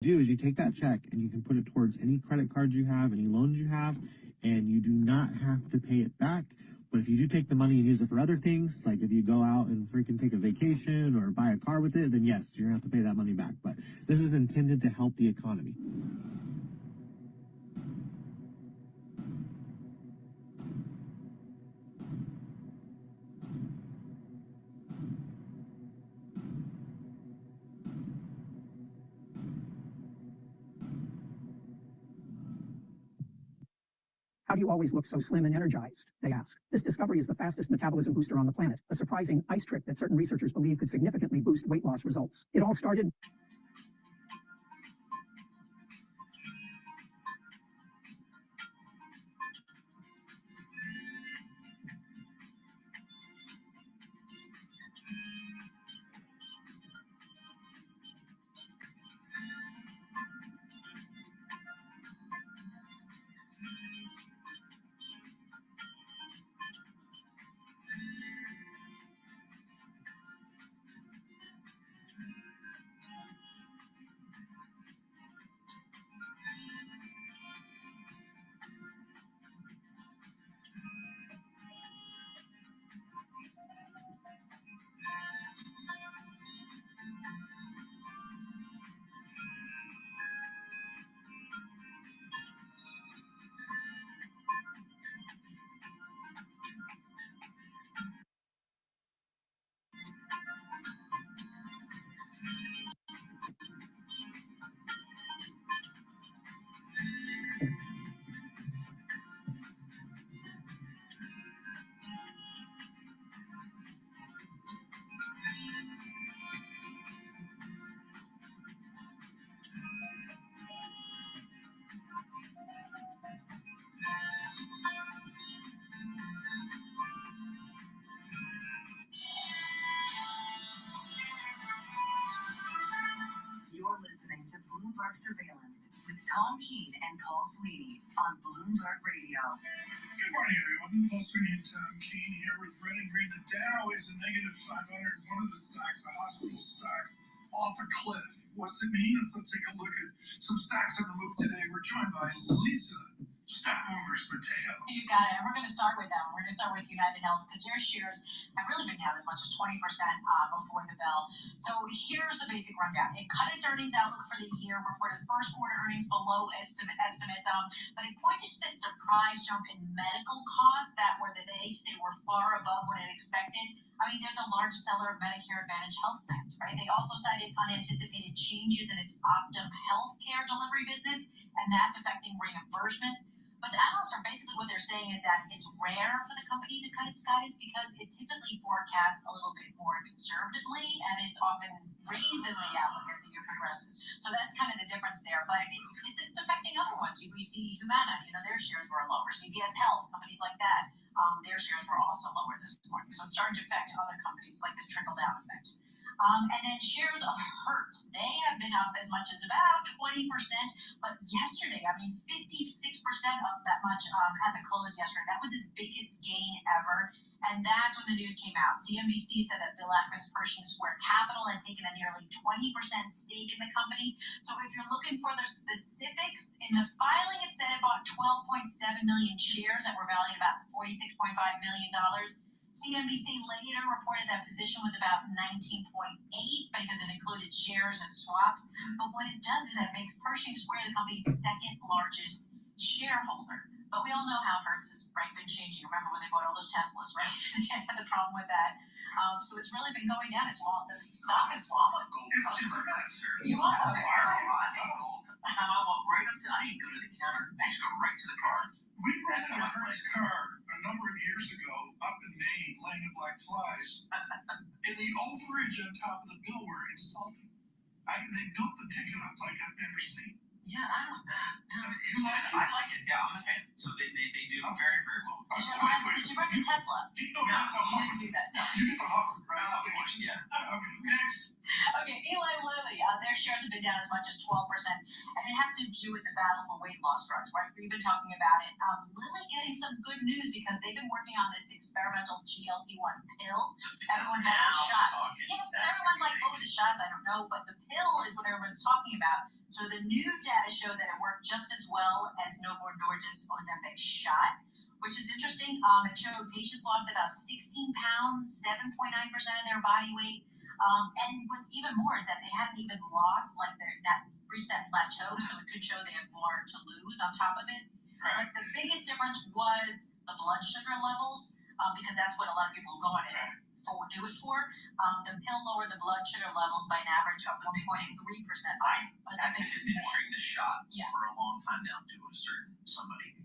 do is you take that check and you can put it towards any credit cards you have, any loans you have, and you do not have to pay it back. But if you do take the money and use it for other things, like if you go out and freaking take a vacation or buy a car with it, then yes, you're gonna have to pay that money back. But this is intended to help the economy. How do you always look so slim and energized? They ask. This discovery is the fastest metabolism booster on the planet, a surprising ice trick that certain researchers believe could significantly boost weight loss results. It all started... You're listening to Bloomberg Surveillance with Tom Keene and Paul Sweeney on Bloomberg Radio. Good morning, everyone. Paul Sweeney and Tom Keene here with Red and Green. The Dow is a negative 500. One of the stocks, a hospital stock, off a cliff. What's it mean? Let's take a look at some stocks on the move today. We're joined by Lisa, Stock Movers Mateo. You got it. And we're going to start with them. We're going to start with United Health because their shares have really been down as much as 20% before the bell. So here's the basic rundown. It cut its earnings outlook for the year, reported first quarter earnings below estimates, but it pointed to this surprise jump in medical costs that they say were far above what it expected. I mean, they're the largest seller of Medicare Advantage health plans, right? They also cited unanticipated changes in its Optum healthcare delivery business, and that's affecting reimbursements. But the analysts are basically what they're saying is that it's rare for the company to cut its guidance because it typically forecasts a little bit more conservatively, and it's often raises the outlook as the year progresses. So that's kind of the difference there. But it's affecting other ones. We see Humana, their shares were lower. CVS Health, companies like that, their shares were also lower this morning. So it's starting to affect other companies like this trickle-down effect. And then shares of Hertz, they have been up as much as about 20%, but yesterday, 56% up that much at the close yesterday. That was his biggest gain ever, and that's when the news came out. CNBC said that Bill Ackman's Pershing Square Capital had taken a nearly 20% stake in the company. So if you're looking for the specifics, in the filing it said it bought 12.7 million shares that were valued about $46.5 million. CNBC later reported that position was about 19.8 because it included shares and swaps. But what it does is it makes Pershing Square the company's second largest shareholder. But we all know how Hertz has been changing. Remember when they bought all those Teslas, right? They had the problem with that. So it's really been going down. The stock is falling. It's a mess. You are? Okay. I walk right up to, I didn't go to the counter. I just go right to the car. We rented a Hertz car a number of years ago up in Maine, land of black flies, and the overage on top of the bill were insulting. They built the ticket up like I've never seen. Yeah, I don't know. I like it. Yeah, I'm a fan. So they do very, very well. Did you run the Tesla? No, that's a Hummer. You didn't do that. No. You get the Hummer, right? course, yeah. Okay, next. Okay, Eli Lilly, their shares have been down as much as 12%, and it has to do with the battle for weight loss drugs, right? We've been talking about it. Lilly getting some good news because they've been working on this experimental GLP-1 pill. Everyone has the shots. Yes, and everyone's like, oh, the shots, I don't know, but the pill is what everyone's talking about. So the new data show that it worked just as well as Novo Nordisk Ozempic shot, which is interesting. It showed patients lost about 16 pounds, 7.9% of their body weight. And what's even more is that they haven't even lost, like reached that plateau, so it could show they have more to lose on top of it. But the biggest difference was the blood sugar levels, because that's what a lot of people go on it do it for. The pill lowered the blood sugar levels by an average of 1.3%. I've been administering this shot for a long time now to a certain somebody,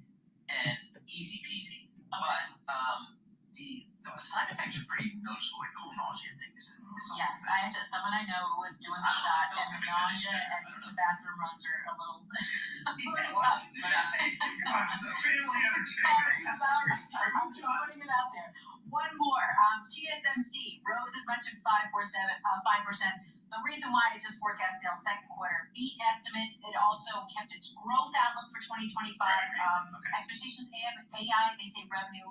and easy peasy. Okay. But the side effects are pretty noticeable. Like the nausea thing is yes, I have someone I know who was doing the shot, and the nausea and the bathroom runs are a little tough. Come on, just a family entertainment. Sorry, I'm just putting it out there. One more. TSMC rose as much as 5%. The reason why it just forecast sales second quarter beat estimates. It also kept its growth outlook for 2025. Expectations AI, they say revenue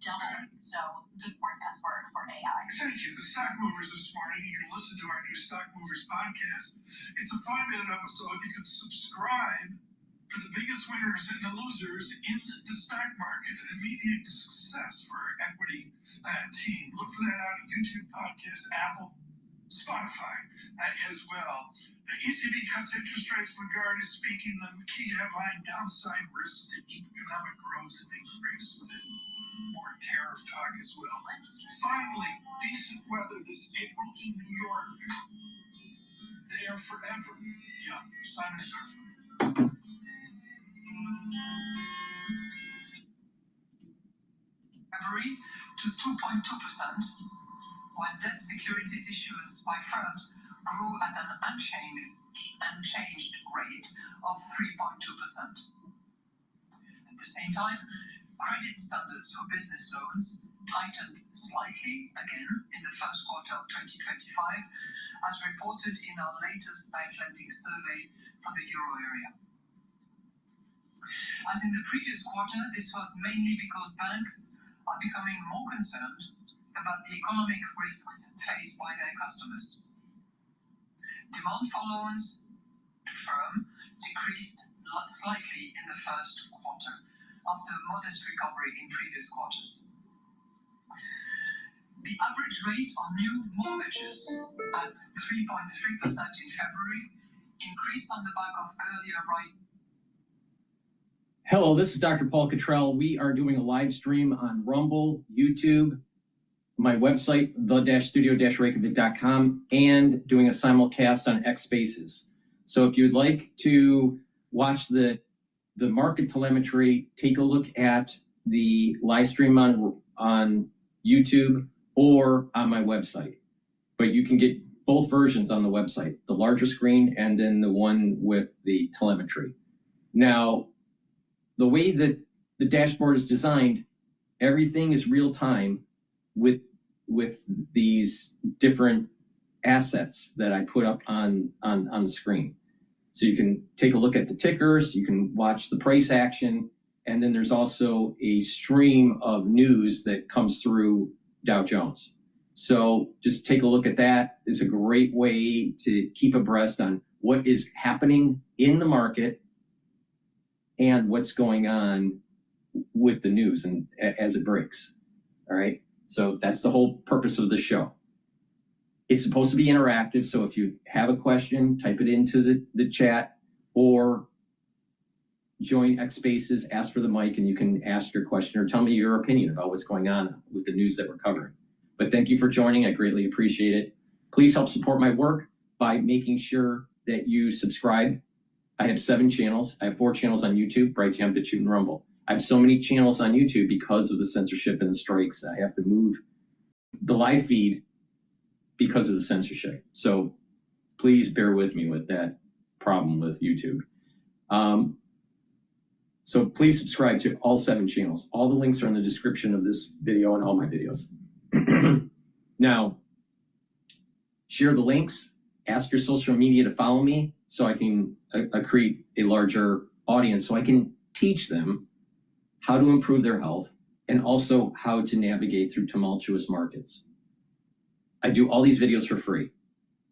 doubling. So good forecast for AI. Thank you. The stock movers this morning. You can listen to our new stock movers podcast. It's a 5-minute episode. You can subscribe for the biggest winners and the losers in the stock market and immediate success for our equity team. Look for that out at YouTube podcast, Apple, Spotify as well. ECB cuts interest rates. Lagarde is speaking. The key headline: downside risks to economic growth and increased more tariff talk as well. Finally, decent weather this April in New York. They are forever young. Simon and Garfunkel. February to 2.2%, while debt securities issuance by firms grew at an unchanged rate of 3.2%. At the same time, credit standards for business loans tightened slightly again in the first quarter of 2025, as reported in our latest bank lending survey for the euro area. As in the previous quarter, this was mainly because banks are becoming more concerned about the economic risks faced by their customers. Demand for loans to firm decreased slightly in the first quarter, after a modest recovery in previous quarters. The average rate on new mortgages at 3.3% in February increased on the back of earlier rise. Hello, this is Dr. Paul Cottrell. We are doing a live stream on Rumble, YouTube, my website, the-studio-reykjavik.com, and doing a simulcast on X Spaces. So if you'd like to watch the market telemetry, take a look at the live stream on YouTube or on my website. But you can get both versions on the website, the larger screen and then the one with the telemetry. Now, the way that the dashboard is designed, everything is real time with these different assets that I put up on the screen. So you can take a look at the tickers, you can watch the price action, and then there's also a stream of news that comes through Dow Jones. So just take a look at that. It's a great way to keep abreast on what is happening in the market and what's going on with the news and as it breaks. All right. So that's the whole purpose of the show. It's supposed to be interactive. So if you have a question, type it into the chat or join X Spaces, ask for the mic, and you can ask your question or tell me your opinion about what's going on with the news that we're covering. But thank you for joining. I greatly appreciate it. Please help support my work by making sure that you subscribe. I have 7 channels. I have 4 channels on YouTube, Brighteon, Bitchute, and Rumble. I have so many channels on YouTube because of the censorship and the strikes. I have to move the live feed because of the censorship. So please bear with me with that problem with YouTube. So please subscribe to all 7 channels. All the links are in the description of this video and all my videos. Now, share the links, ask your social media to follow me so I can create a larger audience so I can teach them how to improve their health and also how to navigate through tumultuous markets. I do all these videos for free.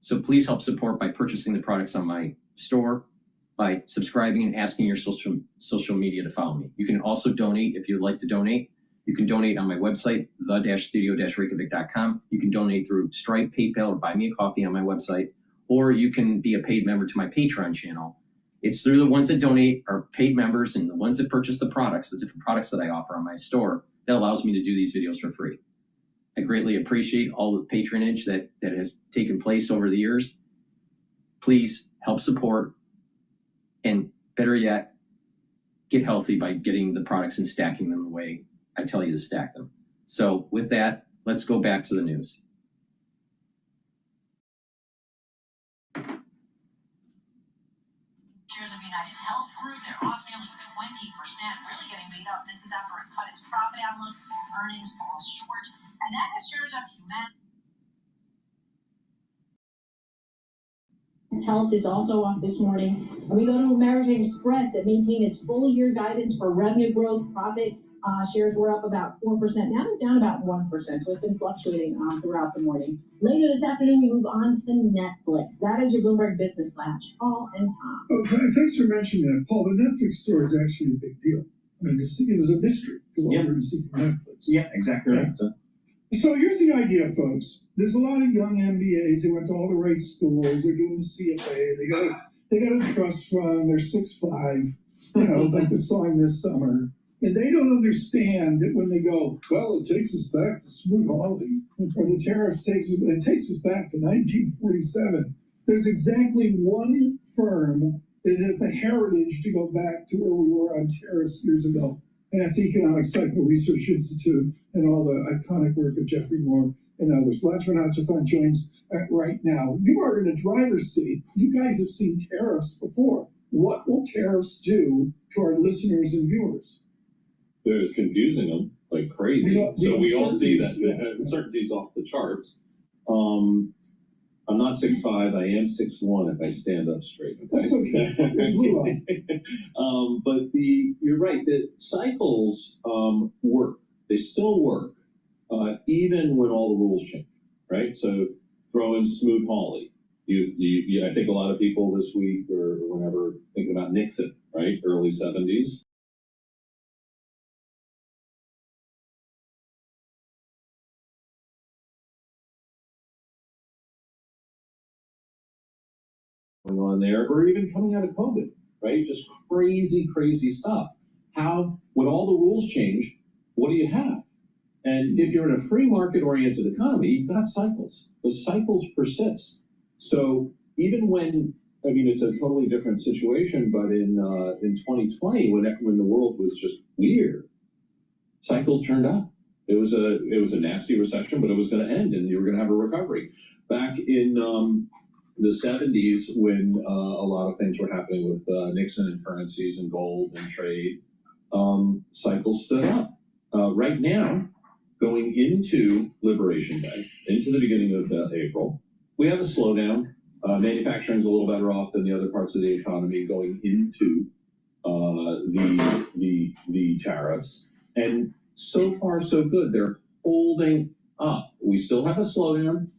So please help support by purchasing the products on my store, by subscribing and asking your social media to follow me. You can also donate if you'd like to donate. You can donate on my website, the-studio-reykjavik.com. You can donate through Stripe, PayPal, or Buy Me a Coffee on my website, or you can be a paid member to my Patreon channel. It's through the ones that donate are paid members and the ones that purchase the products, the different products that I offer on my store, that allows me to do these videos for free. I greatly appreciate all the patronage that has taken place over the years. Please help support, and better yet, get healthy by getting the products and stacking them the way I tell you to stack them. So with that, let's go back to the news. Shares of United Health Group, they're off nearly 20%, really getting beat up. This is after it cut its profit outlook, earnings fall short, and that has shares of Humana. Health is also off this morning. And we go to American Express that maintained its full year guidance for revenue growth, profit. Shares were up about 4%. Now they're down about 1%. So it's been fluctuating throughout the morning. Later this afternoon, we move on to Netflix. That is your Bloomberg Business Flash. Paul and Tom. Oh, thanks for mentioning that, Paul. The Netflix story is actually a big deal. I mean, it is a mystery to what we're going to see from Netflix. Yeah, exactly right. So here's the idea, folks. There's a lot of young MBAs. They went to all the right schools. They're doing the CFA. They got a trust fund. They're 6'5", like the song this summer. And they don't understand that when they go, well, it takes us back to Smoot-Hawley, or the tariffs takes us back to 1947. There's exactly one firm that has the heritage to go back to where we were on tariffs years ago. And that's the Economic Cycle Research Institute and all the iconic work of Jeffrey Moore and others. Lachlan Atchison joins right now. You are in the driver's seat. You guys have seen tariffs before. What will tariffs do to our listeners and viewers? They're confusing them like crazy. So we all see that. Yeah. The certainty's off the charts. I'm not 6'5". I am 6'1" if I stand up straight. Okay? That's okay. But you're right. The cycles work. They still work, even when all the rules change. Right. So throw in Smoot-Hawley. I think a lot of people this week or whenever thinking about Nixon. Right. Early 70s. Going on there, or even coming out of COVID, right? Just crazy stuff. When all the rules change, what do you have? And if you're in a free market-oriented economy, you've got cycles. The cycles persist. So even when, it's a totally different situation, but in 2020, when the world was just weird, cycles turned up. It was a nasty recession, but it was going to end, and you were going to have a recovery. Back in the 70s, when a lot of things were happening with Nixon and currencies and gold and trade, cycles stood up. Right now, going into Liberation Day, into the beginning of April, we have a slowdown. Manufacturing is a little better off than the other parts of the economy going into the tariffs. And so far, so good. They're holding up. We still have a slowdown.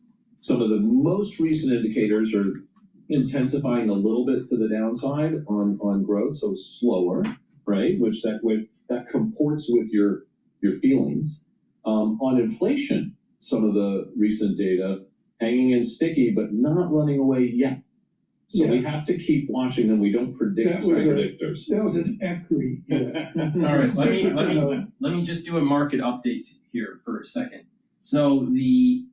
Some of the most recent indicators are intensifying a little bit to the downside on growth, so slower, right? Which that comports with your feelings. On inflation, some of the recent data hanging in sticky, but not running away yet. So we have to keep watching them. We don't predict predictors. That was an equity. Yeah. All right, let me just do a market update here for a second. So the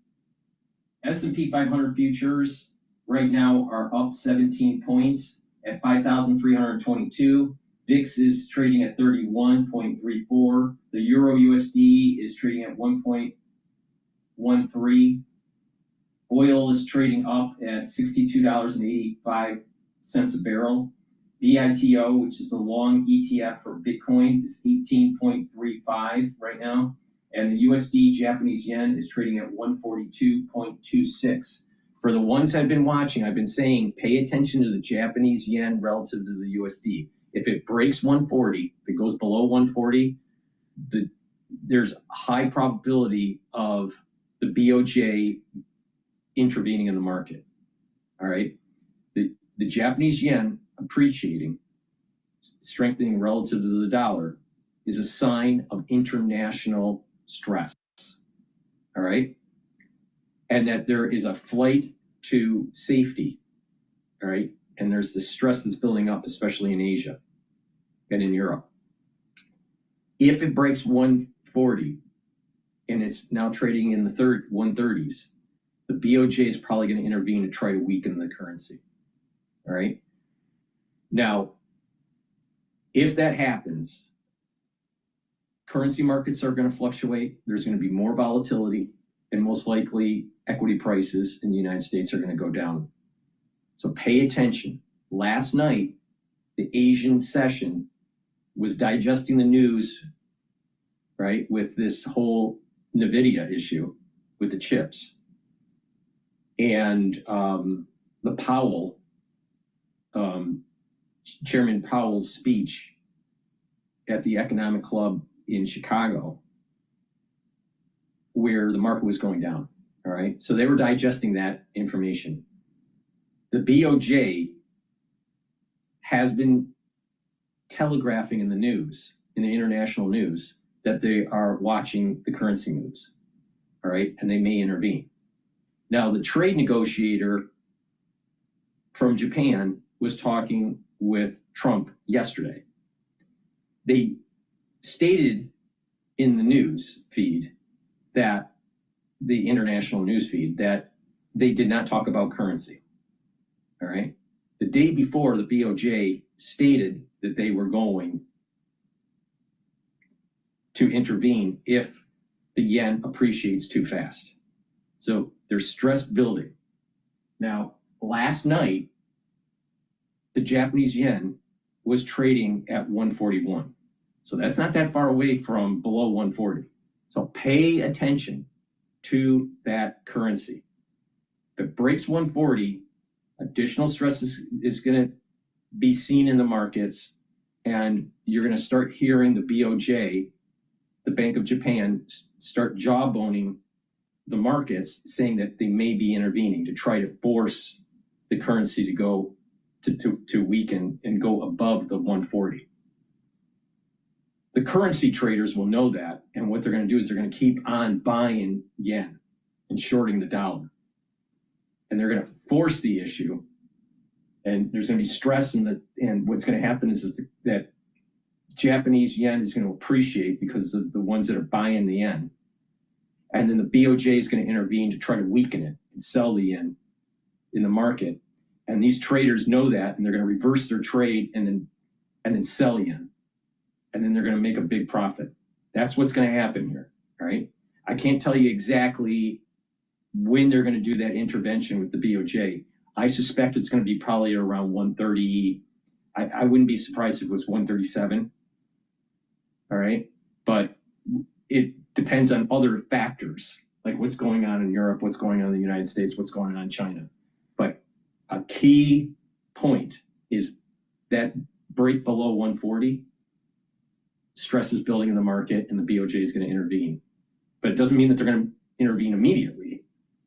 S&P 500 futures right now are up 17 points at 5,322. VIX is trading at 31.34. The Euro USD is trading at 1.13. Oil is trading up at $62.85 a barrel. BITO, which is the long ETF for Bitcoin, is 18.35 right now. And the USD Japanese yen is trading at 142.26. for the ones I've been watching, I've been saying, pay attention to the Japanese yen relative to the USD. If it breaks 140, if it goes below 140, there's a high probability of the BOJ intervening in the market. All right. The Japanese yen appreciating, strengthening relative to the dollar, is a sign of international stress. All right. And that there is a flight to safety. All right. And there's this stress that's building up, especially in Asia and in Europe. If it breaks 140 and it's now trading in the 130s, the BOJ is probably going to intervene to try to weaken the currency. All right. Now, if that happens, currency markets are going to fluctuate. There's going to be more volatility, and most likely equity prices in the United States are going to go down. So pay attention. Last night, the Asian session was digesting the news, right, with this whole NVIDIA issue with the chips. And the Powell, Chairman Powell's speech at the Economic Club in Chicago, where the market was going down. All right. So they were digesting that information. The BOJ has been telegraphing in the news, in the international news, that they are watching the currency moves. All right. And they may intervene. Now, the trade negotiator from Japan was talking with Trump yesterday. They stated in the news feed, that the international news feed, that they did not talk about currency. All right. The day before, the BOJ stated that they were going to intervene if the yen appreciates too fast. So there's stress building. Now, last night, the Japanese yen was trading at 141. So that's not that far away from below 140. So pay attention to that currency. If it breaks 140, additional stress is going to be seen in the markets, and you're going to start hearing the BOJ, the Bank of Japan, start jawboning the markets, saying that they may be intervening to try to force the currency to go to weaken and go above the 140. The currency traders will know that, and what they're going to do is they're going to keep on buying yen and shorting the dollar. And they're going to force the issue, and there's going to be stress and what's going to happen is that Japanese yen is going to appreciate because of the ones that are buying the yen. And then the BOJ is going to intervene to try to weaken it and sell the yen in the market. And these traders know that, and they're going to reverse their trade and then sell yen. And then they're going to make a big profit. That's what's going to happen here, right? I can't tell you exactly when they're going to do that intervention with the BOJ. I suspect it's going to be probably around 130. I wouldn't be surprised if it was 137. All right. But it depends on other factors, like what's going on in Europe, what's going on in the United States, what's going on in China. But a key point is that break below 140, stress is building in the market, and the BOJ is going to intervene. But it doesn't mean that they're going to intervene immediately.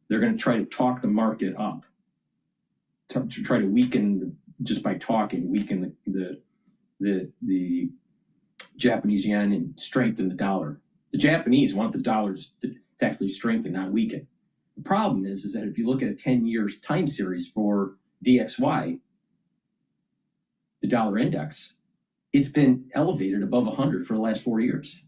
They're going to try to talk the market up, to try to weaken, just by talking, weaken the Japanese yen and strengthen the dollar. The Japanese want the dollar to actually strengthen, not weaken. The problem is that if you look at a 10-year time series for DXY, the dollar index, it's been elevated above 100 for the last 4 years.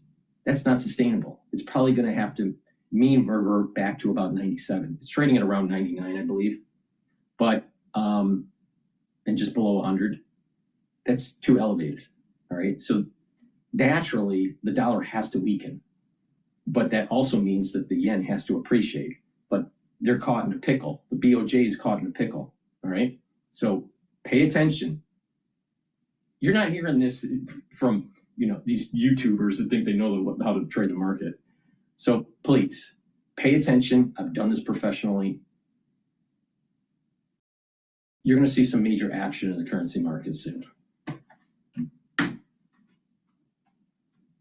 That's not sustainable. It's probably going to have to mean revert back to about 97. It's trading at around 99, I believe. But, and just below 100, that's too elevated. All right. So naturally, the dollar has to weaken. But that also means that the yen has to appreciate. But they're caught in a pickle. The BOJ is caught in a pickle. All right. So pay attention. You're not hearing this from, these YouTubers that think they know how to trade the market. So please pay attention. I've done this professionally. you're going to see some major action in the currency markets soon.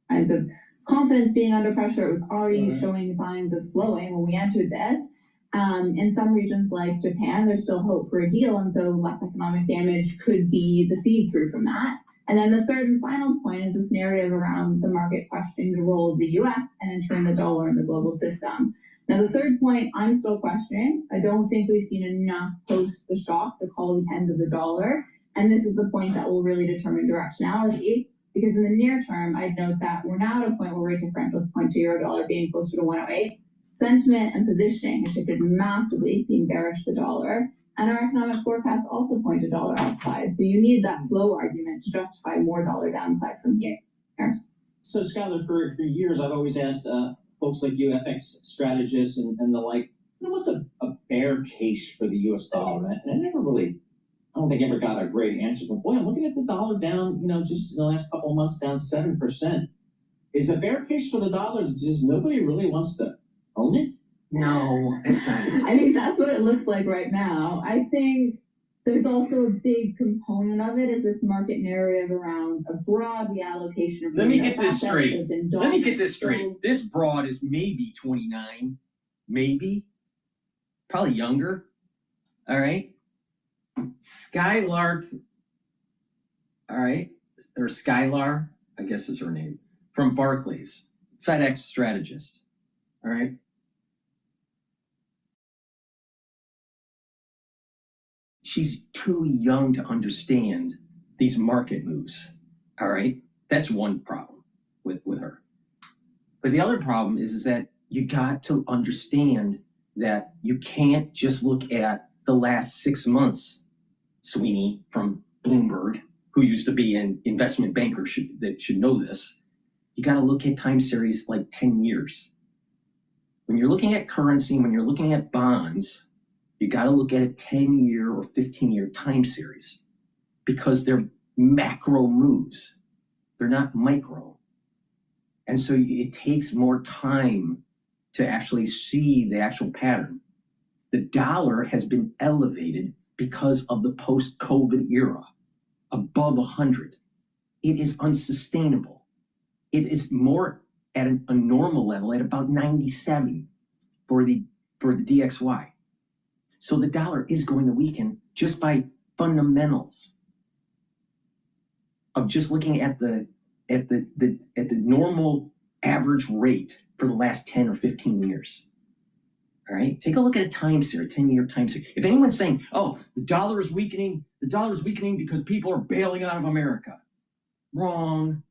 Signs of confidence being under pressure. It was already showing signs of slowing when we entered this. In some regions like Japan, there's still hope for a deal, and so less economic damage could be the feed through from that. And then the third and final point is this narrative around the market questioning the role of the US and in turn the dollar in the global system. Now, the third point I'm still questioning. I don't think we've seen enough post the shock to call the end of the dollar. And this is the point that will really determine directionality. Because in the near term, I'd note that we're now at a point where rate differentials point to euro dollar being closer to 108. Sentiment and positioning has shifted massively, being bearish the dollar. And our economic forecasts also point to dollar upside. So you need that flow argument to justify more dollar downside from here. So, Skylar, for years, I've always asked folks like you, FX strategists and the like, what's a bear case for the US dollar? And I never really, I don't think ever got a great answer. But boy, I'm looking at the dollar down, just in the last couple of months, down 7%. Is a bear case for the dollar just nobody really wants to own it? No, it's not. I think that's what it looks like right now. I think there's also a big component of it is this market narrative around a broad reallocation of. Let me get this straight. This broad is maybe 29, maybe, probably younger. All right. Skylark, all right, or Skylar, I guess is her name, from Barclays, FedEx strategist. All right. She's too young to understand these market moves. All right. That's one problem with her. But the other problem is that you got to understand that you can't just look at the last 6 months. Sweeney from Bloomberg, who used to be an investment banker, that should know this. You got to look at time series like 10 years. When you're looking at currency, when you're looking at bonds, you got to look at a 10-year or 15-year time series because they're macro moves. They're not micro. And so it takes more time to actually see the actual pattern. The dollar has been elevated because of the post-COVID era, above 100. It is unsustainable. It is more at a normal level at about 97 for the DXY. So the dollar is going to weaken just by fundamentals of just looking at the normal average rate for the last 10 or 15 years. All right, take a look at a time series, 10-year time series. If anyone's saying, "Oh, the dollar is weakening because people are bailing out of America," wrong.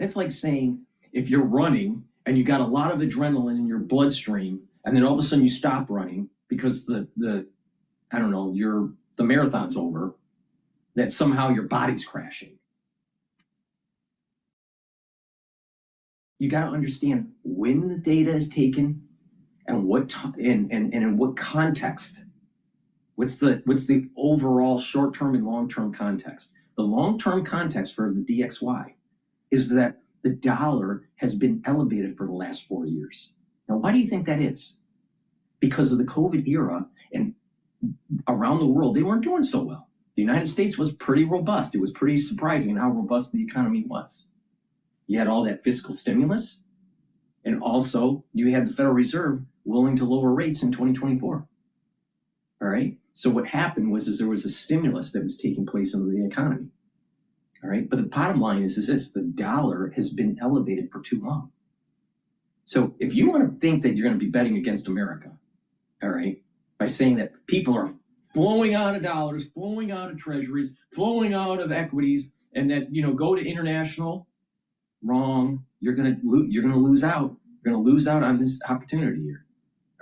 It's like saying if you're running and you got a lot of adrenaline in your bloodstream, and then all of a sudden you stop running because the marathon's over, that somehow your body's crashing. You got to understand when the data is taken and what and in what context. What's the overall short-term and long-term context? The long-term context for the DXY is that the dollar has been elevated for the last 4 years. Now, why do you think that is? Because of the COVID era, and around the world, they weren't doing so well. The United States was pretty robust. It was pretty surprising how robust the economy was. You had all that fiscal stimulus, and also you had the Federal Reserve willing to lower rates in 2024. All right. So what happened was there was a stimulus that was taking place in the economy. All right. But the bottom line is this: the dollar has been elevated for too long. So if you want to think that you're going to be betting against America, all right, by saying that people are flowing out of dollars, flowing out of treasuries, flowing out of equities, and that go to international. Wrong. You're gonna lose out. You're gonna lose out on this opportunity here.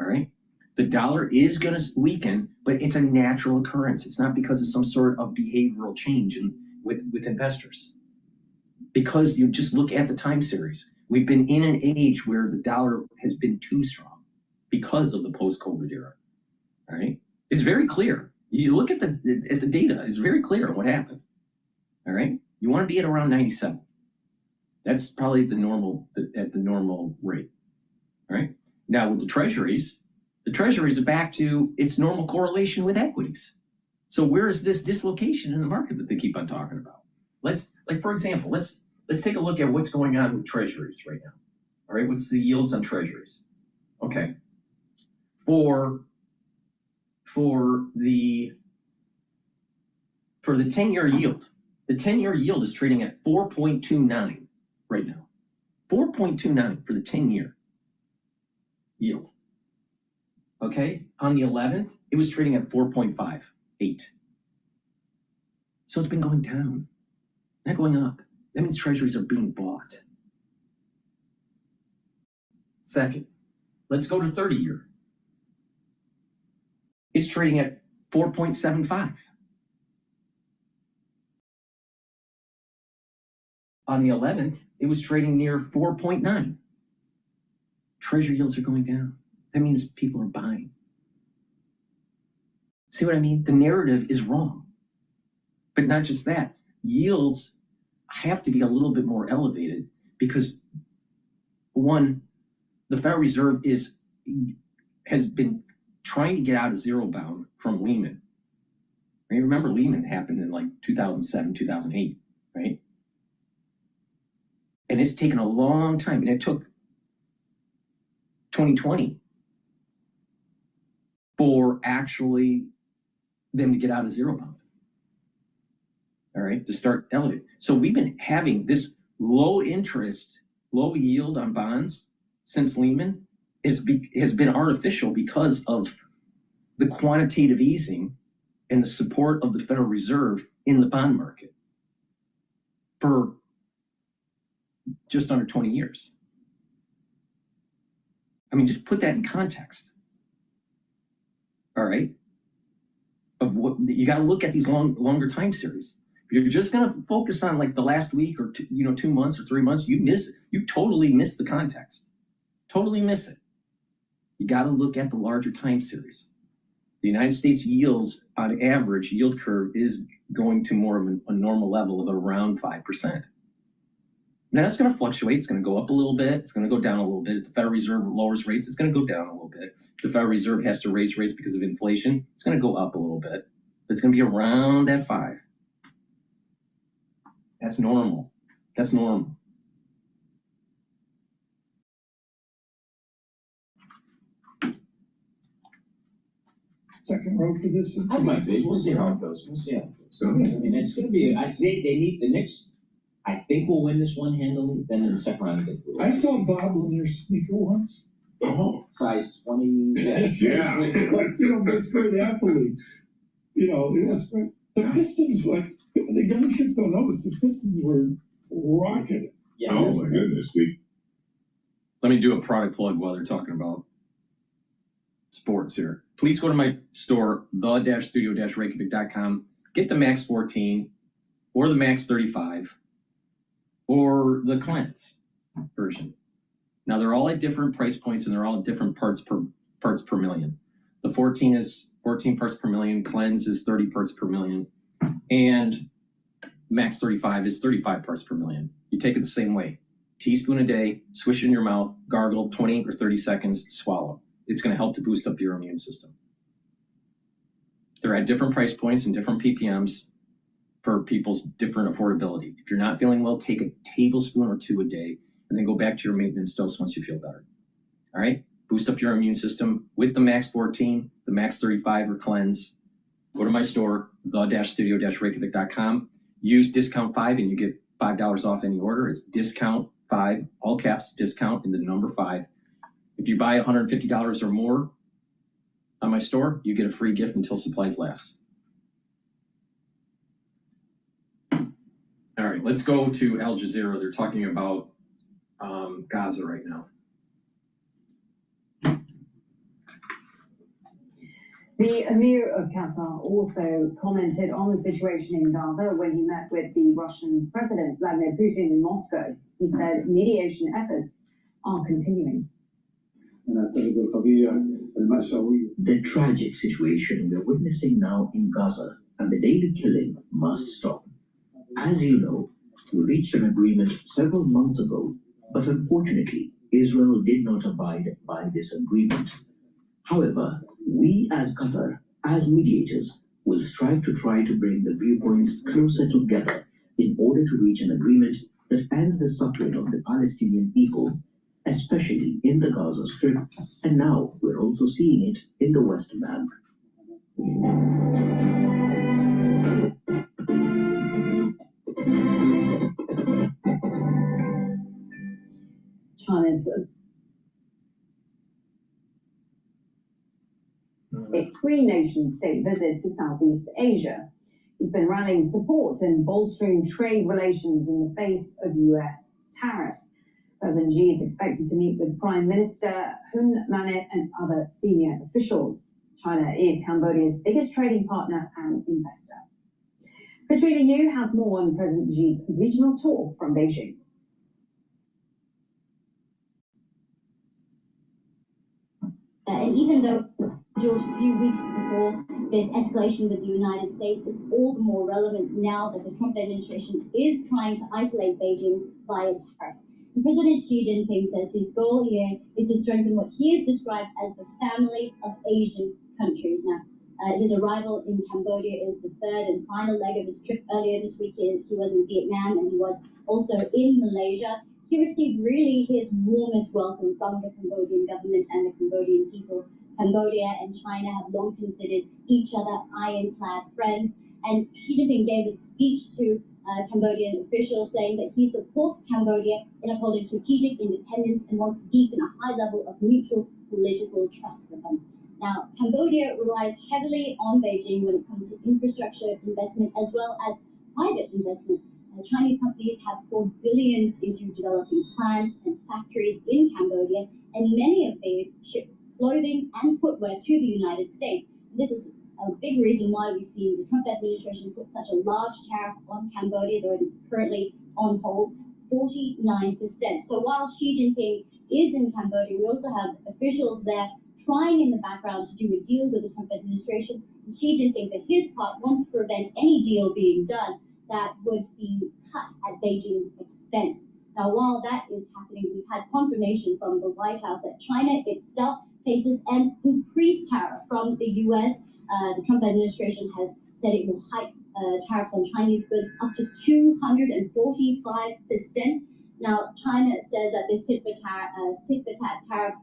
All right. The dollar is gonna weaken, but it's a natural occurrence. It's not because of some sort of behavioral change with investors. Because you just look at the time series. We've been in an age where the dollar has been too strong because of the post-COVID era. All right. It's very clear. You look at the data. It's very clear what happened. All right. You want to be at around 97. That's probably at the normal rate. All right. Now with the treasuries, The treasuries are back to its normal correlation with equities. So where is this dislocation in the market that they keep on talking about? For example, let's take a look at what's going on with treasuries right now. All right, what's the yields on treasuries? Okay. For the 10-year yield, the 10-year yield is trading at 4.29 right now. 4.29 for the 10-year yield. Okay, on the 11th, it was trading at 4.58. So it's been going down, not going up. That means treasuries are being bought. Second, let's go to 30-year. It's trading at 4.75. On the 11th, it was trading near 4.9. Treasury yields are going down. That means people are buying. See what I mean? The narrative is wrong. But not just that. Yields have to be a little bit more elevated because, one, the Federal Reserve has been trying to get out of zero bound from Lehman. Right? Remember, Lehman happened in like 2007, 2008, right? And it's taken a long time, and it took 2020 for actually them to get out of zero bound. All right, to start elevating. So we've been having this low interest, low yield on bonds since Lehman has been artificial because of the quantitative easing and the support of the Federal Reserve in the bond market for just under 20 years. I mean, just put that in context. All right, of what you got to look at these longer time series. If you're just going to focus on like the last week or 2 months or 3 months, you totally miss the context. Totally miss it. You got to look at the larger time series. The United States yields on average yield curve is going to more of a normal level of around 5%. Now it's going to fluctuate. It's going to go up a little bit. It's going to go down a little bit. If the Federal Reserve lowers rates, it's going to go down a little bit. If the Federal Reserve has to raise rates because of inflation, it's going to go up a little bit. But it's going to be around that 5. That's normal. That's normal. Second row for this. I might be. We'll see how it goes. We'll see how it goes. I mean, it's going to be. I think they need the Knicks. I think we'll win this one handily. Then in the second round against the Lakers. I saw Bob Lanier sneaker once. Oh, size 20. Yes, yeah. Those great athletes. It was the Pistons. Like the young kids don't know this. The Pistons were rocketing. Yeah. Oh my goodness. Let me do a product plug while they're talking about sports here. Please go to my store, the-studio-reykjavik.com. Get the Max 14 or the Max 35 or the Cleanse version. Now they're all at different price points and they're all at different parts per million. The 14 is 14 parts per million. Cleanse is 30 parts per million. And Max 35 is 35 parts per million. You take it the same way. Teaspoon a day, swish it in your mouth, gargle, 20 or 30 seconds, swallow. It's going to help to boost up your immune system. They're at different price points and different PPMs for people's different affordability. If you're not feeling well, take a tablespoon or 2 a day and then go back to your maintenance dose once you feel better. All right? Boost up your immune system with the Max 14, the Max 35 or Cleanse. Go to my store, the-studio-reykjavik.com. Use discount 5 and you get $5 off any order. It's discount 5, all caps, discount, and the number 5. If you buy $150 or more on my store, you get a free gift until supplies last. All right, let's go to Al Jazeera. They're talking about Gaza right now. The Emir of Qatar also commented on the situation in Gaza when he met with the Russian President Vladimir Putin in Moscow. He said mediation efforts are continuing. The tragic situation we're witnessing now in Gaza and the daily killing must stop. As you know, we reached an agreement several months ago, but unfortunately, Israel did not abide by this agreement. However, we as Qatar, as mediators, will strive to bring the viewpoints closer together in order to reach an agreement that ends the suffering of the Palestinian people, especially in the Gaza Strip, and now we're also seeing it in the West Bank. China's a three-nation-state visit to Southeast Asia. He's been rallying support and bolstering trade relations in the face of US tariffs. President Xi is expected to meet with Prime Minister Hun Manet and other senior officials. China is Cambodia's biggest trading partner and investor. Katrina Yu has more on President Xi's regional tour from Beijing. And even though it's scheduled a few weeks before this escalation with the United States, it's all the more relevant now that the Trump administration is trying to isolate Beijing via tariffs. And President Xi Jinping says his goal here is to strengthen what he has described as the family of Asian countries. Now, his arrival in Cambodia is the third and final leg of his trip. Earlier this week, he was in Vietnam and he was also in Malaysia. He received really his warmest welcome from the Cambodian government and the Cambodian people. Cambodia and China have long considered each other ironclad friends, and Xi Jinping gave a speech to Cambodian officials saying that he supports Cambodia in upholding strategic independence and wants to deepen a high level of mutual political trust with them. Now, Cambodia relies heavily on Beijing when it comes to infrastructure investment as well as private investment. Chinese companies have poured billions into developing plants and factories in Cambodia, and many of these ship clothing and footwear to the United States. This is a big reason why we've seen the Trump administration put such a large tariff on Cambodia, though it is currently on hold, 49%. So while Xi Jinping is in Cambodia, we also have officials there trying in the background to do a deal with the Trump administration. And Xi Jinping, for his part, wants to prevent any deal being done that would be cut at Beijing's expense. Now, while that is happening, we've had confirmation from the White House that China itself faces an increased tariff from the U.S. The Trump administration has said it will hike tariffs on Chinese goods up to 245%. Now, China says that this tit-for-tat tariff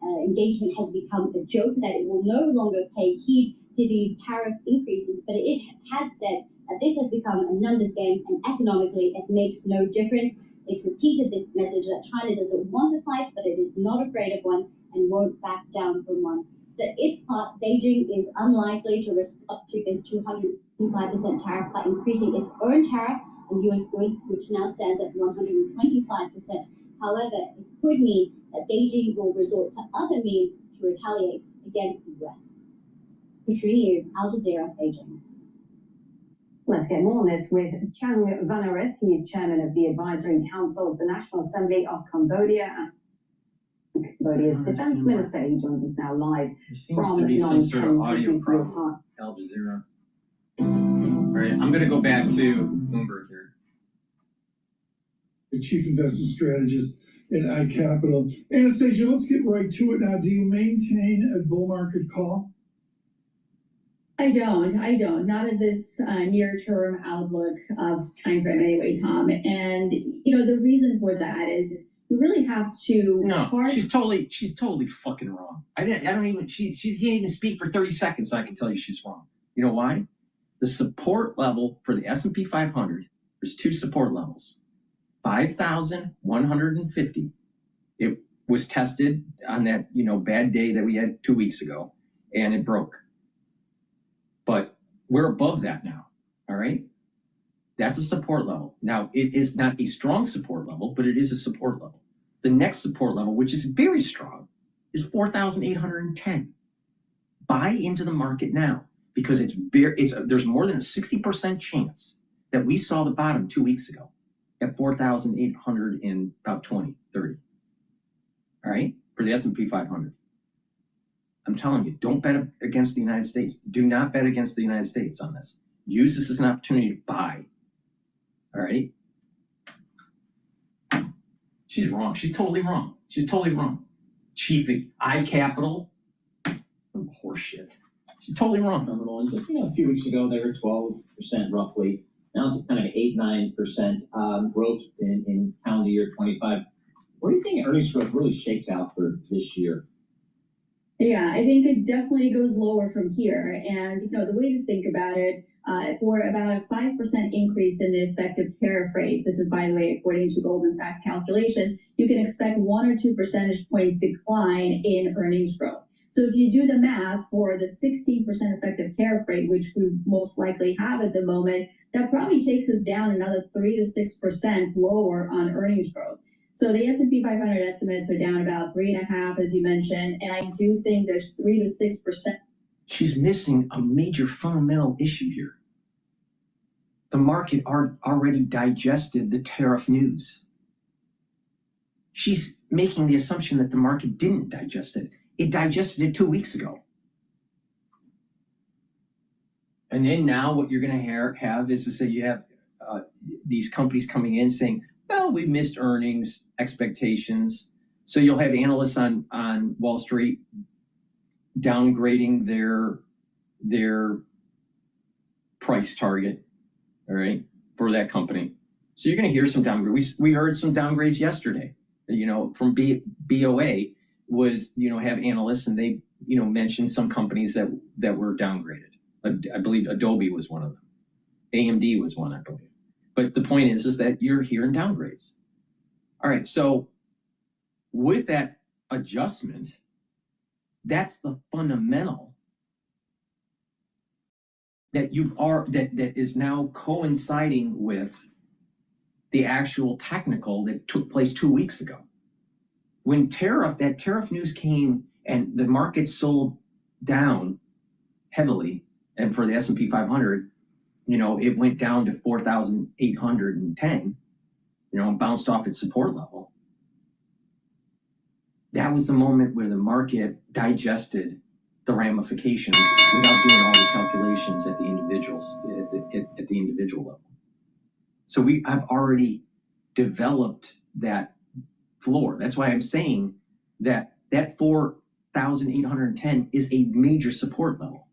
engagement has become a joke, that it will no longer pay heed to these tariff increases, but it has said that this has become a numbers game, and economically it makes no difference. It's repeated this message that China doesn't want to fight, but it is not afraid of one and won't back down from one. For its part, Beijing is unlikely to risk up to this 225% tariff by increasing its own tariff on U.S. goods, which now stands at 125%. However, it could mean that Beijing will resort to other means to retaliate against the U.S. Katrina Yu, Al Jazeera, Beijing. Let's get more on this with Chang Vanarith. He is chairman of the Advisory Council of the National Assembly of Cambodia and Cambodia's defense minister. He joins us now live There seems to be some sort of audio problem. Al Jazeera. All right, I'm going to go back to Bloomberg here. The chief investment strategist at iCapital. Anastasia, let's get right to it now. Do you maintain a bull market call? I don't. Not at this near-term outlook of time frame anyway, Tom. And the reason for that is we really have to. No, she's totally fucking wrong. He didn't even speak for 30 seconds, so I can tell you she's wrong. You know why? The support level for the S&P 500, there's two support levels. 5,150. It was tested on that, bad day that we had 2 weeks ago, and it broke. But we're above that now, all right? That's a support level. Now, it is not a strong support level, but it is a support level. The next support level, which is very strong, is 4,810. Buy into the market now, because there's more than a 60% chance that we saw the bottom 2 weeks ago at 4,800 in about 30. All right, for the S&P 500. I'm telling you, don't bet against the United States. Do not bet against the United States on this. Use this as an opportunity to buy. All right? She's wrong. She's totally wrong. Chief iCapital, Horseshit. She's totally wrong. Terminal, and just a few weeks ago they were 12% roughly. Now it's kind of 8-9% growth in calendar year 25. Where do you think earnings growth really shakes out for this year? Yeah, I think it definitely goes lower from here. And, the way to think about it, for about a 5% increase in the effective tariff rate, this is, by the way, according to Goldman Sachs calculations, you can expect 1 or 2 percentage points decline in earnings growth. So if you do the math for the 16% effective tariff rate, which we most likely have at the moment, that probably takes us down another 3 to 6% lower on earnings growth. So the S&P 500 estimates are down about 3.5%, as you mentioned, and I do think there's 3 to 6%. She's missing a major fundamental issue here. The market already digested the tariff news. She's making the assumption that the market didn't digest it. It digested it 2 weeks ago. And then now what you're going to have is to say you have these companies coming in saying, well, we missed earnings expectations. So you'll have analysts on Wall Street downgrading their price target, all right, for that company. So you're going to hear some downgrades. We heard some downgrades yesterday, from BOA was, have analysts, and they, mentioned some companies that were downgraded. I believe Adobe was one of them. AMD was one, I believe. But the point is that you're hearing downgrades. All right, so with that adjustment, that's the fundamental that that is now coinciding with the actual technical that took place 2 weeks ago. When that tariff news came and the market sold down heavily, and for the S&P 500, it went down to 4,810, and bounced off its support level. That was the moment where the market digested the ramifications without doing all the calculations at the individual level. So I've already developed that floor. That's why I'm saying that 4,810 is a major support level.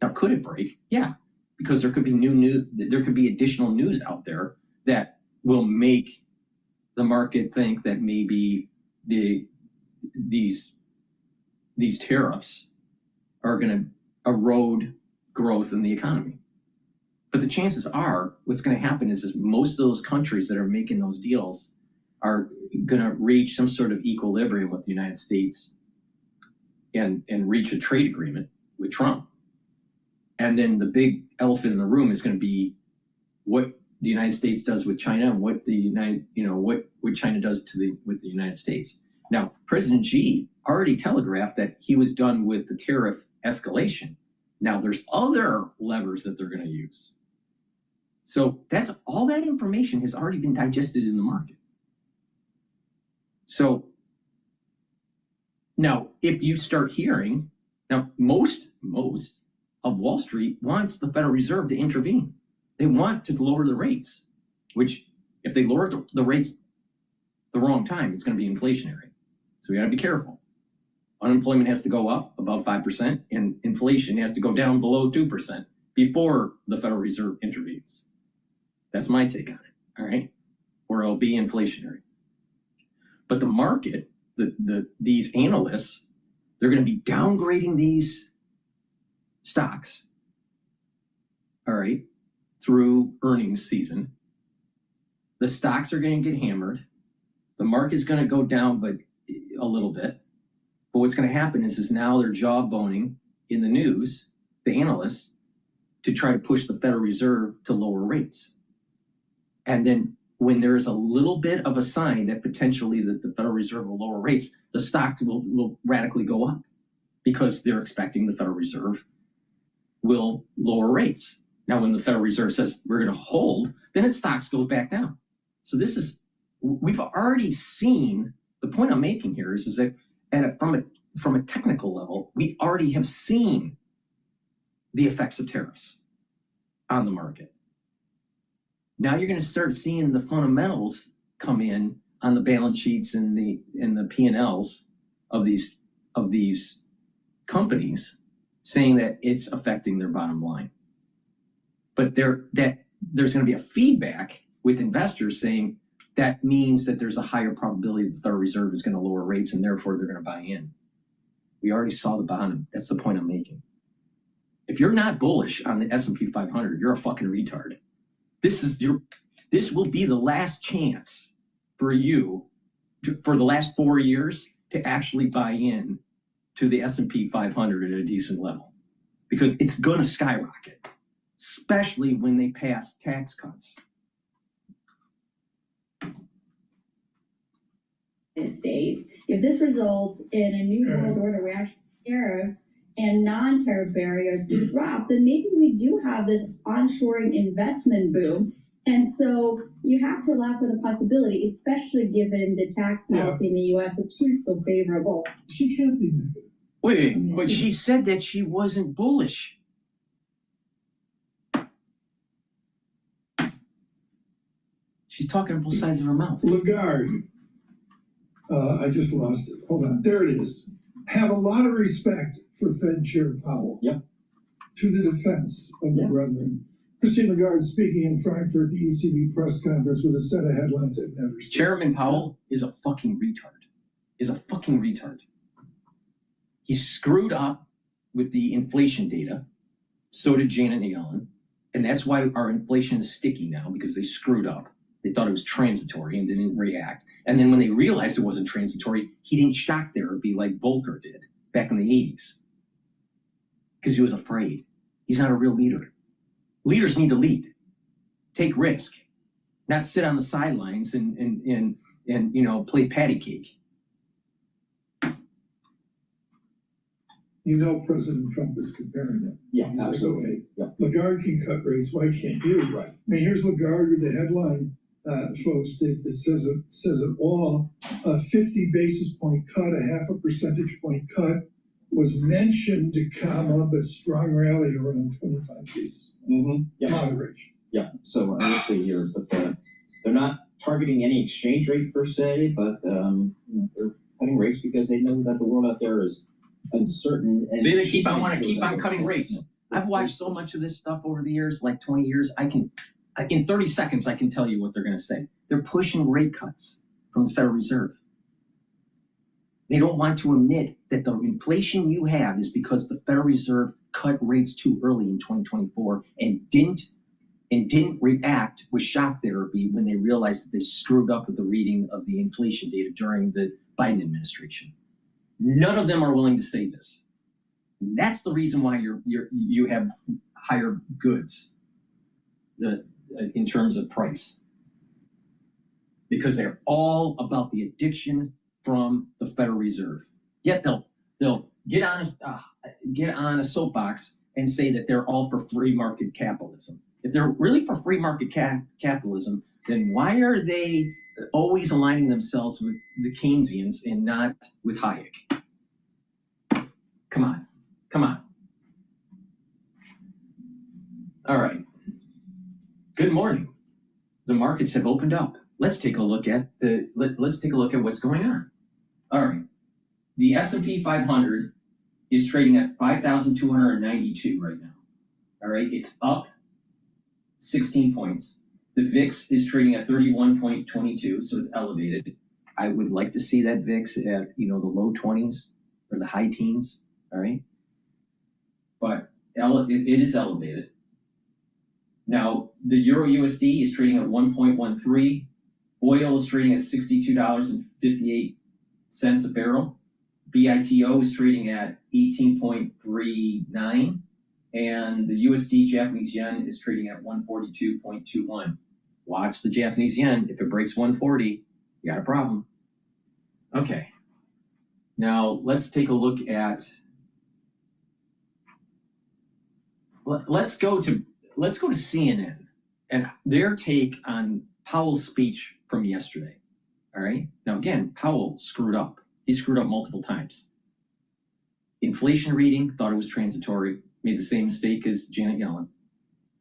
Now, could it break? Yeah, because there could be there could be additional news out there that will make the market think that maybe these tariffs are going to erode growth in the economy. But the chances are what's going to happen is most of those countries that are making those deals are going to reach some sort of equilibrium with the United States and reach a trade agreement with Trump. And then the big elephant in the room is going to be what the United States does with China and what what China does with the United States. Now, President Xi already telegraphed that he was done with the tariff escalation. Now, there's other levers that they're going to use. So that's all that information has already been digested in the market. So now, if you start hearing, now most of Wall Street wants the Federal Reserve to intervene. They want to lower the rates, which if they lower the rates the wrong time, it's going to be inflationary. So we got to be careful. Unemployment has to go up above 5%, and inflation has to go down below 2% before the Federal Reserve intervenes. That's my take on it, all right? Or it'll be inflationary. But the market, these analysts, they're going to be downgrading these stocks, all right, through earnings season. The stocks are going to get hammered. The market's going to go down, but a little bit. But what's going to happen is now they're jawboning in the news, the analysts, to try to push the Federal Reserve to lower rates. And then when there is a little bit of a sign that potentially that the Federal Reserve will lower rates, the stock will radically go up because they're expecting the Federal Reserve will lower rates. Now, when the Federal Reserve says we're going to hold, then its stocks go back down. So we've already seen, the point I'm making here is that from a technical level, we already have seen the effects of tariffs on the market. Now you're going to start seeing the fundamentals come in on the balance sheets and the P&Ls of these companies saying that it's affecting their bottom line. But there's going to be a feedback with investors saying that means that there's a higher probability that the Federal Reserve is going to lower rates and therefore they're going to buy in. We already saw the bottom. That's the point I'm making. If you're not bullish on the S&P 500, you're a fucking retard. This will be the last chance for you for the last 4 years to actually buy in to the S&P 500 at a decent level, because it's going to skyrocket, especially when they pass tax cuts. States, if this results in a new world order reaction to tariffs and non-tariff barriers do drop, then maybe we do have this onshoring investment boom. And so you have to allow for the possibility, especially given the tax policy in the U.S., which seems so favorable. She can't be negative. Wait, but she said that she wasn't bullish. She's talking on both sides of her mouth. Lagarde. I just lost it. Hold on. There it is. Have a lot of respect for Fed Chair Powell. Yep. To the defense of the brethren. Christine Lagarde speaking in Frankfurt at the ECB press conference with a set of headlines I've never seen. Chairman Powell is a fucking retard. He screwed up with the inflation data. So did Janet Yellen. And that's why our inflation is sticky now, because they screwed up. They thought it was transitory and didn't react. And then when they realized it wasn't transitory, he didn't shock therapy like Volcker did back in the 80s. Because he was afraid. He's not a real leader. Leaders need to lead, take risk, not sit on the sidelines and play patty cake. You know President Trump is comparing them. Yeah, He's absolutely. Like, okay, Lagarde can cut rates, why can't you? Right. I mean, here's Lagarde with the headline, folks, that says it all. A 50 basis point cut, a half a percentage point cut was mentioned, comma, but strong rally around 25 basis. Yeah. Moderation. Yeah. So obviously here, but they're not targeting any exchange rate per se, but they're cutting rates because they know that the world out there is uncertain. And See, they want to keep on cutting rates. I've watched so much of this stuff over the years, like 20 years. In 30 seconds, I can tell you what they're going to say. They're pushing rate cuts from the Federal Reserve. They don't want to admit that the inflation you have is because the Federal Reserve cut rates too early in 2024 and didn't react with shock therapy when they realized that they screwed up with the reading of the inflation data during the Biden administration. None of them are willing to say this. That's the reason why you have higher goods in terms of price, because they're all about the addiction from the Federal Reserve. Yet they'll get on a soapbox and say that they're all for free market capitalism. If they're really for free market capitalism, then why are they always aligning themselves with the Keynesians and not with Hayek? Come on. All right. Good morning. The markets have opened up. Let's take a look at what's going on. All right. The S&P 500 is trading at 5,292 right now. All right. It's up 16 points. The VIX is trading at 31.22, so it's elevated. I would like to see that VIX at the low 20s or the high teens. All right. But it is elevated. Now, the Euro USD is trading at 1.13. Oil is trading at $62.58 a barrel. BITO is trading at 18.39. And the USD Japanese yen is trading at 142.21. Watch the Japanese yen. If it breaks 140, you got a problem. Okay. Now, let's take a look at... Let's go to CNN and their take on Powell's speech from yesterday. All right. Now, again, Powell screwed up. He screwed up multiple times. Inflation reading, thought it was transitory, made the same mistake as Janet Yellen.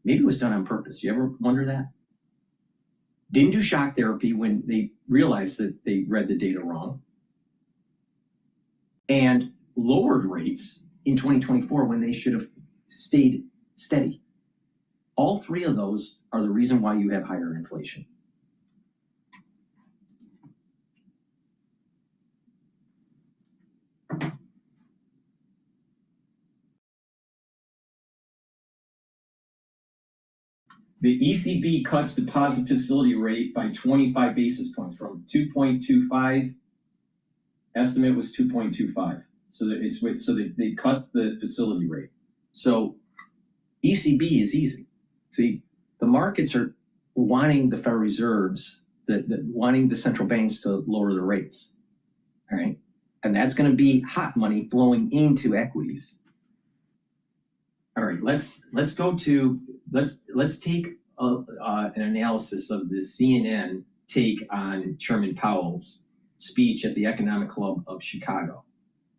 Maybe it was done on purpose. You ever wonder that? Didn't do shock therapy when they realized that they read the data wrong. And lowered rates in 2024 when they should have stayed steady. All three of those are the reason why you have higher inflation. The ECB cuts deposit facility rate by 25 basis points from 2.25. Estimate was 2.25. So that they cut the facility rate. So ECB is easy. See, the markets are wanting the Federal Reserves, wanting the central banks to lower the rates. All right, and that's going to be hot money flowing into equities. All right, let's take an analysis of the CNN take on Chairman Powell's speech at the Economic Club of Chicago.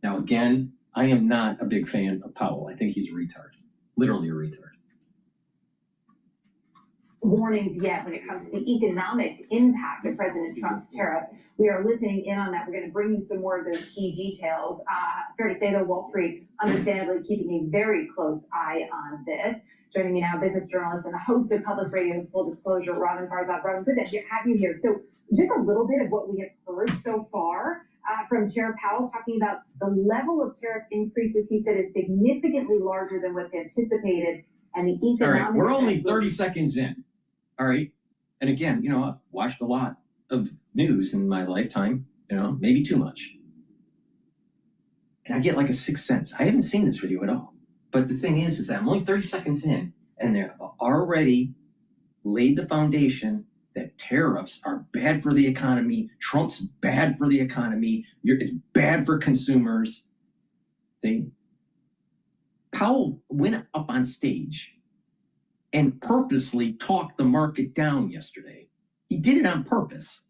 Now, again, I am not a big fan of Powell. I think he's a retard, literally a retard. Warnings yet when it comes to the economic impact of President Trump's tariffs. We are listening in on that. We're going to bring you some more of those key details. Fair to say, though, Wall Street understandably keeping a very close eye on this. Joining me now, business journalist and the host of Public Radio's Full Disclosure, Robin Farzad. Robin, good to have you here. So just a little bit of what we have heard so far from Chair Powell, talking about the level of tariff increases he said is significantly larger than what's anticipated, and the economic... All right, we're only 30 seconds in. All right. And again, you know, I've watched a lot of news in my lifetime, you know, maybe too much. And I get like a sixth sense. I haven't seen this video at all. But the thing is that I'm only 30 seconds in, and they've already laid the foundation that tariffs are bad for the economy. Trump's bad for the economy. It's bad for consumers. See? Powell went up on stage and purposely talked the market down yesterday. He did it on purpose.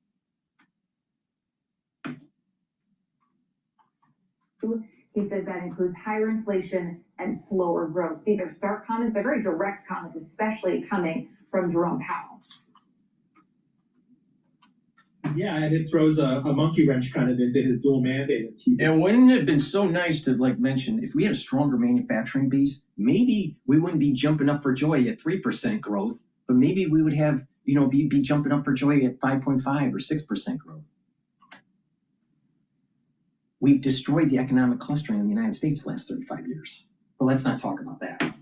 He says that includes higher inflation and slower growth. These are stark comments. They're very direct comments, especially coming from Jerome Powell. Yeah, and it throws a monkey wrench kind of into his dual mandate. And wouldn't it have been so nice to mention, if we had a stronger manufacturing base, maybe we wouldn't be jumping up for joy at 3% growth, but maybe we would have, be jumping up for joy at 5.5 or 6% growth. We've destroyed the economic clustering in the United States the last 35 years. But let's not talk about that.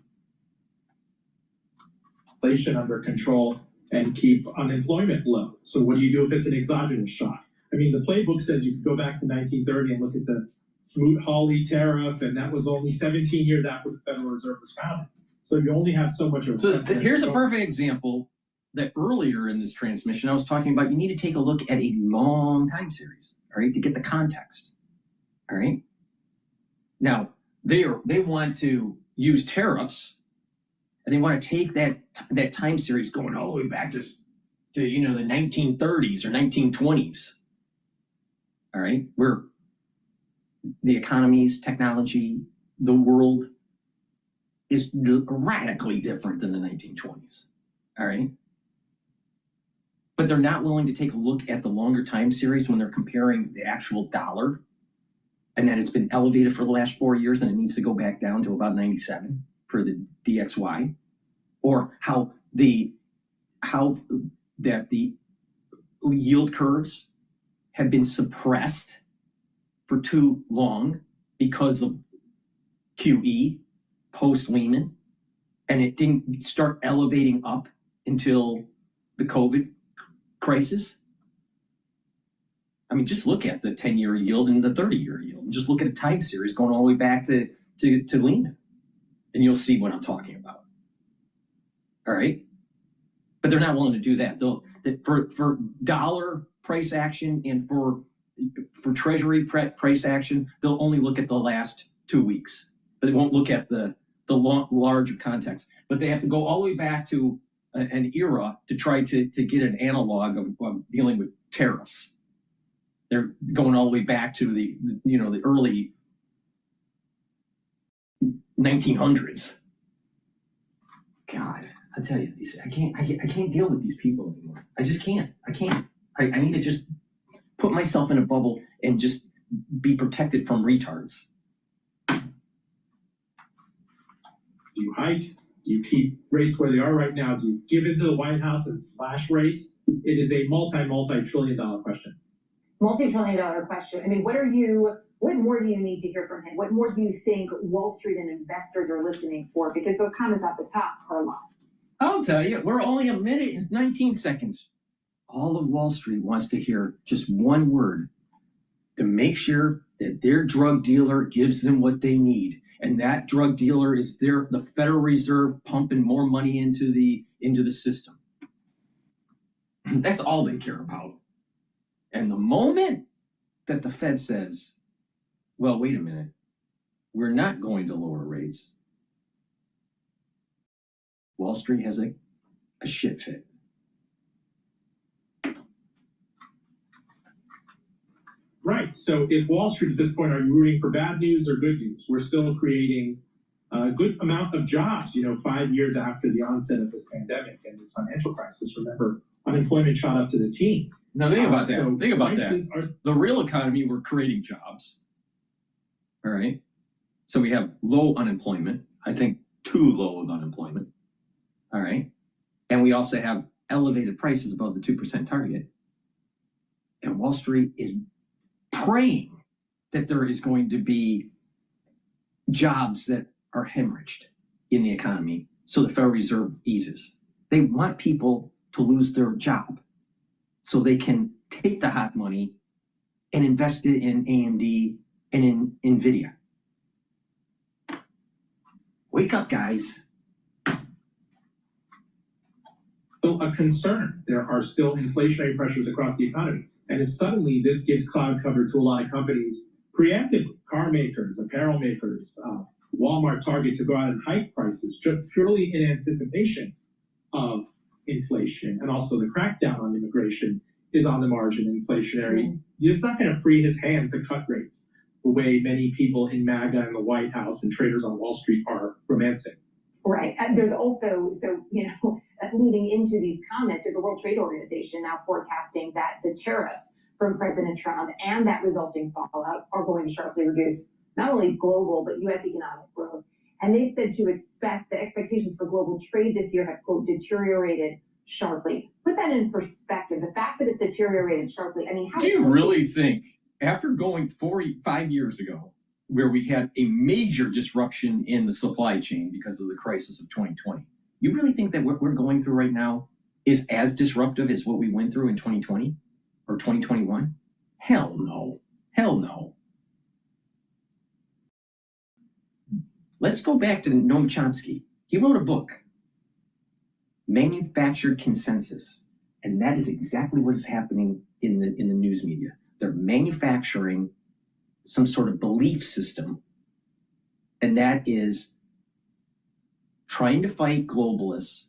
Inflation under control and keep unemployment low. So what do you do if it's an exogenous shock? I mean, the playbook says you can go back to 1930 and look at the Smoot-Hawley tariff, and that was only 17 years after the Federal Reserve was founded. So you only have so much of So here's a perfect example that earlier in this transmission I was talking about. You need to take a look at a long time series, all right, to get the context. All right. Now, they want to use tariffs, and they want to take that time series going all the way back to the 1930s or 1920s. All right, where the economies, technology, the world is radically different than the 1920s. All right. But they're not willing to take a look at the longer time series when they're comparing the actual dollar, and that it's been elevated for the last 4 years and it needs to go back down to about 97 for the DXY, or how the yield curves have been suppressed for too long because of QE post-Lehman, and it didn't start elevating up until the COVID crisis. I mean, just look at the 10-year yield and the 30-year yield. Just look at a time series going all the way back to Lehman, and you'll see what I'm talking about. All right? But they're not willing to do that. For dollar price action and for treasury price action, they'll only look at the last 2 weeks. But they won't look at the larger context. But they have to go all the way back to an era to try to get an analog of dealing with tariffs. They're going all the way back to the early 1900s. God, I tell you, I can't deal with these people anymore. I just can't. I need to just put myself in a bubble and just be protected from retards. Do you hike? Do you keep rates where they are right now? Do you give in to the White House and slash rates? It is a multi-trillion-dollar question. Multi-trillion-dollar question. I mean, what more do you need to hear from him? What more do you think Wall Street and investors are listening for? Because those comments at the top are a lot. I'll tell you, we're only a minute and 19 seconds. All of Wall Street wants to hear just one word to make sure that their drug dealer gives them what they need. And that drug dealer is the Federal Reserve pumping more money into the system. That's all they care about. And the moment that the Fed says, well, wait a minute, we're not going to lower rates, Wall Street has a shit fit. Right. So if Wall Street at this point, are you rooting for bad news or good news? We're still creating a good amount of jobs, 5 years after the onset of this pandemic and this financial crisis. Remember, unemployment shot up to the teens. Now think about that. So think about that. The real economy, we're creating jobs. All right. So we have low unemployment. I think too low of unemployment. All right. And we also have elevated prices above the 2% target. And Wall Street is praying that there is going to be jobs that are hemorrhaged in the economy so the Federal Reserve eases. They want people to lose their job so they can take the hot money and invest it in AMD and in NVIDIA. Wake up, guys. Still a concern. There are still inflationary pressures across the economy. And if suddenly this gives cloud cover to a lot of companies preemptively, car makers, apparel makers, Walmart, Target, to go out and hike prices just purely in anticipation of inflation, and also the crackdown on immigration is on the margin inflationary. It's not going to free his hand to cut rates the way many people in MAGA and the White House and traders on Wall Street are romancing. Right. There's also, leading into these comments, the World Trade Organization now forecasting that the tariffs from President Trump and that resulting fallout are going to sharply reduce not only global, but U.S. economic growth. And they've said to expect the expectations for global trade this year have, quote, deteriorated sharply. Put that in perspective. The fact that it's deteriorated sharply, I mean, how do you really think, after going 5 years ago, where we had a major disruption in the supply chain because of the crisis of 2020, you really think that what we're going through right now is as disruptive as what we went through in 2020 or 2021? Hell no. Hell no. Let's go back to Noam Chomsky. He wrote a book, Manufactured Consensus. And that is exactly what is happening in the news media. They're manufacturing some sort of belief system, and that is trying to fight globalists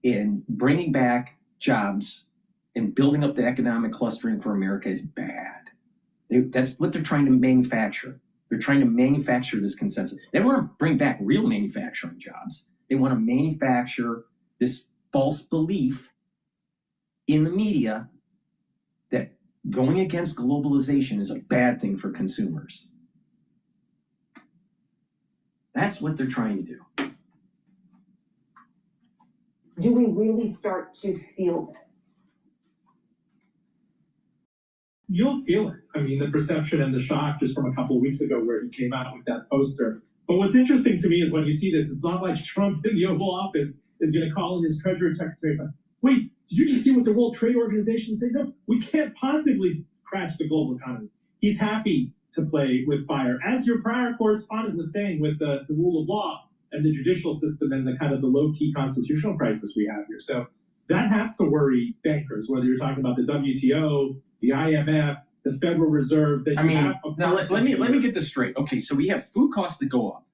and bringing back jobs and building up the economic clustering for America is bad. That's what they're trying to manufacture. They're trying to manufacture this consensus. They don't want to bring back real manufacturing jobs. They want to manufacture this false belief in the media that going against globalization is a bad thing for consumers. That's what they're trying to do. Do we really start to feel this? You'll feel it. I mean, the perception and the shock just from a couple of weeks ago where he came out with that poster. But what's interesting to me is when you see this, it's not like Trump in the Oval Office is going to call in his Treasury Secretary and say, wait, did you just see what the World Trade Organization said? No, we can't possibly crash the global economy. He's happy to play with fire. As your prior correspondent was saying with the rule of law and the judicial system and the kind of the low-key constitutional crisis we have here. So that has to worry bankers, whether you're talking about the WTO, the IMF, the Federal Reserve. Now let me get this straight. Okay, so we have food costs that go up.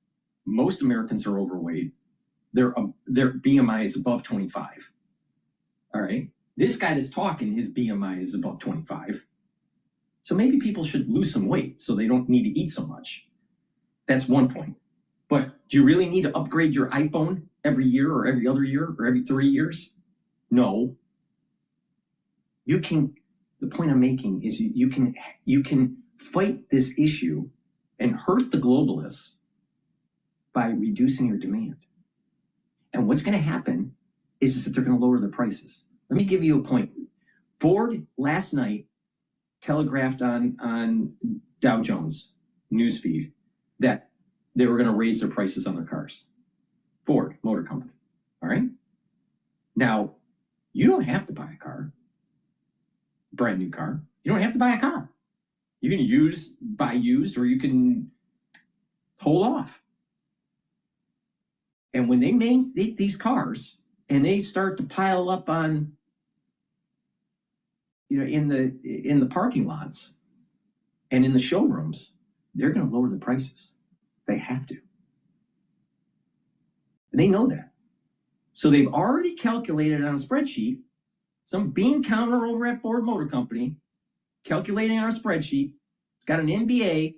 Most Americans are overweight. Their BMI is above 25. All right. This guy that's talking, his BMI is above 25. So maybe people should lose some weight so they don't need to eat so much. That's one point. But do you really need to upgrade your iPhone every year or every other year or every 3 years? No. The point I'm making is you can fight this issue and hurt the globalists by reducing your demand. And what's going to happen is that they're going to lower their prices. Let me give you a point. Ford last night telegraphed on Dow Jones newsfeed that they were going to raise their prices on their cars. Ford Motor Company. All right. Now, you don't have to buy a car, brand new car. You don't have to buy a car. You can buy used, or you can hold off. And when they make these cars and they start to pile up on, in the parking lots and in the showrooms, they're going to lower the prices. They have to. They know that. So they've already calculated on a spreadsheet, some bean counter over at Ford Motor Company, calculating on a spreadsheet. It's got an MBA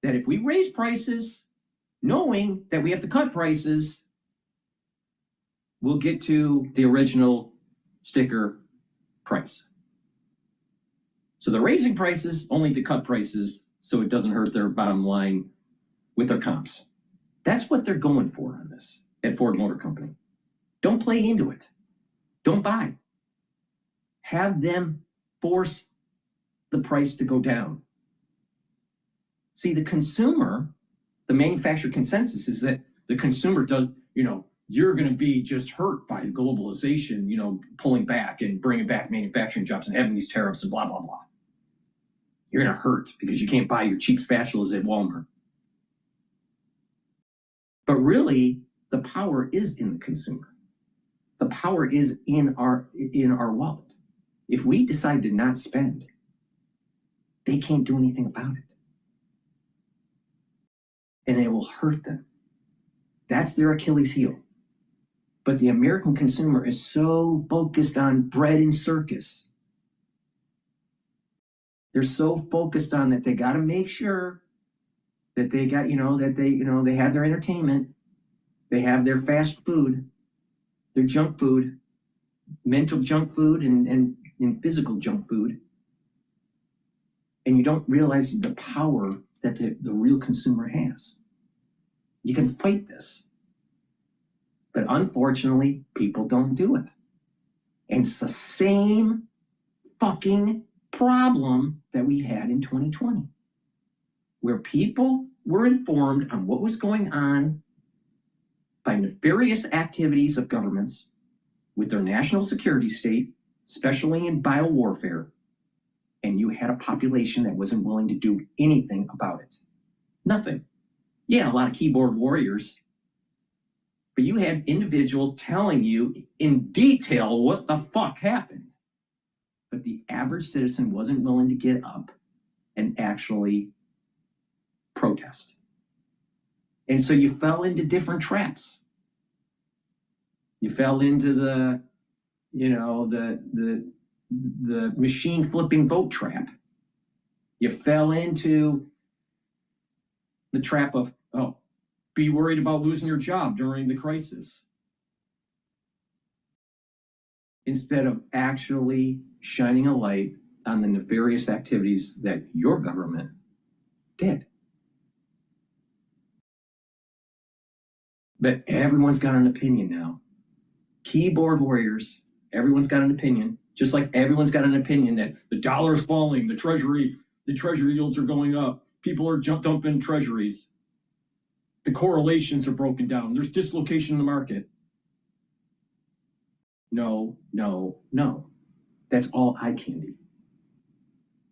that if we raise prices, knowing that we have to cut prices, we'll get to the original sticker price. So they're raising prices only to cut prices so it doesn't hurt their bottom line with their comps. That's what they're going for on this at Ford Motor Company. Don't play into it. Don't buy. Have them force the price to go down. See, the consumer, the manufacturer consensus is that the consumer does, you're going to be just hurt by globalization, pulling back and bringing back manufacturing jobs and having these tariffs and blah, blah, blah. You're going to hurt because you can't buy your cheap spatulas at Walmart. But really, the power is in the consumer. The power is in our wallet. If we decide to not spend, they can't do anything about it. And it will hurt them. That's their Achilles heel. But the American consumer is so focused on bread and circus. They're so focused on that they got to make sure that they got, they have their entertainment, they have their fast food, their junk food, mental junk food and physical junk food. And you don't realize the power that the real consumer has. You can fight this. But unfortunately, people don't do it. And it's the same fucking problem that we had in 2020, where people were informed on what was going on by nefarious activities of governments with their national security state, especially in biowarfare, and you had a population that wasn't willing to do anything about it. Nothing. Yeah, a lot of keyboard warriors, but you had individuals telling you in detail what the fuck happened. But the average citizen wasn't willing to get up and actually protest. And so you fell into different traps. You fell into the machine flipping vote trap. You fell into the trap of, be worried about losing your job during the crisis, instead of actually shining a light on the nefarious activities that your government did. But everyone's got an opinion now. Keyboard warriors, everyone's got an opinion, just like everyone's got an opinion that the dollar is falling, the treasury yields are going up, people are dumping treasuries, the correlations are broken down, there's dislocation in the market. No. That's all eye candy.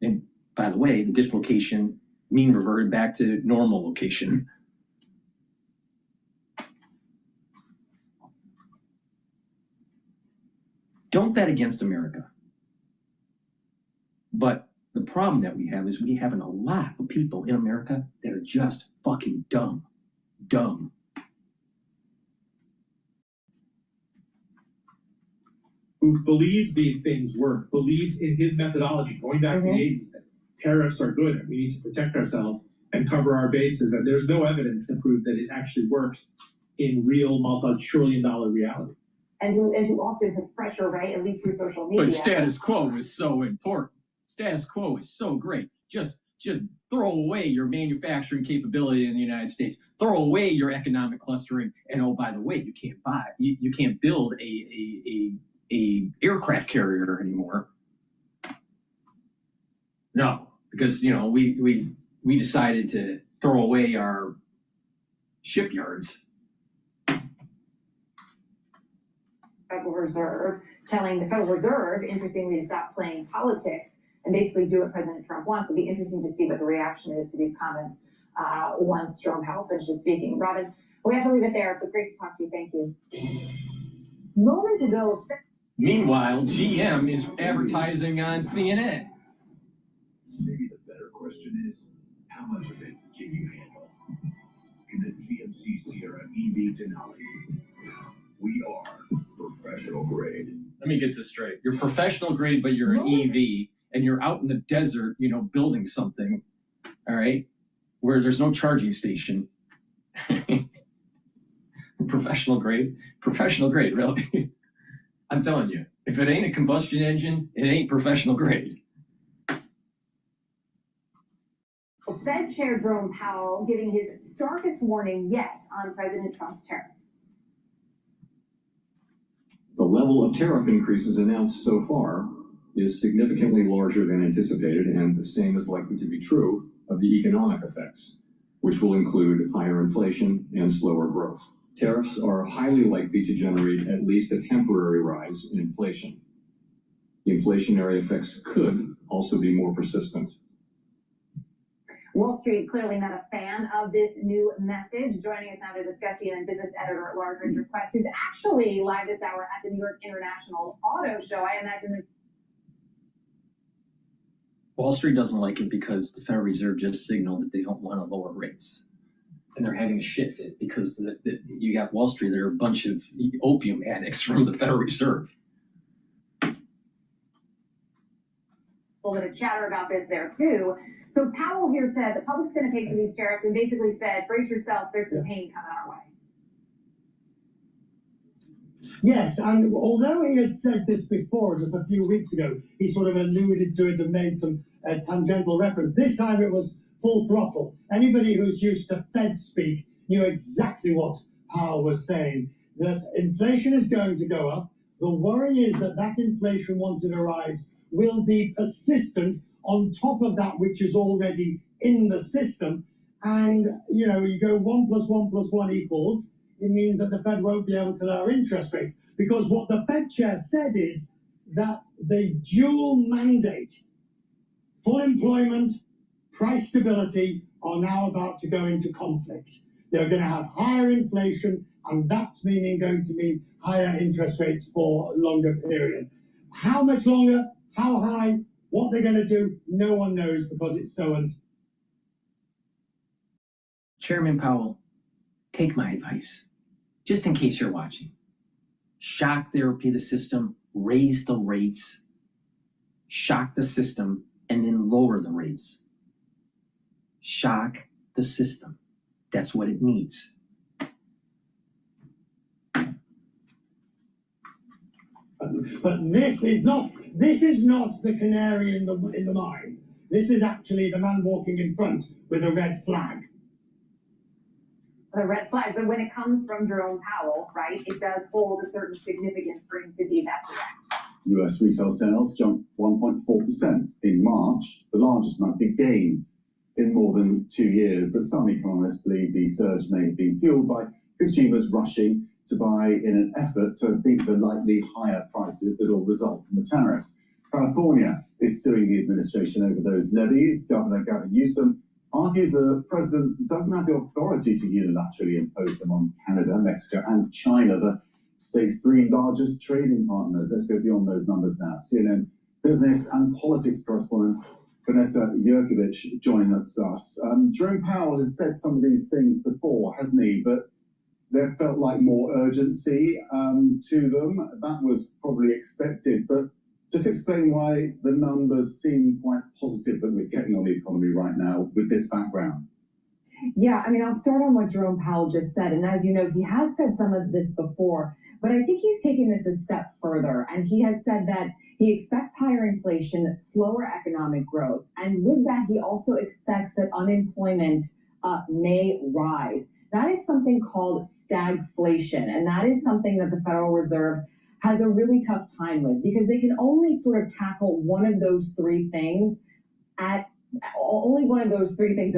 And by the way, the dislocation mean reverted back to normal location. Don't bet against America. But the problem that we have is we have a lot of people in America that are just fucking dumb. Dumb. Who believes these things work, believes in his methodology, going back to the 80s, that tariffs are good and we need to protect ourselves and cover our bases. And there's no evidence to prove that it actually works in real multi-trillion-dollar reality. And who often puts pressure, right, at least through social media. But status quo is so important. Status quo is so great. Just just throw away your manufacturing capability in the United States, throw away your economic clustering, and oh, by the way, you can't build a aircraft carrier anymore. No, because we decided to throw away our shipyards. Federal Reserve telling the Federal Reserve, interestingly, to stop playing politics and basically do what President Trump wants. It'll be interesting to see what the reaction is to these comments once Jerome Powell finishes speaking. Robin, we have to leave it there, but great to talk to you. Thank you. Moments ago. Meanwhile, GM is advertising on CNN. Maybe the better question is, how much of it can you handle? In the GMC Sierra EV Denali, we are professional grade. Let me get this straight. You're professional grade, but you're an EV, and you're out in the desert, building something, all right, where there's no charging station. Professional grade, really. I'm telling you, if it ain't a combustion engine, it ain't professional grade. Fed Chair Jerome Powell giving his starkest warning yet on President Trump's tariffs. The level of tariff increases announced so far is significantly larger than anticipated, and the same is likely to be true of the economic effects, which will include higher inflation and slower growth. Tariffs are highly likely to generate at least a temporary rise in inflation. The inflationary effects could also be more persistent. Wall Street clearly not a fan of this new message. Joining us now to discuss, CNN business editor at large Richard Quest, who's actually live this hour at the New York International Auto Show. I imagine there's Wall Street doesn't like it because the Federal Reserve just signaled that they don't want to lower rates. And they're having a shit fit because you got Wall Street, they're a bunch of opium addicts from the Federal Reserve. a little bit of chatter about this there too. So Powell here said the public's going to pay for these tariffs and basically said, brace yourself, there's some pain coming our way. Yes, and although he had said this before, just a few weeks ago, he sort of alluded to it and made some tangential reference. This time it was full throttle. Anybody who's used to Fed speak knew exactly what Powell was saying, that inflation is going to go up. The worry is that that inflation, once it arrives, will be persistent on top of that which is already in the system. And, you go 1 + 1 + 1 equals, it means that the Fed won't be able to lower interest rates. Because what the Fed chair said is that the dual mandate, full employment, price stability, are now about to go into conflict. They're going to have higher inflation, and that's going to mean higher interest rates for a longer period. How much longer, how high, what they're going to do, no one knows because it's so uncertain. Chairman Powell, take my advice, just in case you're watching. Shock therapy the system, raise the rates, shock the system, and then lower the rates. Shock the system. That's what it needs. But this is not the canary in the mine. This is actually the man walking in front with a red flag. The red flag, but when it comes from Jerome Powell, right, it does hold a certain significance for him to be that direct. US retail sales jumped 1.4% in March, the largest monthly gain in more than 2 years. But some economists believe the surge may have been fueled by consumers rushing to buy in an effort to beat the likely higher prices that will result from the tariffs. California is suing the administration over those levies. Governor Gavin Newsom argues the president doesn't have the authority to unilaterally impose them on Canada, Mexico, and China, the state's 3 largest trading partners. Let's go beyond those numbers now. CNN business and politics correspondent Vanessa Yurkovich joins us. Jerome Powell has said some of these things before, hasn't he? But there felt like more urgency to them. That was probably expected. But just explain why the numbers seem quite positive that we're getting on the economy right now with this background. Yeah, I'll start on what Jerome Powell just said. And as you know, he has said some of this before, but I think he's taking this a step further. And he has said that, He expects higher inflation, slower economic growth, and with that, he also expects that unemployment may rise. That is something called stagflation, and that is something that the Federal Reserve has a really tough time with because they can only sort of tackle one of those three things at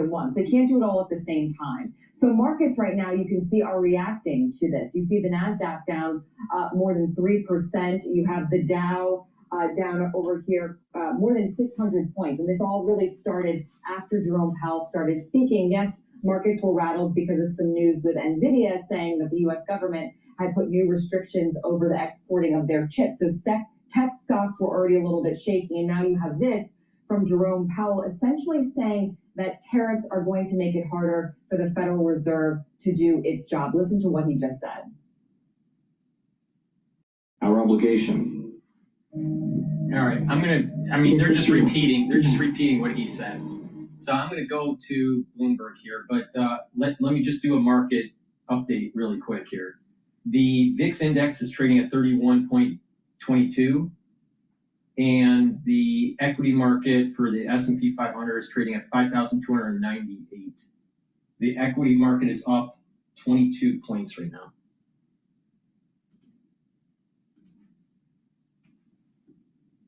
once. They can't do it all at the same time. So markets right now, you can see, are reacting to this. You see the NASDAQ down more than 3%. You have the Dow down over here more than 600 points. And this all really started after Jerome Powell started speaking. Yes, markets were rattled because of some news with NVIDIA saying that the U.S. government had put new restrictions over the exporting of their chips. So tech stocks were already a little bit shaky. And now you have this from Jerome Powell essentially saying that tariffs are going to make it harder for the Federal Reserve to do its job. Listen to what he just said. Our obligation. All right, they're just repeating what he said. So I'm going to go to Bloomberg here, but let me just do a market update really quick here. The VIX index is trading at 31.22, and the equity market for the S&P 500 is trading at 5,298. The equity market is up 22 points right now.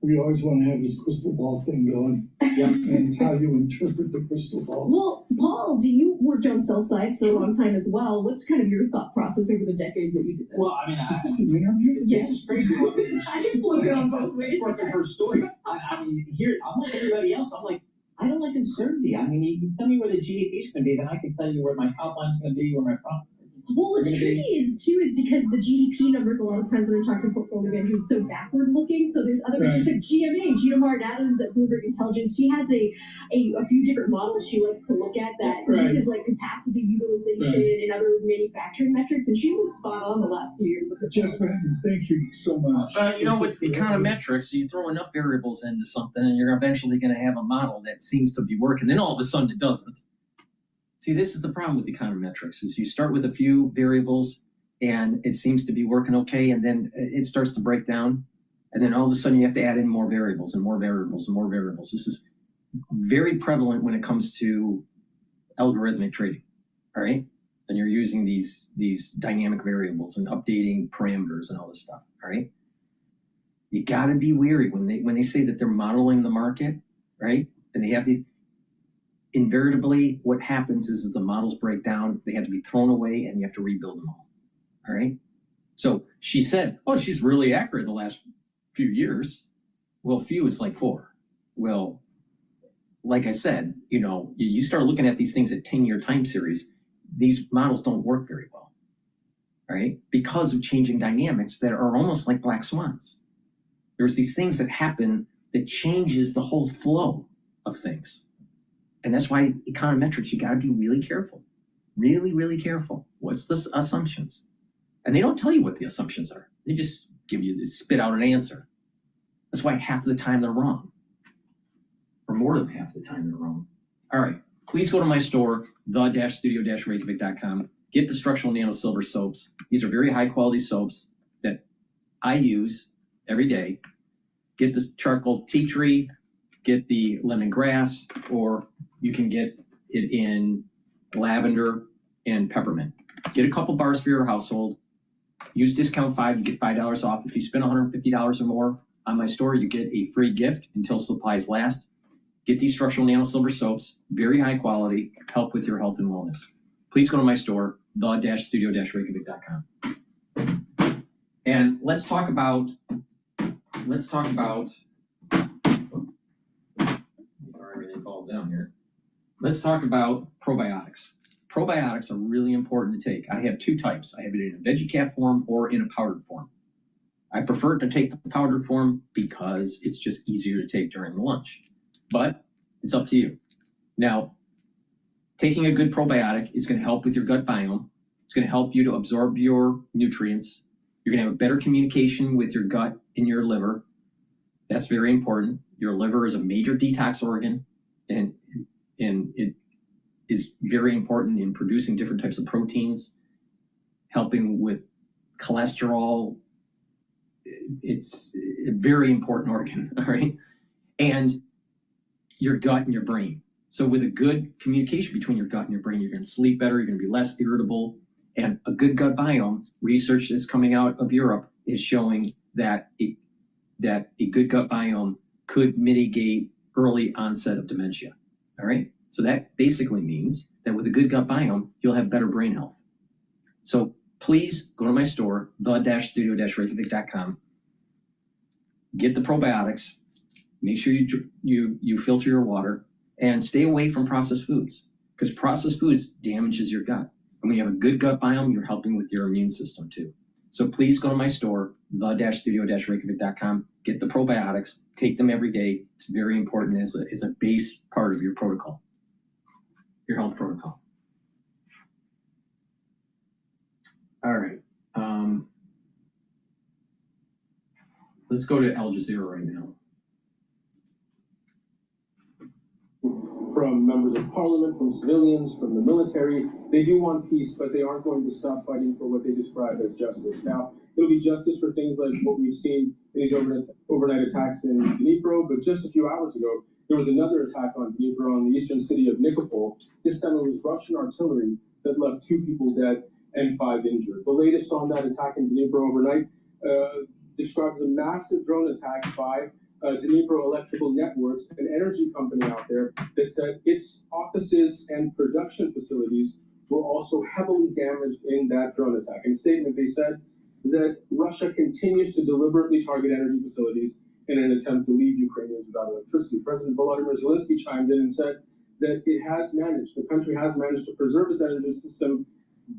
We always want to have this crystal ball thing going. Yep. And it's how you interpret the crystal ball. Well, Paul, you worked on sell side for a long time as well. What's kind of your thought process over the decades that you did this? Well, I mean, Is this an interview? Yes. This is crazy. I can flip it on both ways. She's working her story. I mean, here, I'm like everybody else. I'm like, I don't like uncertainty. I mean, you can tell me where the GDP is going to be, then I can tell you where my top line's going to be, where my profit. Well, what's tricky is because the GDP numbers a lot of times when I'm talking to portfolio managers so backward looking. So there's other measures like GMA, Gina Martin Adams at Bloomberg Intelligence. She has a few different models she likes to look at that uses like capacity utilization and other manufacturing metrics, and she's been spot on the last few years. Jess Madden, thank you so much. With econometrics, you throw enough variables into something, and you're eventually going to have a model that seems to be working. Then all of a sudden, it doesn't. See, this is the problem with econometrics, is you start with a few variables and it seems to be working okay, and then it starts to break down, and then all of a sudden you have to add in more variables and more variables and more variables. This is very prevalent when it comes to algorithmic trading, all right? And you're using these dynamic variables and updating parameters and all this stuff, all right? You gotta be wary when they say that they're modeling the market, right? And they have these. Invariably, what happens is the models break down, they have to be thrown away, and you have to rebuild them all right? So she said, oh, she's really accurate in the last few years. Well, few is like 4. Well, like I said, you start looking at these things at 10-year time series, these models don't work very well, all right? Because of changing dynamics that are almost like black swans. There's these things that happen that changes the whole flow of things. And that's why econometrics, you got to be really careful. Really, really careful. What's the assumptions? And they don't tell you what the assumptions are. They just spit out an answer. That's why half of the time they're wrong. Or more than half the time they're wrong. All right. Please go to my store, the-studio-reykjavik.com. Get the structural nano silver soaps. These are very high quality soaps that I use every day. Get the charcoal tea tree, get the lemongrass, or you can get it in lavender and peppermint. Get a couple bars for your household. Use discount 5, you get $5 off. If you spend $150 or more on my store, you get a free gift until supplies last. Get these structural nano silver soaps, very high quality, help with your health and wellness. Please go to my store, the-studio-reykjavik.com. And let's talk about everything falls down here. Let's talk about probiotics. Probiotics are really important to take. I have 2 types. I have it in a veggie cap form or in a powdered form. I prefer to take the powdered form because it's just easier to take during the lunch. But it's up to you. Now, taking a good probiotic is going to help with your gut biome. It's going to help you to absorb your nutrients. You're going to have a better communication with your gut and your liver. That's very important. Your liver is a major detox organ, and it is very important in producing different types of proteins, helping with cholesterol it's a very important organ, all right? And your gut and your brain. So with a good communication between your gut and your brain, you're going to sleep better, you're going to be less irritable. And a good gut biome, research that's coming out of Europe is showing that a good gut biome could mitigate early onset of dementia, all right? So that basically means that with a good gut biome, you'll have better brain health. So please go to my store, the-studio-reykjavik.com, get the probiotics, make sure you filter your water, and stay away from processed foods, because processed foods damages your gut. And when you have a good gut biome, you're helping with your immune system too. So please go to my store, the-studio-reykjavik.com, get the probiotics, take them every day. It's very important as a base part of your protocol, your health protocol. All right. Let's go to Al Jazeera right now. From members of parliament, from civilians, from the military, they do want peace, but they aren't going to stop fighting for what they describe as justice. Now, it'll be justice for things like what we've seen in these overnight attacks in Dnipro, but just a few hours ago, there was another attack on Dnipro in the eastern city of Nikopol. This time it was Russian artillery that left 2 people dead and 5 injured. The latest on that attack in Dnipro overnight describes a massive drone attack by Dnipro Electrical Networks, an energy company out there, that said its offices and production facilities were also heavily damaged in that drone attack. In a statement, they said that Russia continues to deliberately target energy facilities in an attempt to leave Ukrainians without electricity. President Volodymyr Zelensky chimed in and said that the country has managed to preserve its energy system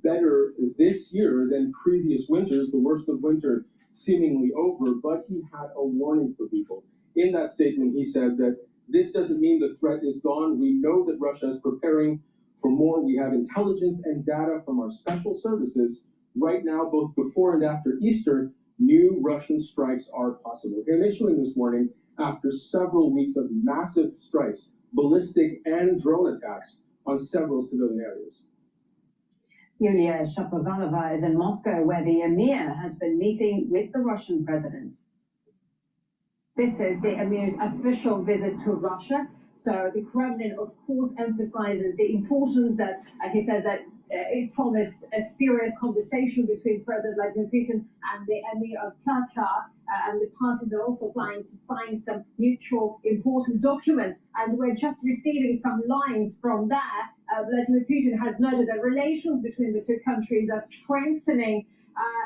better this year than previous winters, the worst of winter seemingly over, but he had a warning for people. In that statement, he said that this doesn't mean the threat is gone. We know that Russia is preparing for more. We have intelligence and data from our special services. Right now, both before and after Easter, new Russian strikes are possible. Initially this morning, after several weeks of massive strikes, ballistic and drone attacks on several civilian areas. Yulia Shapovalova is in Moscow, where the emir has been meeting with the Russian president. This is the emir's official visit to Russia. So the Kremlin, of course, emphasizes the importance that he says that it promised a serious conversation between President Vladimir Putin and the emir of Qatar, and the parties are also planning to sign some mutual important documents. And we're just receiving some lines from that. Vladimir Putin has noted that relations between the 2 countries are strengthening,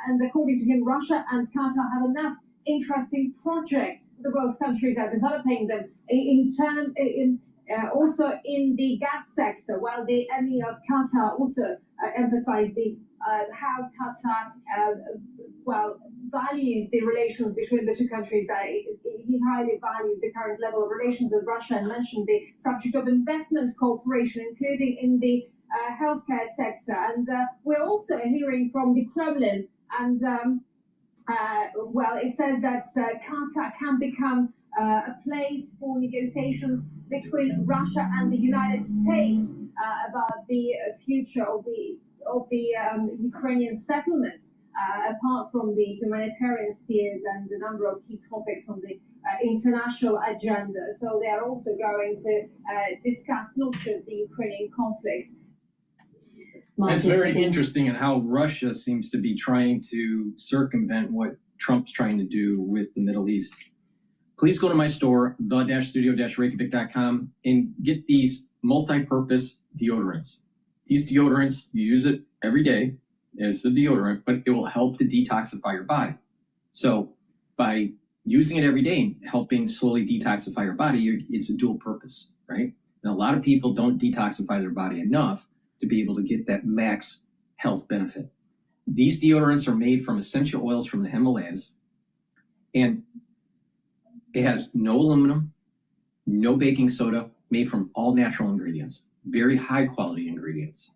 and according to him, Russia and Qatar have enough interesting projects. The both countries are developing them also in the gas sector, while the emir of Qatar also emphasized how Qatar values the relations between the 2 countries, that he highly values the current level of relations with Russia, and mentioned the subject of investment cooperation, including in the healthcare sector. And we're also hearing from the Kremlin, and it says that Qatar can become a place for negotiations between Russia and the United States about the future of the Ukrainian settlement, apart from the humanitarian spheres and a number of key topics on the international agenda. So they are also going to discuss not just the Ukrainian conflict. It's very interesting in how Russia seems to be trying to circumvent what Trump's trying to do with the Middle East. Please go to my store, the-studio-reykjavik.com, and get these multi-purpose deodorants. These deodorants, you use it every day as a deodorant, but it will help to detoxify your body. So by using it every day and helping slowly detoxify your body, it's a dual purpose, right? And a lot of people don't detoxify their body enough to be able to get that max health benefit. These deodorants are made from essential oils from the Himalayas, and it has no aluminum, no baking soda, made from all natural ingredients, very high quality ingredients.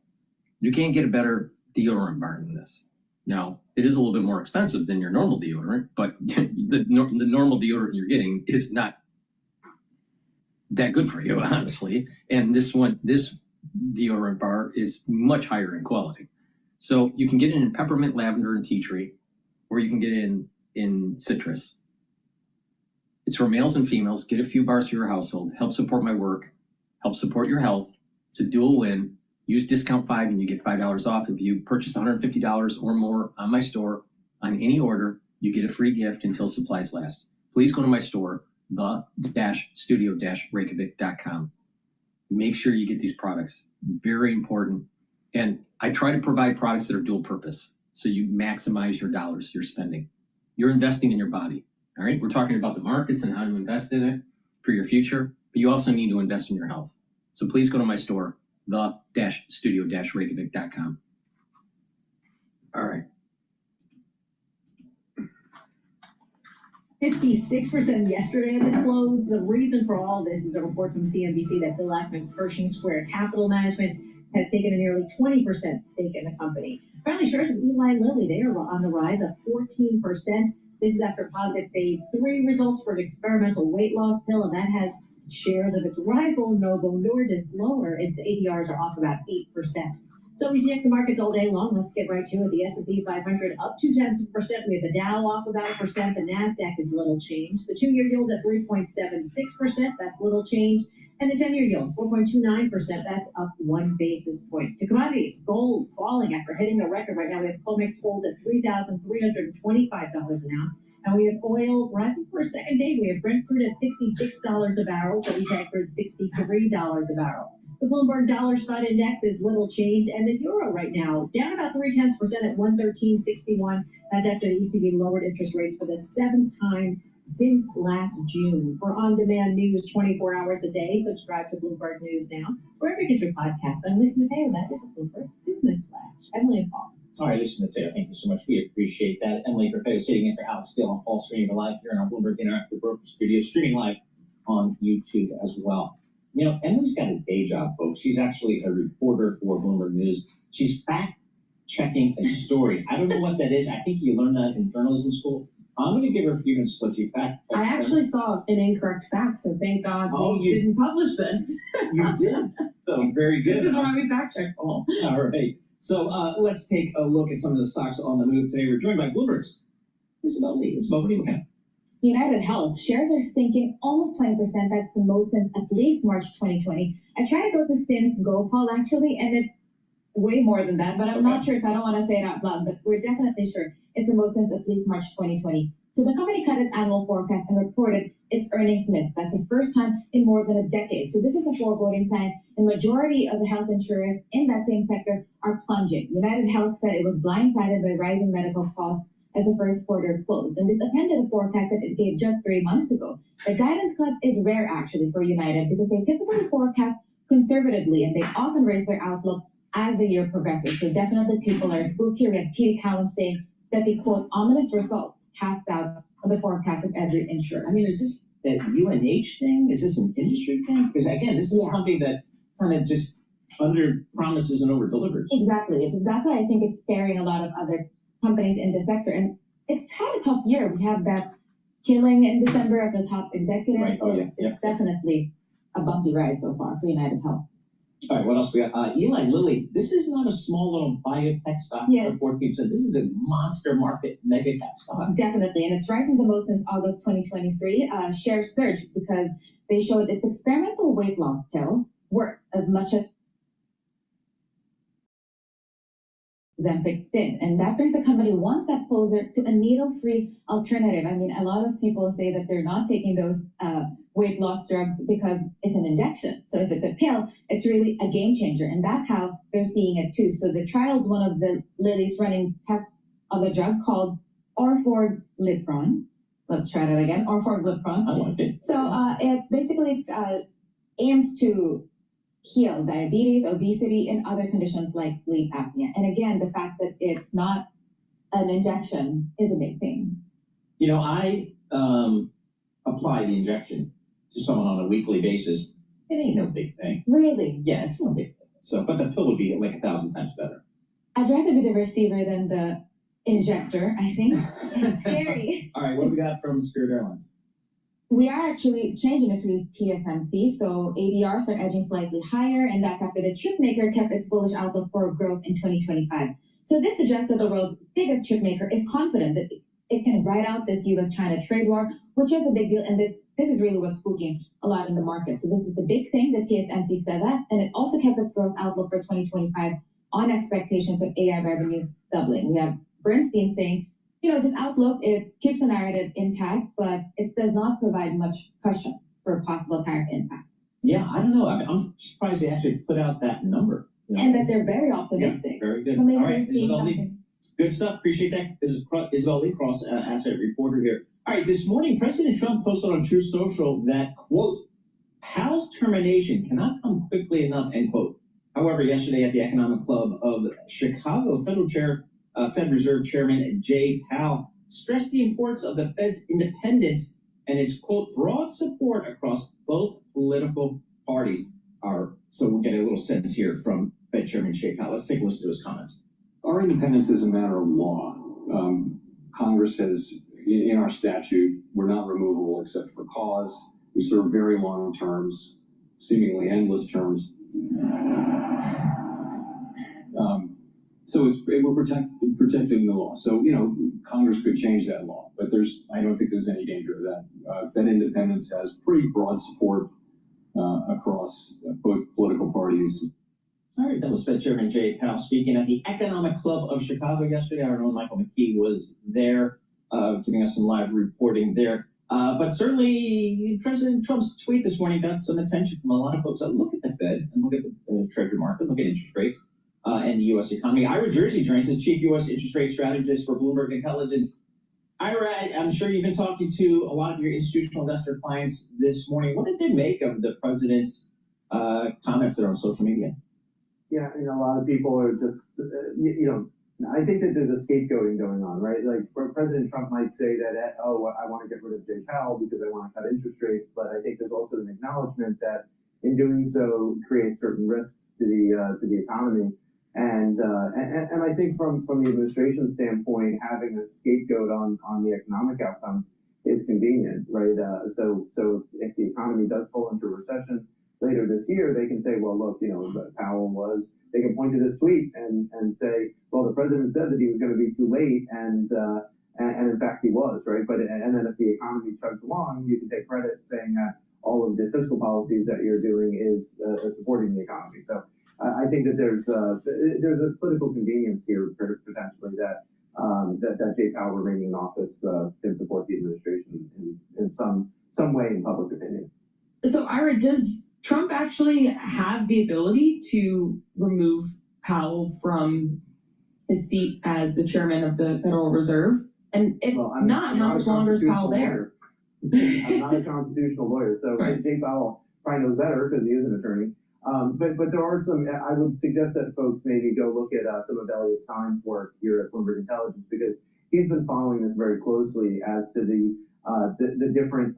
You can't get a better deodorant bar than this. Now, it is a little bit more expensive than your normal deodorant, but the normal deodorant you're getting is not that good for you, honestly. And this deodorant bar is much higher in quality. So you can get it in peppermint, lavender, and tea tree, or you can get it in citrus. It's for males and females. Get a few bars for your household. Help support my work. Help support your health. It's a dual win. Use discount 5 and you get $5 off. If you purchase $150 or more on my store, on any order, you get a free gift until supplies last. Please go to my store, the-studio-reykjavik.com. Make sure you get these products. Very important. And I try to provide products that are dual purpose, so you maximize your dollars you're spending. You're investing in your body, all right? We're talking about the markets and how to invest in it for your future, but you also need to invest in your health. So please go to my store, the-studio-reykjavik.com. All right. 56% yesterday at the close. The reason for all this is a report from CNBC that Bill Ackman's Pershing Square Capital Management has taken a nearly 20% stake in the company. Finally, shares of Eli Lilly, they are on the rise of 14%. This is after positive phase 3 results for an experimental weight loss pill, and that has shares of its rival Novo Nordisk lower. Its ADRs are off about 8%. So we check the markets all day long. Let's get right to it. The S&P 500 up 0.2%. We have the Dow off about 1%. The NASDAQ is little change. The 2-year yield at 3.76%. That's little change. And the 10-year yield, 4.29%. That's up 1 basis point. To commodities, gold falling after hitting a record. Right now we have COMEX gold at $3,325 an ounce. And we have oil rising for a second day. We have Brent crude at $66 a barrel. WTI crude $63 a barrel. The Bloomberg Dollar Spot Index is little change, and the euro right now down about 0.3% at 113.61. That's after the ECB lowered interest rates for the 7th time since last June. For on-demand news 24 hours a day, subscribe to Bloomberg News now. Wherever you get your podcasts, I'm Lisa Mateo. That is a Bloomberg Business Flash. Emily and Paul. All right, Lisa Mateo, thank you so much. We appreciate that. Emily Perfetto sitting in for Alex Steele and Paul streaming live here in our Bloomberg Interactive Broker Studio, streaming live on YouTube as well. You know, Emily's got a day job, folks. She's actually a reporter for Bloomberg News. She's fact-checking a story. I don't know what that is. I think you learned that in journalism school. I'm going to give her a few minutes to let you fact. I actually saw an incorrect fact, so thank God we didn't publish this. You did? So very good. This is why we fact-check, Paul. All right. So let's take a look at some of the stocks on the move today. We're joined by Bloomberg's Isabel Lee. Isabel, what are you looking at? United Health shares are sinking almost 20%. That's the most since at least March 2020. I tried to go to since Go, Paul, actually, and it's way more than that, but I'm not sure, so I don't want to say it out loud, but we're definitely sure it's the most since at least March 2020. So the company cut its annual forecast and reported its earnings miss. That's the first time in more than a decade. So this is a foreboding sign. The majority of the health insurers in that same sector are plunging. United Health said it was blindsided by rising medical costs as the first quarter closed. And this appended a forecast that it gave just 3 months ago. The guidance cut is rare, actually, for United because they typically forecast conservatively and they often raise their outlook as the year progresses. So definitely people are spooked here. We have TD Cowen saying that the, quote, ominous results cast out of the forecast of every insurer. I mean, is this a UNH thing? Is this an industry thing? Because, again, this is a company that kind of just under promises and over delivers. Exactly. That's why I think it's scaring a lot of other companies in the sector. And it's had a tough year. We have that killing in December of the top executive. Right. So it's definitely a bumpy ride so far for United Health. All right, what else we got? Eli Lilly. This is not a small little biotech stock for 14%. This is a monster market mega cap stock. Definitely, and it's rising the most since August 2023. Shares surged because they showed its experimental weight loss pill worked as much as Ozempic did, and that brings the company one step closer to a needle-free alternative. I mean, a lot of people say that they're not taking those weight loss drugs because it's an injection. So if it's a pill, it's really a game changer, and that's how they're seeing it too. So the trial is one of the Lilly's running tests of a drug called orforglipron. Let's try that again. Orforglipron. I like it. So it basically aims to heal diabetes, obesity, and other conditions like sleep apnea. And again, the fact that it's not an injection is a big thing. You know, I apply the injection to someone on a weekly basis. It ain't no big thing. Really? Yeah, it's no big thing. So, but the pill would be like 1,000 times better. I'd rather be the receiver than the injector, I think. It's scary. All right, what do we got from Spirit Airlines? We are actually changing it to TSMC, so ADRs are edging slightly higher, and that's after the chip maker kept its bullish outlook for growth in 2025. So this suggests that the world's biggest chip maker is confident that it can ride out this U.S.-China trade war, which is a big deal. And this is really what's spooking a lot in the market. So this is the big thing that TSMC said that. And it also kept its growth outlook for 2025 on expectations of AI revenue doubling. We have Bernstein saying, this outlook, it keeps the narrative intact, but it does not provide much cushion for possible tariff impact. Yeah, I don't know. I'm surprised they actually put out that number. And that they're very optimistic. Yeah, very good. But maybe All right, they're seeing Isabel Lee. something. Good stuff. Appreciate that. Isabel Lee, cross asset reporter here. All right, this morning, President Trump posted on Truth Social that, quote, Powell's termination cannot come quickly enough, end quote. However, yesterday at the Economic Club of Chicago, Fed Reserve Chairman Jay Powell stressed the importance of the Fed's independence and its, quote, broad support across both political parties. So we'll get a little sense here from Fed Chairman Jay Powell. Let's take a listen to his comments. Our independence is a matter of law. Congress has, in our statute, we're not removable except for cause. We serve very long terms, seemingly endless terms. So we're protecting the law. So, Congress could change that law, but I don't think there's any danger of that. Fed independence has pretty broad support across both political parties. All right, that was Fed Chairman Jay Powell speaking at the Economic Club of Chicago yesterday. Our own Michael McKee was there, giving us some live reporting there. But certainly, President Trump's tweet this morning got some attention from a lot of folks that look at the Fed and look at the Treasury market, look at interest rates and the U.S. economy. Ira Jersey joins us, Chief U.S. Interest Rate Strategist for Bloomberg Intelligence. Ira, I'm sure you've been talking to a lot of your institutional investor clients this morning. What did they make of the president's comments that are on social media? Yeah, a lot of people are just, I think that there's a scapegoating going on, right? Like, President Trump might say that, I want to get rid of Jay Powell because I want to cut interest rates, but I think there's also an acknowledgement that in doing so creates certain risks to the economy. And I think from the administration standpoint, having a scapegoat on the economic outcomes is convenient, right? So if the economy does fall into a recession later this year, they can say, well, look, they can point to this tweet and say, well, the president said that he was going to be too late, and in fact he was, right? And then if the economy chugs along, you can take credit saying that all of the fiscal policies that you're doing is supporting the economy. So I think that there's a political convenience here potentially that Jay Powell remaining in office can support the administration in some way in public opinion. So Ira, does Trump actually have the ability to remove Powell from his seat as the chairman of the Federal Reserve? And if not, how much longer is Powell there? I'm not a constitutional lawyer, so right. Jay Powell probably knows better because he is an attorney. But there are some, I would suggest that folks maybe go look at some of Elliot Stein's work here at Bloomberg Intelligence, because he's been following this very closely as to the different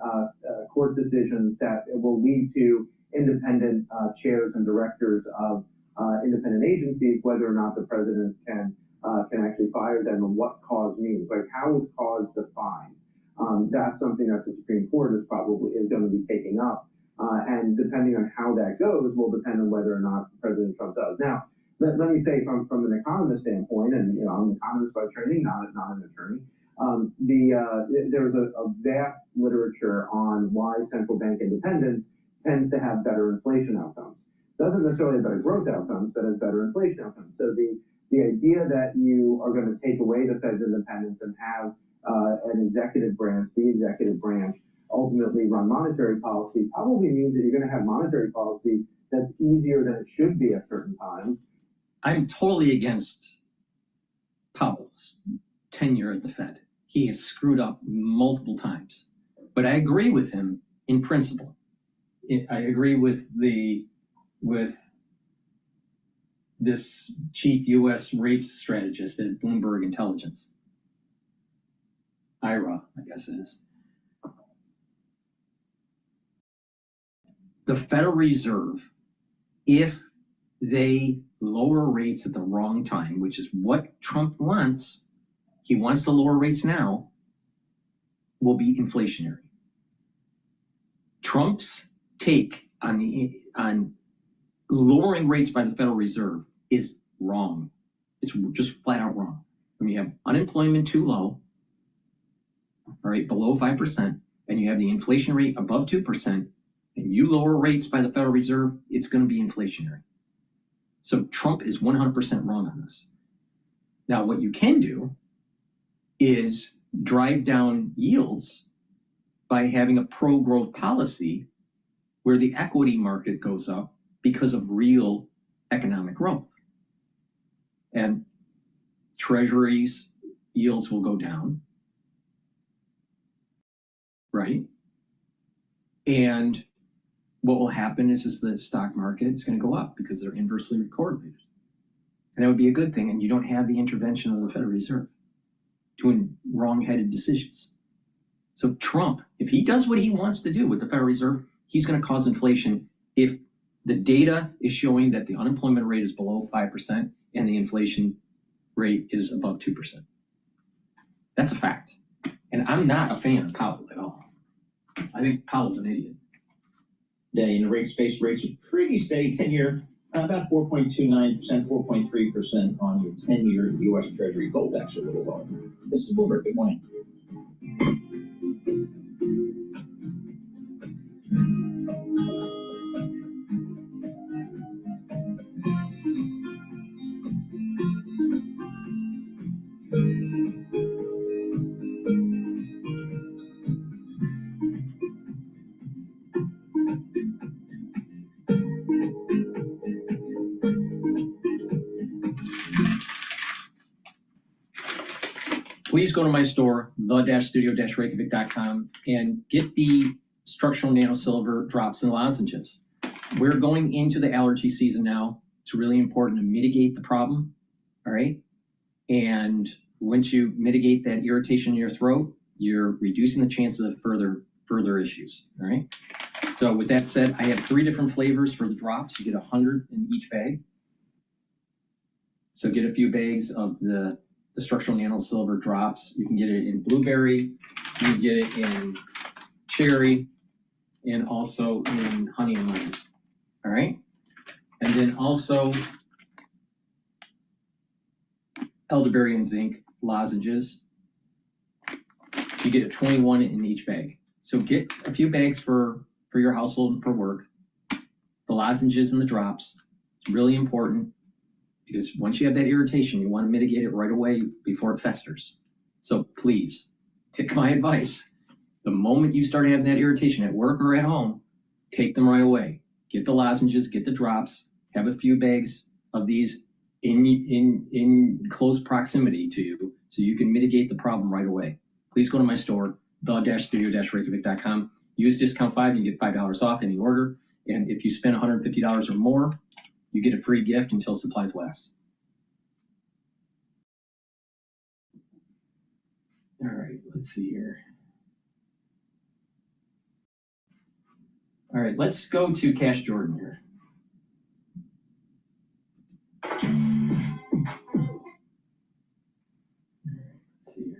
court decisions that will lead to independent chairs and directors of independent agencies, whether or not the president can actually fire them, and what cause means. Like, how is cause defined? That's something that the Supreme Court is going to be taking up. And depending on how that goes will depend on whether or not President Trump does. Now, let me say from an economist standpoint, and I'm an economist by training, not an attorney, there's a vast literature on why central bank independence tends to have better inflation outcomes. Doesn't necessarily have better growth outcomes, but has better inflation outcomes. So the idea that you are going to take away the Fed's independence and have an executive branch, the executive branch, ultimately run monetary policy probably means that you're going to have monetary policy that's easier than it should be at certain times. I'm totally against Powell's tenure at the Fed. He has screwed up multiple times, but I agree with him in principle. I agree with this chief U.S. rates strategist at Bloomberg Intelligence. IRA, I guess it is. The Federal Reserve, if they lower rates at the wrong time, which is what Trump wants, he wants to lower rates now, will be inflationary. Trump's take on lowering rates by the Federal Reserve is wrong. It's just flat out wrong. When you have unemployment too low, all right, below 5%, and you have the inflation rate above 2%, and you lower rates by the Federal Reserve, it's going to be inflationary. So Trump is 100% wrong on this. Now, what you can do is drive down yields by having a pro-growth policy where the equity market goes up because of real economic growth. And treasuries yields will go down, right? And what will happen is the stock market is going to go up because they're inversely correlated. And that would be a good thing, and you don't have the intervention of the Federal Reserve doing wrong-headed decisions. So Trump, if he does what he wants to do with the Federal Reserve, he's going to cause inflation if the data is showing that the unemployment rate is below 5% and the inflation rate is above 2%. That's a fact. And I'm not a fan of Powell at all. I think Powell's an idiot. Day in the rate space, rates are pretty steady. 10-year, about 4.29%, 4.3% on your 10-year U.S. Treasury. Gold actually a little lower. This is Bloomberg. Good morning. Please go to my store, the-studio-reykjavik.com, and get the structural nano silver drops and lozenges. We're going into the allergy season now. It's really important to mitigate the problem, all right? And once you mitigate that irritation in your throat, you're reducing the chances of further issues, all right? So with that said, I have 3 different flavors for the drops. You get 100 in each bag. So get a few bags of the structural nano silver drops. You can get it in blueberry, you can get it in cherry, and also in honey and lemon. All right? And then also elderberry and zinc lozenges. You get a 21 in each bag. So get a few bags for your household and for work. The lozenges and the drops, it's really important. Because once you have that irritation, you want to mitigate it right away before it festers. So please, take my advice. The moment you start having that irritation at work or at home, take them right away. Get the lozenges, get the drops, have a few bags of these in close proximity to you so you can mitigate the problem right away. Please go to my store, the-studio-reykjavik.com. Use discount 5, you get $5 off any order. And if you spend $150 or more, you get a free gift until supplies last. All right, let's see here. All right, let's go to Cash Jordan here. Let's see here.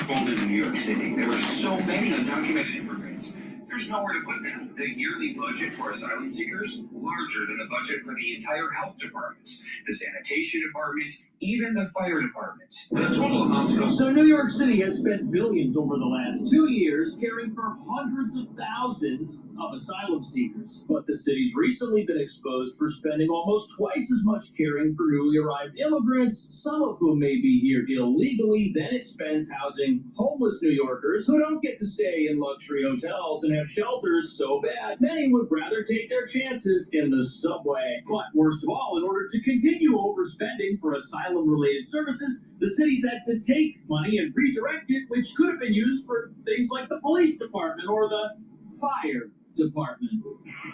In New York City, there are so many undocumented immigrants. There's nowhere to put them. The yearly budget for asylum seekers, larger than the budget for the entire health department, the sanitation department, even the fire department. The total amount goes. So New York City has spent billions over the last 2 years caring for hundreds of thousands of asylum seekers. But the city's recently been exposed for spending almost twice as much caring for newly arrived immigrants, some of whom may be here illegally, than it spends housing homeless New Yorkers who don't get to stay in luxury hotels and have shelters so bad many would rather take their chances in the subway. But worst of all, in order to continue overspending for asylum-related services, the city's had to take money and redirect it, which could have been used for things like the police department or the fire department.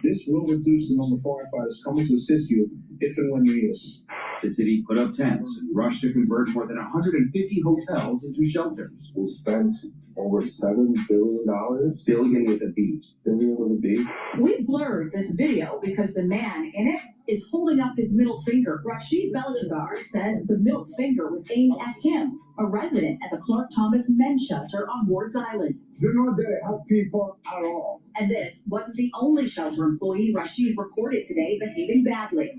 This will reduce the number of firefighters coming to assist you if and when you need us. The city put up tents and rushed to convert more than 150 hotels into shelters. We spent over $7 billion. Billion with a B. Billion with a B. We blurred this video because the man in it is holding up his middle finger. Rashid Belgadar says the middle finger was aimed at him, a resident at the Clark Thomas Men's Shelter on Ward's Island. They're not there to help people at all. And this wasn't the only shelter employee Rashid reported today behaving badly.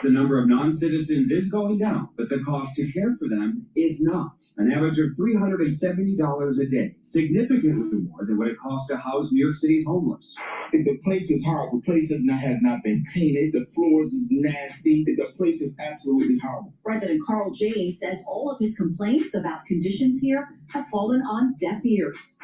The number of non-citizens is going down, but the cost to care for them is not. An average of $370 a day, significantly more than what it costs to house New York City's homeless. The place is horrible. The place has not been painted. The floors is nasty. The place is absolutely horrible. Resident Carl James says all of his complaints about conditions here have fallen on deaf ears.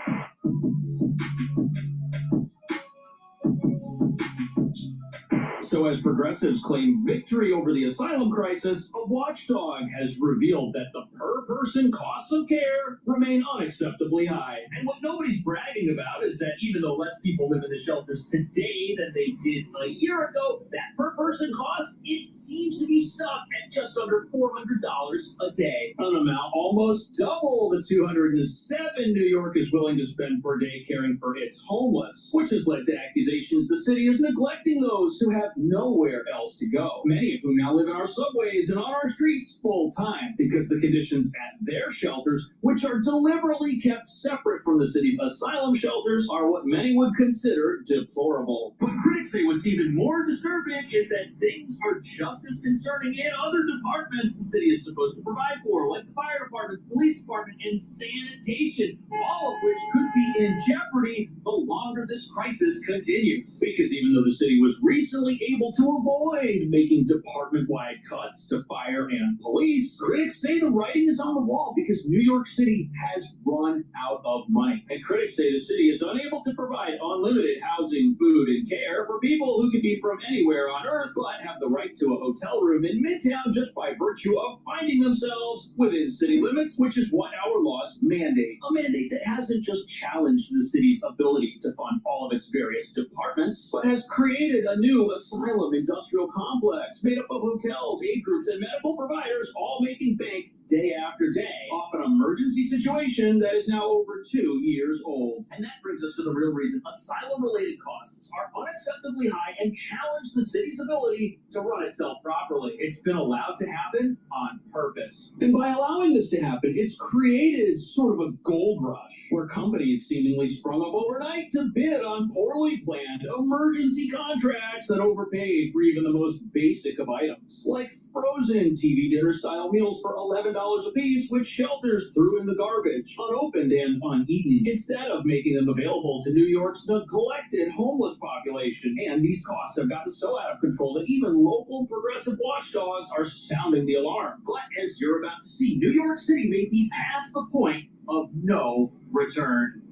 So as progressives claim victory over the asylum crisis, a watchdog has revealed that the per-person costs of care remain unacceptably high. And what nobody's bragging about is that even though less people live in the shelters today than they did a year ago, that per-person cost, it seems to be stuck at just under $400 a day, an amount almost double the $207 New York is willing to spend per day caring for its homeless, which has led to accusations the city is neglecting those who have nowhere else to go, many of whom now live in our subways and on our streets full time because the conditions at their shelters, which are deliberately kept separate from the city's asylum shelters, are what many would consider deplorable. But critics say what's even more disturbing is that things are just as concerning in other departments the city is supposed to provide for, like the fire department, the police department, and sanitation, all of which could be in jeopardy the longer this crisis continues. Because even though the city was recently able to avoid making department-wide cuts to fire and police, critics say the writing is on the wall because New York City has run out of money. And critics say the city is unable to provide unlimited housing, food, and care for people who can be from anywhere on Earth but have the right to a hotel room in Midtown just by virtue of finding themselves within city limits, which is what our laws mandate. A mandate that hasn't just challenged the city's ability to fund all of its various departments, but has created a new asylum industrial complex made up of hotels, aid groups, and medical providers all making bank day after day off an emergency situation that is now over 2 years old. And that brings us to the real reason asylum-related costs are unacceptably high and challenge the city's ability to run itself properly. It's been allowed to happen on purpose. And by allowing this to happen, it's created sort of a gold rush where companies seemingly sprung up overnight to bid on poorly planned emergency contracts that overpaid for even the most basic of items, like frozen TV dinner style meals for $11 a piece, which shelters threw in the garbage, unopened and uneaten, instead of making them available to New York's neglected homeless population. And these costs have gotten so out of control that even local progressive watchdogs are sounding the alarm. But as you're about to see, New York City may be past the point of no return.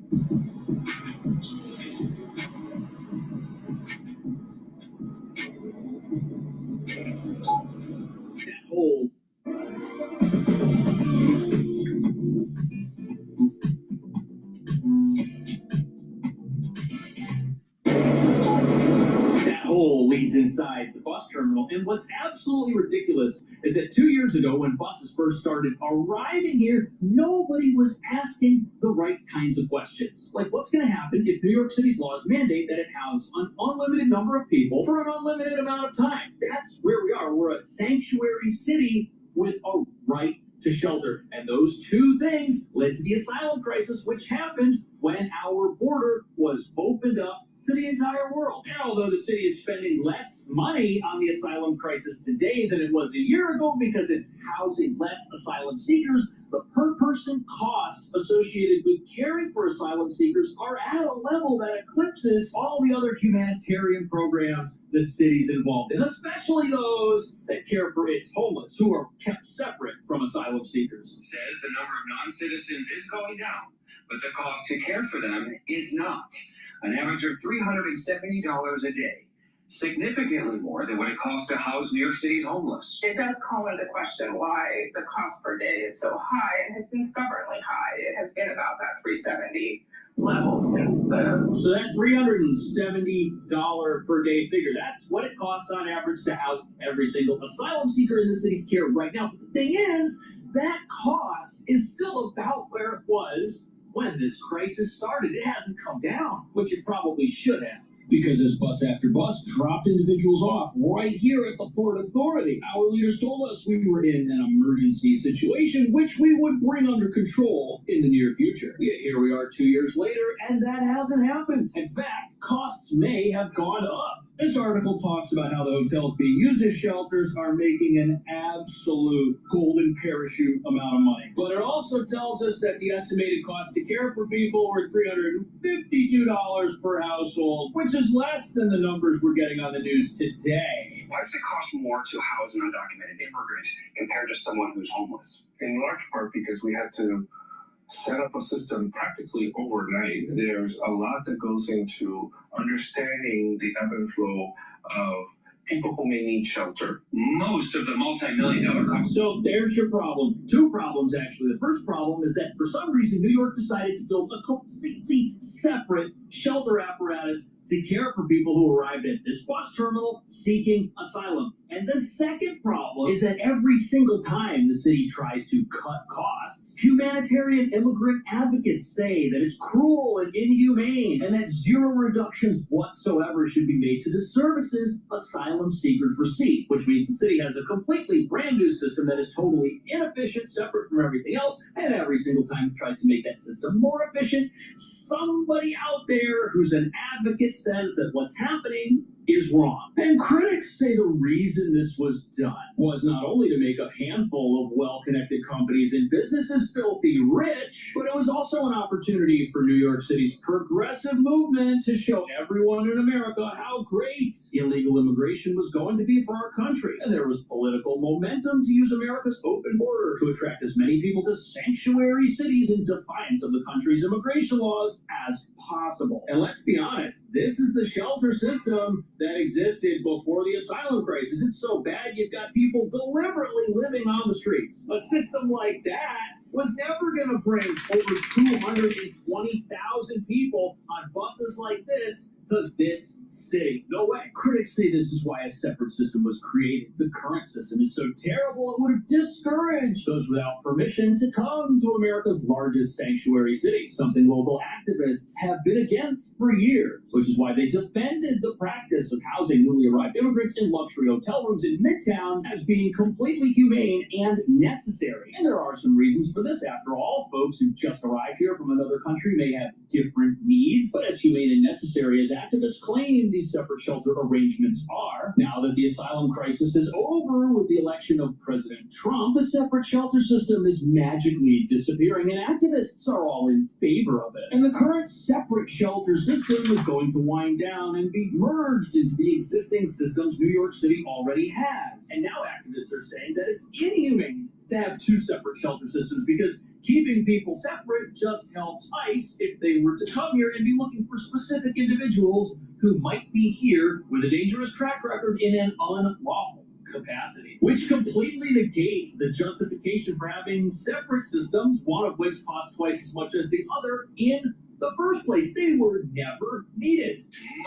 That whole leads inside the bus terminal. And what's absolutely ridiculous is that 2 years ago, when buses first started arriving here, nobody was asking the right kinds of questions. Like, what's going to happen if New York City's laws mandate that it house an unlimited number of people for an unlimited amount of time? That's where we are. We're a sanctuary city with a right to shelter. And those two things led to the asylum crisis, which happened when our border was opened up to the entire world. And although the city is spending less money on the asylum crisis today than it was a year ago because it's housing less asylum seekers, the per-person costs associated with caring for asylum seekers are at a level that eclipses all the other humanitarian programs the city's involved in, especially those that care for its homeless, who are kept separate from asylum seekers. Says the number of non-citizens is going down, but the cost to care for them is not. An average of $370 a day, significantly more than what it costs to house New York City's homeless. It does call into question why the cost per day is so high and has been stubbornly high. It has been about that $370 level since the... So that $370 per day figure, that's what it costs on average to house every single asylum seeker in the city's care right now. But the thing is, that cost is still about where it was when this crisis started. It hasn't come down, which it probably should have. Because as bus after bus dropped individuals off right here at the Port Authority, our leaders told us we were in an emergency situation, which we would bring under control in the near future. Yet here we are 2 years later, and that hasn't happened. In fact, costs may have gone up. This article talks about how the hotels being used as shelters are making an absolute golden parachute amount of money. But it also tells us that the estimated cost to care for people were $352 per household, which is less than the numbers we're getting on the news today. Why does it cost more to house an undocumented immigrant compared to someone who's homeless? In large part because we had to set up a system practically overnight. There's a lot that goes into understanding the ebb and flow of people who may need shelter. Most of the multi-million-dollar costs. So there's your problem. Two problems, actually. The first problem is that for some reason, New York decided to build a completely separate shelter apparatus to care for people who arrived at this bus terminal seeking asylum. And the second problem is that every single time the city tries to cut costs, humanitarian immigrant advocates say that it's cruel and inhumane and that zero reductions whatsoever should be made to the services asylum seekers receive, which means the city has a completely brand new system that is totally inefficient, separate from everything else, and every single time it tries to make that system more efficient, somebody out there who's an advocate says that what's happening is wrong. And critics say the reason this was done was not only to make a handful of well-connected companies and businesses filthy rich, but it was also an opportunity for New York City's progressive movement to show everyone in America how great illegal immigration was going to be for our country. And there was political momentum to use America's open border to attract as many people to sanctuary cities in defiance of the country's immigration laws as possible. And let's be honest, this is the shelter system that existed before the asylum crisis. It's so bad you've got people deliberately living on the streets. A system like that was never going to bring over 220,000 people on buses like this to this city. No way. Critics say this is why a separate system was created. The current system is so terrible it would have discouraged those without permission to come to America's largest sanctuary city, something local activists have been against for years, which is why they defended the practice of housing newly arrived immigrants in luxury hotel rooms in Midtown as being completely humane and necessary. And there are some reasons for this. After all, folks who just arrived here from another country may have different needs, but as humane and necessary as activists claim these separate shelter arrangements are, now that the asylum crisis is over with the election of President Trump, the separate shelter system is magically disappearing and activists are all in favor of it. And the current separate shelter system is going to wind down and be merged into the existing systems New York City already has. And now activists are saying that it's inhumane to have two separate shelter systems because keeping people separate just helps ICE if they were to come here and be looking for specific individuals who might be here with a dangerous track record in an unlawful capacity, which completely negates the justification for having separate systems, one of which costs twice as much as the other in the first place. They were never needed.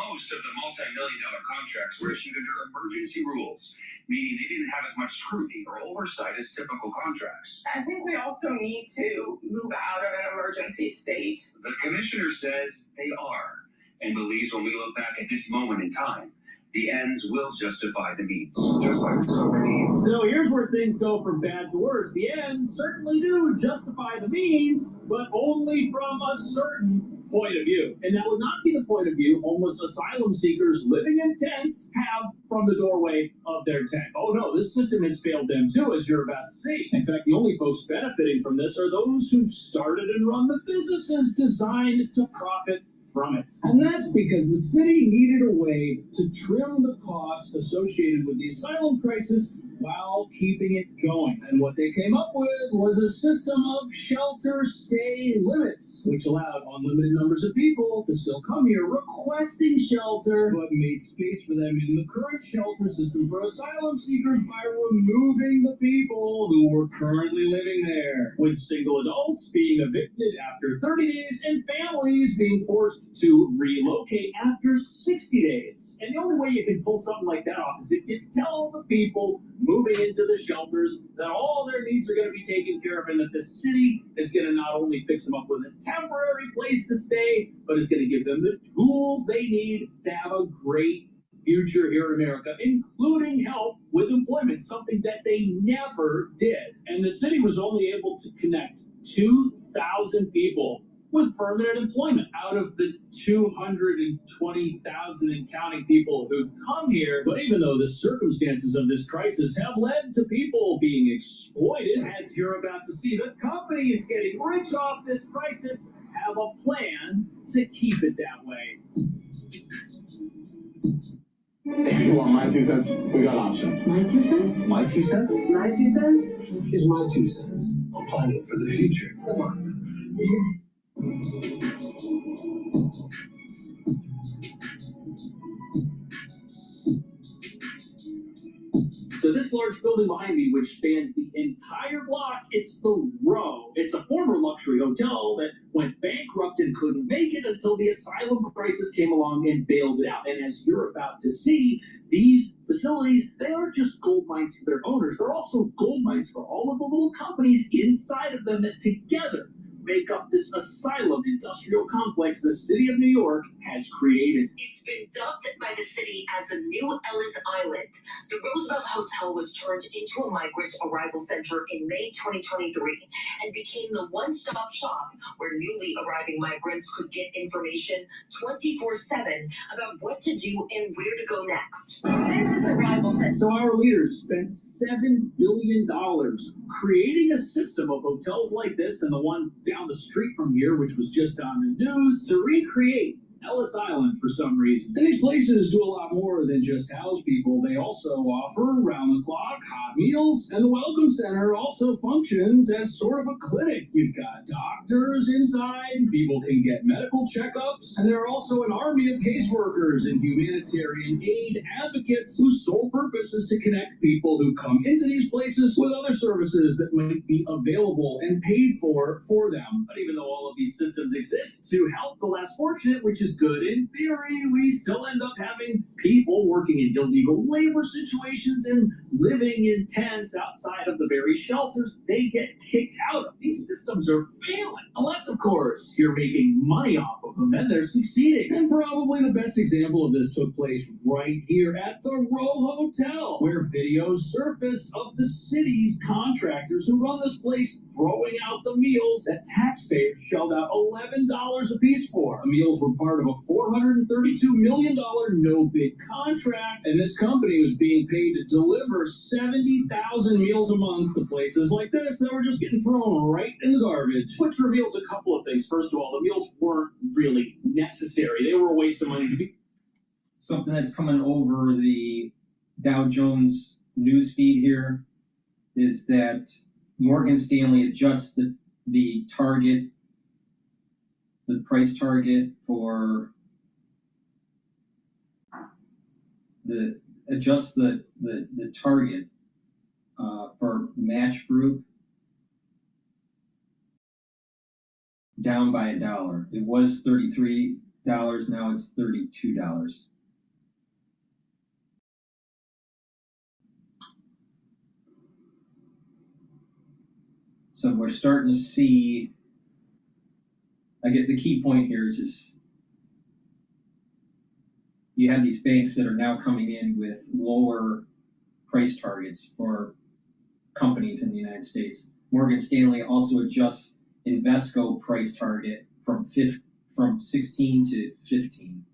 Most of the multi-million-dollar contracts were issued under emergency rules, meaning they didn't have as much scrutiny or oversight as typical contracts. I think we also need to move out of an emergency state. The commissioner says they are, and believes when we look back at this moment in time, the ends will justify the means, just like so many. So here's where things go from bad to worse. The ends certainly do justify the means, but only from a certain point of view. And that would not be the point of view homeless asylum seekers living in tents have from the doorway of their tent. Oh no, this system has failed them too, as you're about to see. In fact, the only folks benefiting from this are those who've started and run the businesses designed to profit from it. And that's because the city needed a way to trim the costs associated with the asylum crisis while keeping it going. And what they came up with was a system of shelter stay limits, which allowed unlimited numbers of people to still come here requesting shelter, but made space for them in the current shelter system for asylum seekers by removing the people who were currently living there, with single adults being evicted after 30 days and families being forced to relocate after 60 days. And the only way you can pull something like that off is if you tell the people moving into the shelters that all their needs are going to be taken care of and that the city is going to not only fix them up with a temporary place to stay, but is going to give them the tools they need to have a great future here in America, including help with employment, something that they never did. And the city was only able to connect 2,000 people with permanent employment. Out of the 220,000 and counting people who've come here, but even though the circumstances of this crisis have led to people being exploited, as you're about to see, the companies getting rich off this crisis have a plan to keep it that way. If you want my 2 cents, we got options. My 2 cents? My 2 cents? My 2 cents? Here's my 2 cents. I'm planning for the future. Come on. So this large building behind me, which spans the entire block, it's the Row. It's a former luxury hotel that went bankrupt and couldn't make it until the asylum crisis came along and bailed it out. And as you're about to see, these facilities, they aren't just gold mines for their owners, they're also gold mines for all of the little companies inside of them that together make up this asylum industrial complex the city of New York has created. It's been dubbed by the city as a new Ellis Island. The Roosevelt Hotel was turned into a migrant arrival center in May 2023 and became the one-stop shop where newly arriving migrants could get information 24/7 about what to do and where to go next. Since its arrival center. So our leaders spent $7 billion creating a system of hotels like this and the one down the street from here, which was just on the news, to recreate Ellis Island for some reason. And these places do a lot more than just house people. They also offer round-the-clock hot meals, and the Welcome Center also functions as sort of a clinic. You've got doctors inside, people can get medical checkups, and there are also an army of caseworkers and humanitarian aid advocates whose sole purpose is to connect people who come into these places with other services that might be available and paid for them. But even though all of these systems exist to help the less fortunate, which is good in theory, we still end up having people working in illegal labor situations and living in tents outside of the very shelters they get kicked out of. These systems are failing. Unless, of course, you're making money off of them, and they're succeeding. And probably the best example of this took place right here at the Row Hotel, where videos surfaced of the city's contractors who run this place throwing out the meals that taxpayers shelled out $11 a piece for. The meals were part of a $432 million no-bid contract, and this company was being paid to deliver 70,000 meals a month to places like this that were just getting thrown right in the garbage. Which reveals a couple of things. First of all, the meals weren't really necessary. They were a waste of money to be. Something that's coming over the Dow Jones news feed here is that Morgan Stanley adjusts the target, the price target for the target for Match Group down by $1. It was $33, now it's $32. So we're starting to see, I get the key point here is you have these banks that are now coming in with lower price targets for companies in the United States. Morgan Stanley also adjusts Invesco price target from 16 to 15.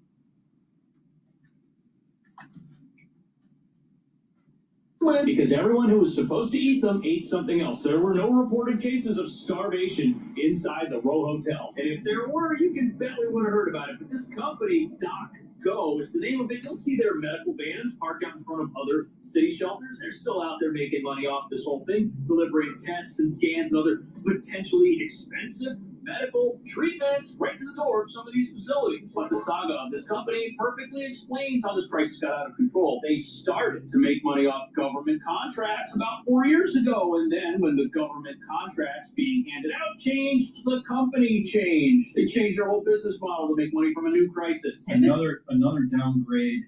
Because everyone who was supposed to eat them ate something else. There were no reported cases of starvation inside the Row Hotel. And if there were, you can bet we would have heard about it. But this company, DocGo, is the name of it. You'll see their medical vans parked out in front of other city shelters. They're still out there making money off this whole thing, delivering tests and scans and other potentially expensive medical treatments right to the door of some of these facilities. But the saga of this company perfectly explains how this crisis got out of control. They started to make money off government contracts about 4 years ago, and then when the government contracts being handed out changed, the company changed. They changed their whole business model to make money from a new crisis. And another downgrade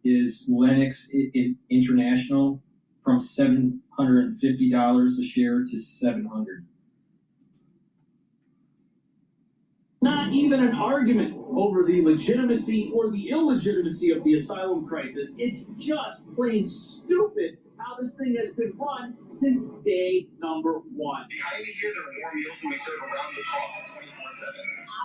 is Lennox International from $750 a share to $700. Not even an argument over the legitimacy or the illegitimacy of the asylum crisis. It's just plain stupid how this thing has been run since day number one. Behind me here, there are more meals than we serve around the clock, 24/7.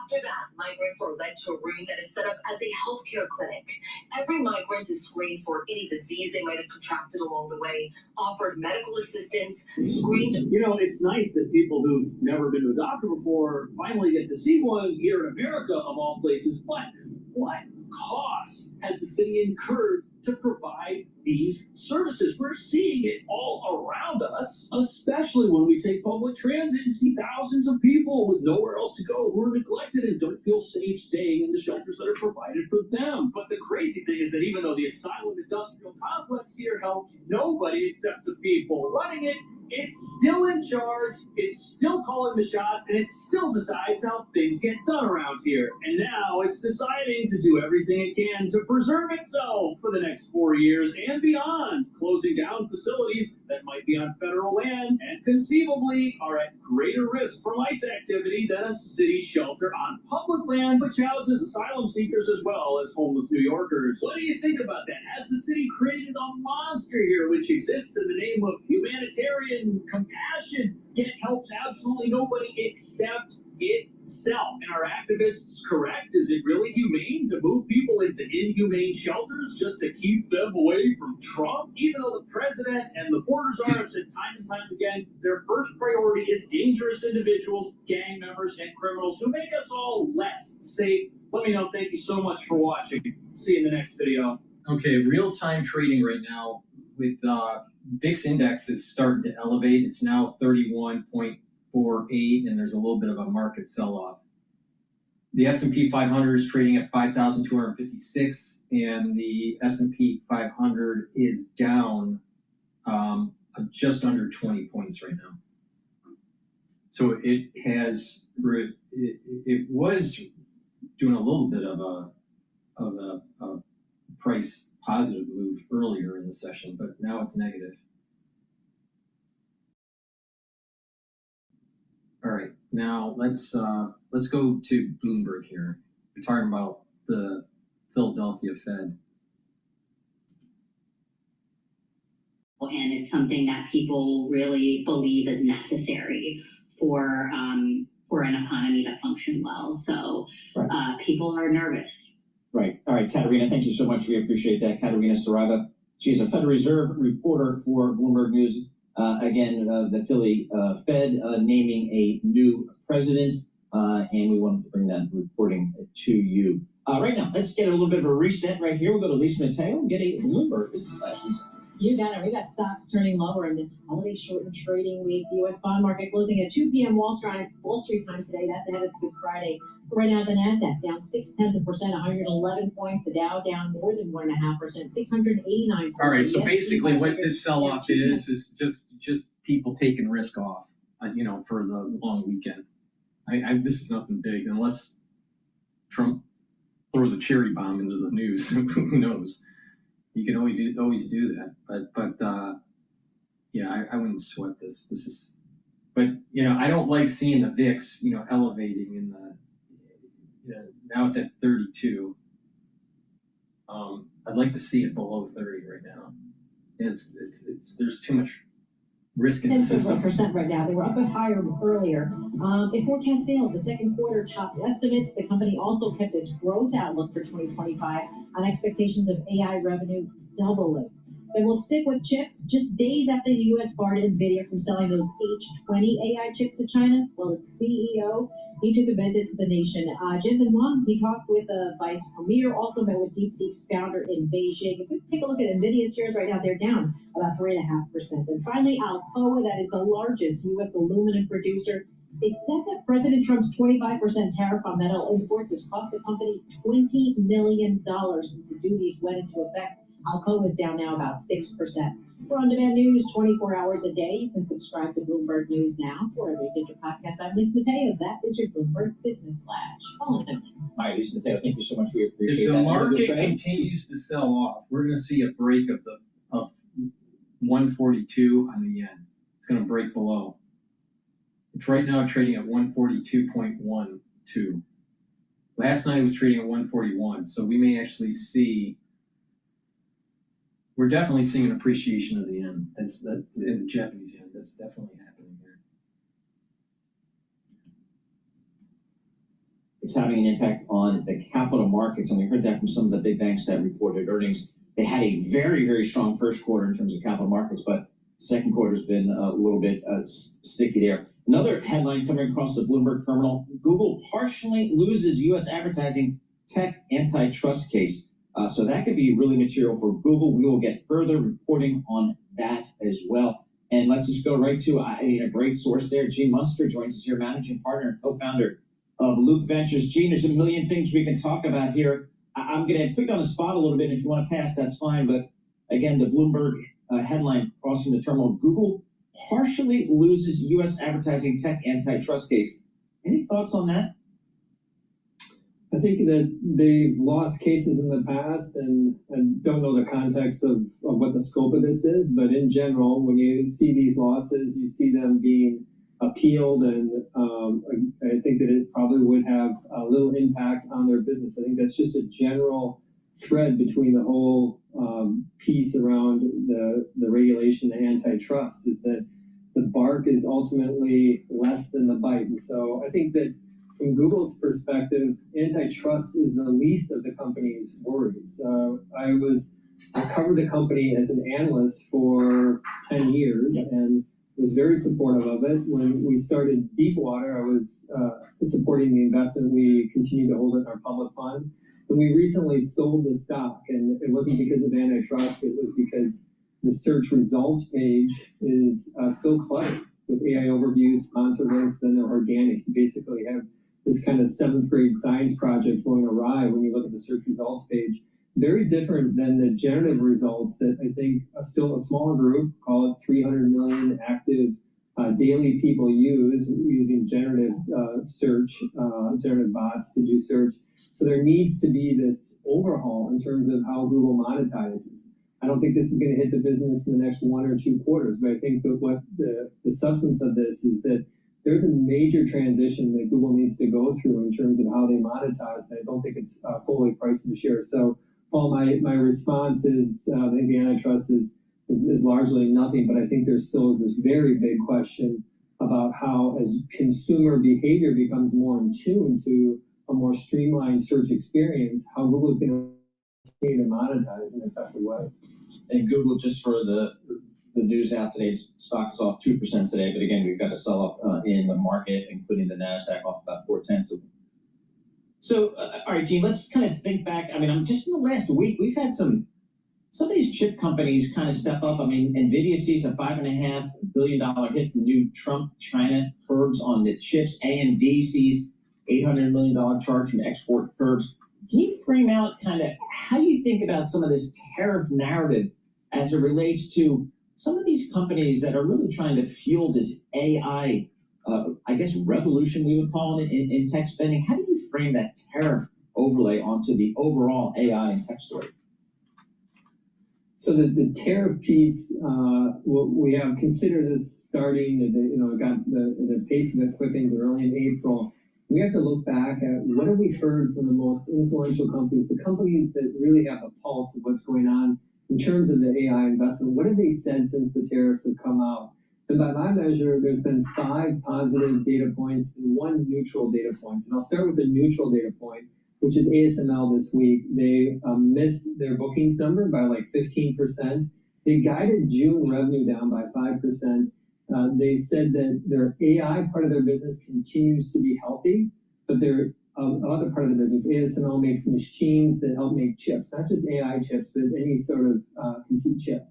After that, migrants are led to a room that is set up as a healthcare clinic. Every migrant is screened for any disease they might have contracted along the way, offered medical assistance, screened. You know, it's nice that people who've never been to a doctor before finally get to see one here in America, of all places. But what cost has the city incurred to provide these services? We're seeing it all around us, especially when we take public transit and see thousands of people with nowhere else to go who are neglected and don't feel safe staying in the shelters that are provided for them. But the crazy thing is that even though the asylum industrial complex here helps nobody except the people running it, it's still in charge, it's still calling the shots, and it still decides how things get done around here. And now it's deciding to do everything it can to preserve itself for the next 4 years and beyond, closing down facilities that might be on federal land and conceivably are at greater risk from ICE activity than a city shelter on public land, which houses asylum seekers as well as homeless New Yorkers. What do you think about that? Has the city created a monster here which exists in the name of humanitarian compassion, yet helps absolutely nobody except itself? And are activists correct? Is it really humane to move people into inhumane shelters just to keep them away from Trump? Even though the president and the border czar have said time and time again, their first priority is dangerous individuals, gang members, and criminals who make us all less safe. Let me know. Thank you so much for watching. See you in the next video. Okay, real-time trading right now with VIX index is starting to elevate. It's now 31.48, and there's a little bit of a market sell-off. The S&P 500 is trading at 5,256, and the S&P 500 is down just under 20 points right now. So it has it was doing a little bit of a price positive move earlier in the session, but now it's negative. All right, now let's go to Bloomberg here. We're talking about the Philadelphia Fed. And it's something that people really believe is necessary for an economy to function well. So people are nervous. Right. All right, Katerina, thank you so much. We appreciate that. Katerina Saraiva, she's a Federal Reserve reporter for Bloomberg News. The Philly Fed naming a new president, and we wanted to bring that reporting to you. Right now, let's get a little bit of a reset right here. We'll go to Lisa Mateo and get a Bloomberg Business Flash. Lisa. You got it. We got stocks turning lower in this holiday shortened trading week. The U.S. bond market closing at 2 p.m. Wall Street time today. That's ahead of Good Friday. Right now, the Nasdaq down 0.6%, 111 points. The Dow down more than 1.5%, 689 points. All right. So basically, what this sell-off is just people taking risk off, for the long weekend. This is nothing big unless Trump throws a cherry bomb into the news. Who knows? You can always do that, but I wouldn't sweat this. This is, but I don't like seeing the VIX, elevating in the. Now it's at 32. I'd like to see it below 30 right now. It's there's too much risk in the system. 10% right now. They were up higher earlier. It forecast sales, the second quarter top estimates. The company also kept its growth outlook for 2025 on expectations of AI revenue doubling. They will stick with chips just days after the U.S. barred NVIDIA from selling those H20 AI chips to China. Well, its CEO, he took a visit to the nation. Jensen Huang, he talked with the vice premier, also met with DeepSeek's founder in Beijing. If we take a look at NVIDIA's shares right now, they're down about 3.5%. And finally, Alcoa, that is the largest U.S. aluminum producer. It said that President Trump's 25% tariff on metal imports has cost the company $20 million since the duties went into effect. Alcoa is down now about 6%. For on-demand news 24 hours a day, you can subscribe to Bloomberg News now. Wherever you get your podcast, I'm Lisa Mateo. That is your Bloomberg Business Flash. Follow them. All right, Lisa Mateo, thank you so much. We appreciate that. If the market continues to sell off, we're going to see a break of 142 on the yen. It's going to break below. It's right now trading at 142.12. Last night it was trading at 141, so we may actually see. we're definitely seeing an appreciation of the yen. That's in the Japanese yen. That's definitely happening here. It's having an impact on the capital markets, and we heard that from some of the big banks that reported earnings. They had a very, very strong first quarter in terms of capital markets, but second quarter's been a little bit sticky there. Another headline coming across the Bloomberg terminal: Google partially loses U.S. advertising tech antitrust case. So that could be really material for Google. We will get further reporting on that as well. And let's just go right to a great source there. Gene Munster joins us here, managing partner and co-founder of Loop Ventures. Gene, there's a million things we can talk about here. I'm going to put you on the spot a little bit. If you want to pass, that's fine. But again, the Bloomberg headline crossing the terminal: Google partially loses U.S. advertising tech antitrust case. Any thoughts on that? I think that they've lost cases in the past, and I don't know the context of what the scope of this is, but in general, when you see these losses, you see them being appealed, and I think that it probably would have a little impact on their business. I think that's just a general thread between the whole piece around the regulation, the antitrust, is that the bark is ultimately less than the bite. And so I think that from Google's perspective, antitrust is the least of the company's worries. I covered the company as an analyst for 10 years and was very supportive of it. When we started Deepwater, I was supporting the investment. We continue to hold it in our public fund. And we recently sold the stock, and it wasn't because of antitrust, it was because the search results page is still cluttered with AI overviews, sponsor links, then they're organic. You basically have this kind of 7th grade science project going awry when you look at the search results page. Very different than the generative results that I think still a smaller group, call it 300 million active daily people using generative search, generative bots to do search. So there needs to be this overhaul in terms of how Google monetizes. I don't think this is going to hit the business in the next 1 or 2 quarters, but I think that what the substance of this is that there's a major transition that Google needs to go through in terms of how they monetize, and I don't think it's fully priced in the share. So, Paul, my response is I think the antitrust is largely nothing, but I think there still is this very big question about how, as consumer behavior becomes more in tune to a more streamlined search experience, how Google is going to continue to monetize in an effective way. And Google, just for the news out today, stock is off 2% today, but again, we've got a sell-off in the market, including the NASDAQ off about 0.4. So, all right, Gene, let's kind of think back. I mean, just in the last week, we've had some of these chip companies kind of step up. I mean, NVIDIA sees a $5.5 billion hit from new Trump-China curbs on the chips. AMD sees $800 million charge from export curbs. Can you frame out kind of how you think about some of this tariff narrative as it relates to some of these companies that are really trying to fuel this AI, I guess, revolution, we would call it, in tech spending? How do you frame that tariff overlay onto the overall AI and tech story? So the tariff piece, we have considered this starting, got the pace of it quickened early in April. We have to look back at what have we heard from the most influential companies, the companies that really have a pulse of what's going on in terms of the AI investment. What have they said since the tariffs have come out? And by my measure, there's been 5 positive data points and 1 neutral data point. And I'll start with the neutral data point, which is ASML this week. They missed their bookings number by like 15%. They guided June revenue down by 5%. They said that their AI part of their business continues to be healthy, but their other part of the business, ASML, makes machines that help make chips, not just AI chips, but any sort of compute chip.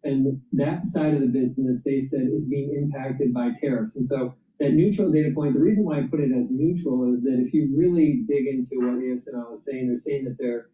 And that side of the business, they said, is being impacted by tariffs. And so that neutral data point, the reason why I put it as neutral is that if you really dig into what ASML is saying, they're saying that their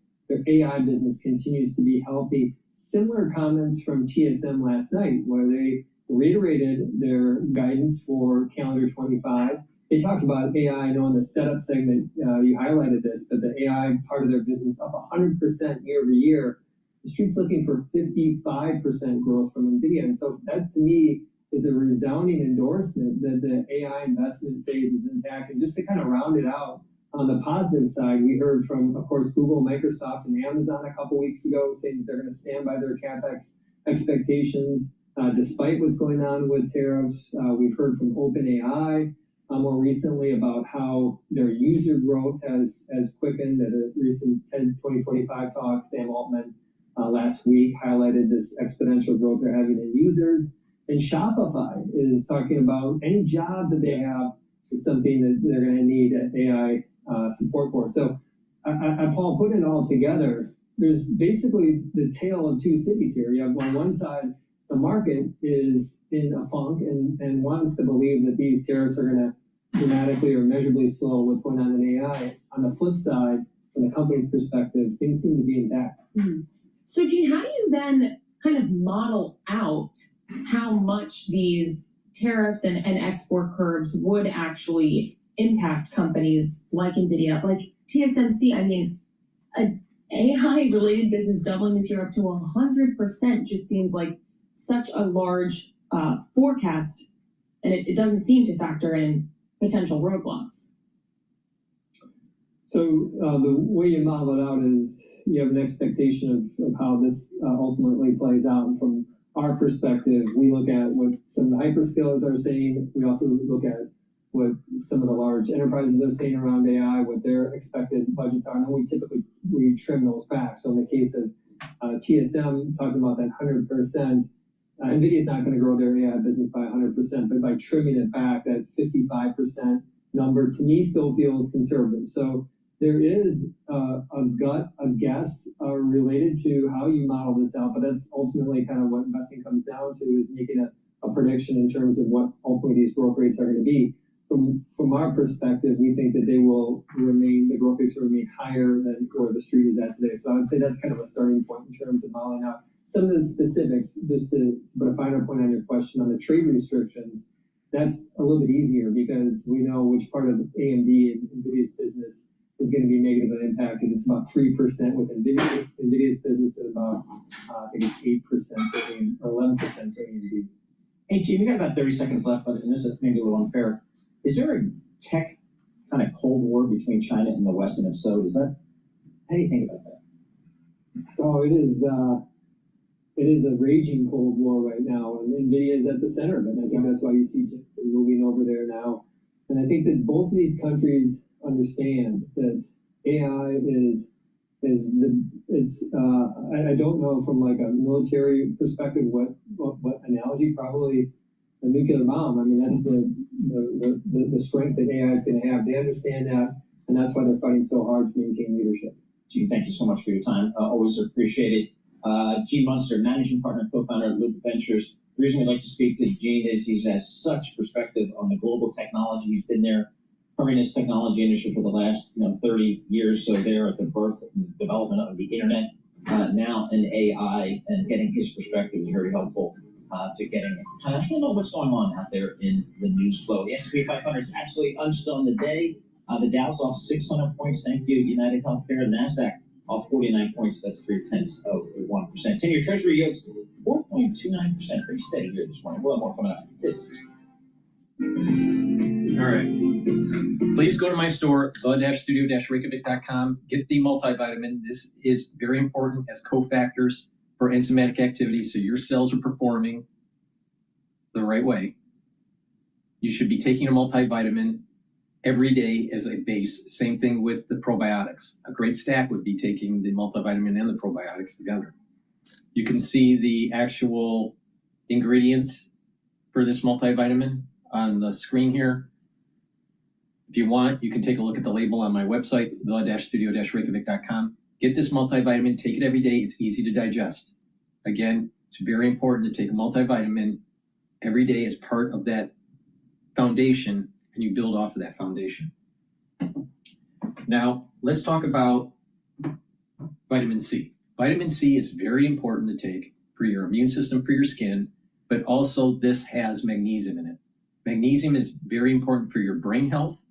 AI business continues to be healthy. Similar comments from TSM last night, where they reiterated their guidance for calendar 25. They talked about AI. I know in the setup segment, you highlighted this, but the AI part of their business up 100% year over year. The street's looking for 55% growth from NVIDIA. And so that, to me, is a resounding endorsement that the AI investment phase is intact. And just to kind of round it out, on the positive side, we heard from, of course, Google, Microsoft, and Amazon a couple weeks ago saying that they're going to stand by their CapEx expectations despite what's going on with tariffs. We've heard from OpenAI more recently about how their user growth has quickened. At a recent TED 2025 talk, Sam Altman last week highlighted this exponential growth they're having in users. And Shopify is talking about any job that they have is something that they're going to need AI support for. So, Paul, put it all together, there's basically the tale of two cities here. You have on one side, the market is in a funk and wants to believe that these tariffs are going to dramatically or measurably slow what's going on in AI. On the flip side, from the company's perspective, things seem to be intact. Mm-hmm. So, Gene, how do you then kind of model out how much these tariffs and export curbs would actually impact companies like NVIDIA, like TSMC? I mean, an AI-related business doubling this year up to 100% just seems like such a large forecast, and it doesn't seem to factor in potential roadblocks. So the way you model it out is you have an expectation of how this ultimately plays out. And from our perspective, we look at what some of the hyperscalers are saying. We also look at what some of the large enterprises are saying around AI, what their expected budgets are, and then we trim those back. So in the case of TSM, talking about that 100%, NVIDIA is not going to grow their AI business by 100%, but by trimming it back, that 55% number to me still feels conservative. So there is a guess related to how you model this out, but that's ultimately kind of what investing comes down to, is making a prediction in terms of what ultimately these growth rates are going to be. From our perspective, we think that the growth rates will remain higher than where the street is at today. So I would say that's kind of a starting point in terms of modeling out some of the specifics. Just to put a finer point on your question on the trade restrictions, that's a little bit easier because we know which part of AMD and NVIDIA's business is going to be negatively impacted. It's about 3% with NVIDIA's business, and about I think it's 8% for AMD, or 11% for AMD. Hey, Gene, we got about 30 seconds left, but this is maybe a little unfair. Is there a tech kind of cold war between China and the West, and if so, how do you think about that? Oh, it is a raging cold war right now, and NVIDIA is at the center of it. And I think that's why you see Jensen moving over there now. And I think that both of these countries understand that AI I don't know from like a military perspective what analogy, probably a nuclear bomb. I mean, that's the strength that AI is going to have. They understand that, and that's why they're fighting so hard to maintain leadership. Gene, thank you so much for your time. Always appreciate it. Gene Munster, managing partner, co-founder at Loop Ventures. The reason we like to speak to Gene is he has such perspective on the global technology. He's been there covering this technology industry for the last 30 years. So there at the birth and development of the internet, now in AI, and getting his perspective is very helpful to getting kind of handle what's going on out there in the news flow. The S&P 500 is absolutely unched on the day. The Dow's off 600 points. Thank you, United Healthcare. NASDAQ off 49 points. That's 0.3%. 10-year Treasury yields 4.29%. Pretty steady here this morning. We'll have more coming up. This. All right. Please go to my store, the-studio-reykjavik.com. Get the multivitamin. This is very important as cofactors for enzymatic activity, so your cells are performing the right way. You should be taking a multivitamin every day as a base. Same thing with the probiotics. A great stack would be taking the multivitamin and the probiotics together. You can see the actual ingredients for this multivitamin on the screen here. If you want, you can take a look at the label on my website, the-studio-reykjavik.com. Get this multivitamin, take it every day. It's easy to digest. Again, it's very important to take a multivitamin every day as part of that foundation, and you build off of that foundation. Now, let's talk about vitamin C. Vitamin C is very important to take for your immune system, for your skin, but also this has magnesium in it. Magnesium is very important for your brain health,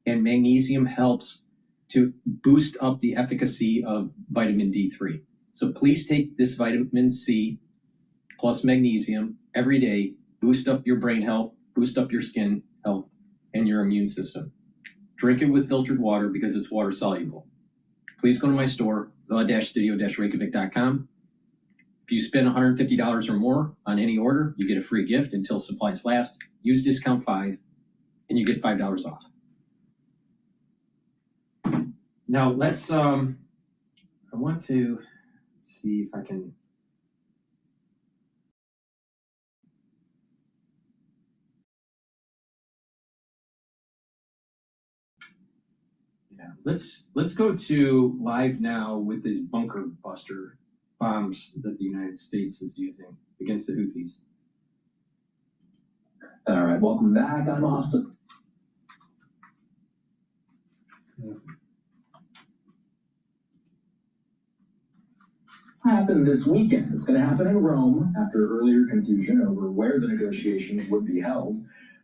and magnesium helps to boost up the efficacy of vitamin D3. So please take this vitamin C plus magnesium every day, boost up your brain health, boost up your skin health, and your immune system. Drink it with filtered water because it's water soluble. Please go to my store, the-studio-reykjavik.com. If you spend $150 or more on any order, you get a free gift until supplies last. Use discount 5 and you get $5 off. Now let's, I want to see if I can. Yeah, let's go to live now with these bunker buster bombs that the United States is using against the Houthis. All right, welcome back. I'm Austin. Happened this weekend. It's going to happen in Rome after earlier confusion over where the negotiations would be held.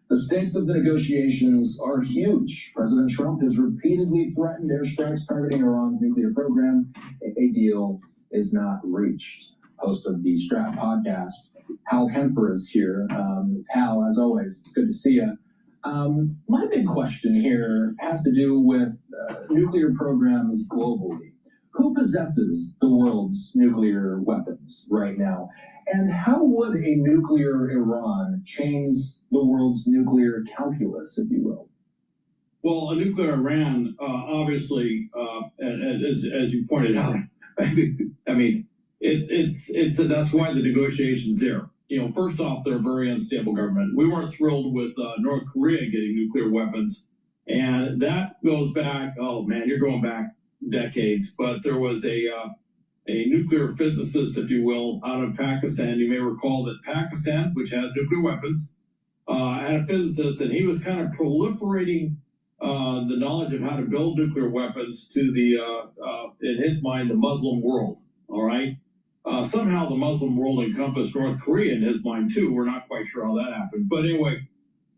The stakes of the negotiations are huge. President Trump has repeatedly threatened airstrikes targeting Iran's nuclear program if a deal is not reached. Host of the Strat podcast, Hal Kemper, is here. Hal, as always, it's good to see you. My big question here has to do with nuclear programs globally. Who possesses the world's nuclear weapons right now? And how would a nuclear Iran change the world's nuclear calculus, if you will? Well, a nuclear Iran, obviously, as you pointed out, I mean, that's why the negotiation's there. You know, first off, they're a very unstable government. We weren't thrilled with North Korea getting nuclear weapons, and that goes back. Oh man, you're going back decades. But there was a nuclear physicist, if you will, out of Pakistan. You may recall that Pakistan, which has nuclear weapons, had a physicist, and he was kind of proliferating the knowledge of how to build nuclear weapons to the, in his mind, the Muslim world. All right. Somehow the Muslim world encompassed North Korea in his mind too. We're not quite sure how that happened. But anyway,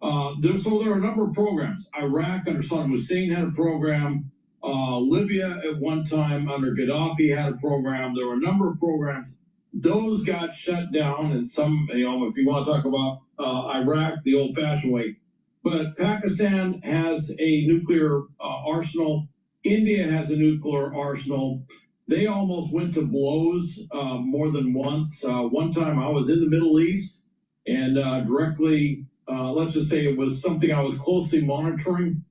so there are a number of programs. Iraq under Saddam Hussein had a program. Libya at one time under Gaddafi had a program. There were a number of programs. Those got shut down, and some, you know, if you want to talk about Iraq the old-fashioned way. But Pakistan has a nuclear arsenal. India has a nuclear arsenal. They almost went to blows more than once. One time I was in the Middle East, and directly, let's just say it was something I was closely monitoring.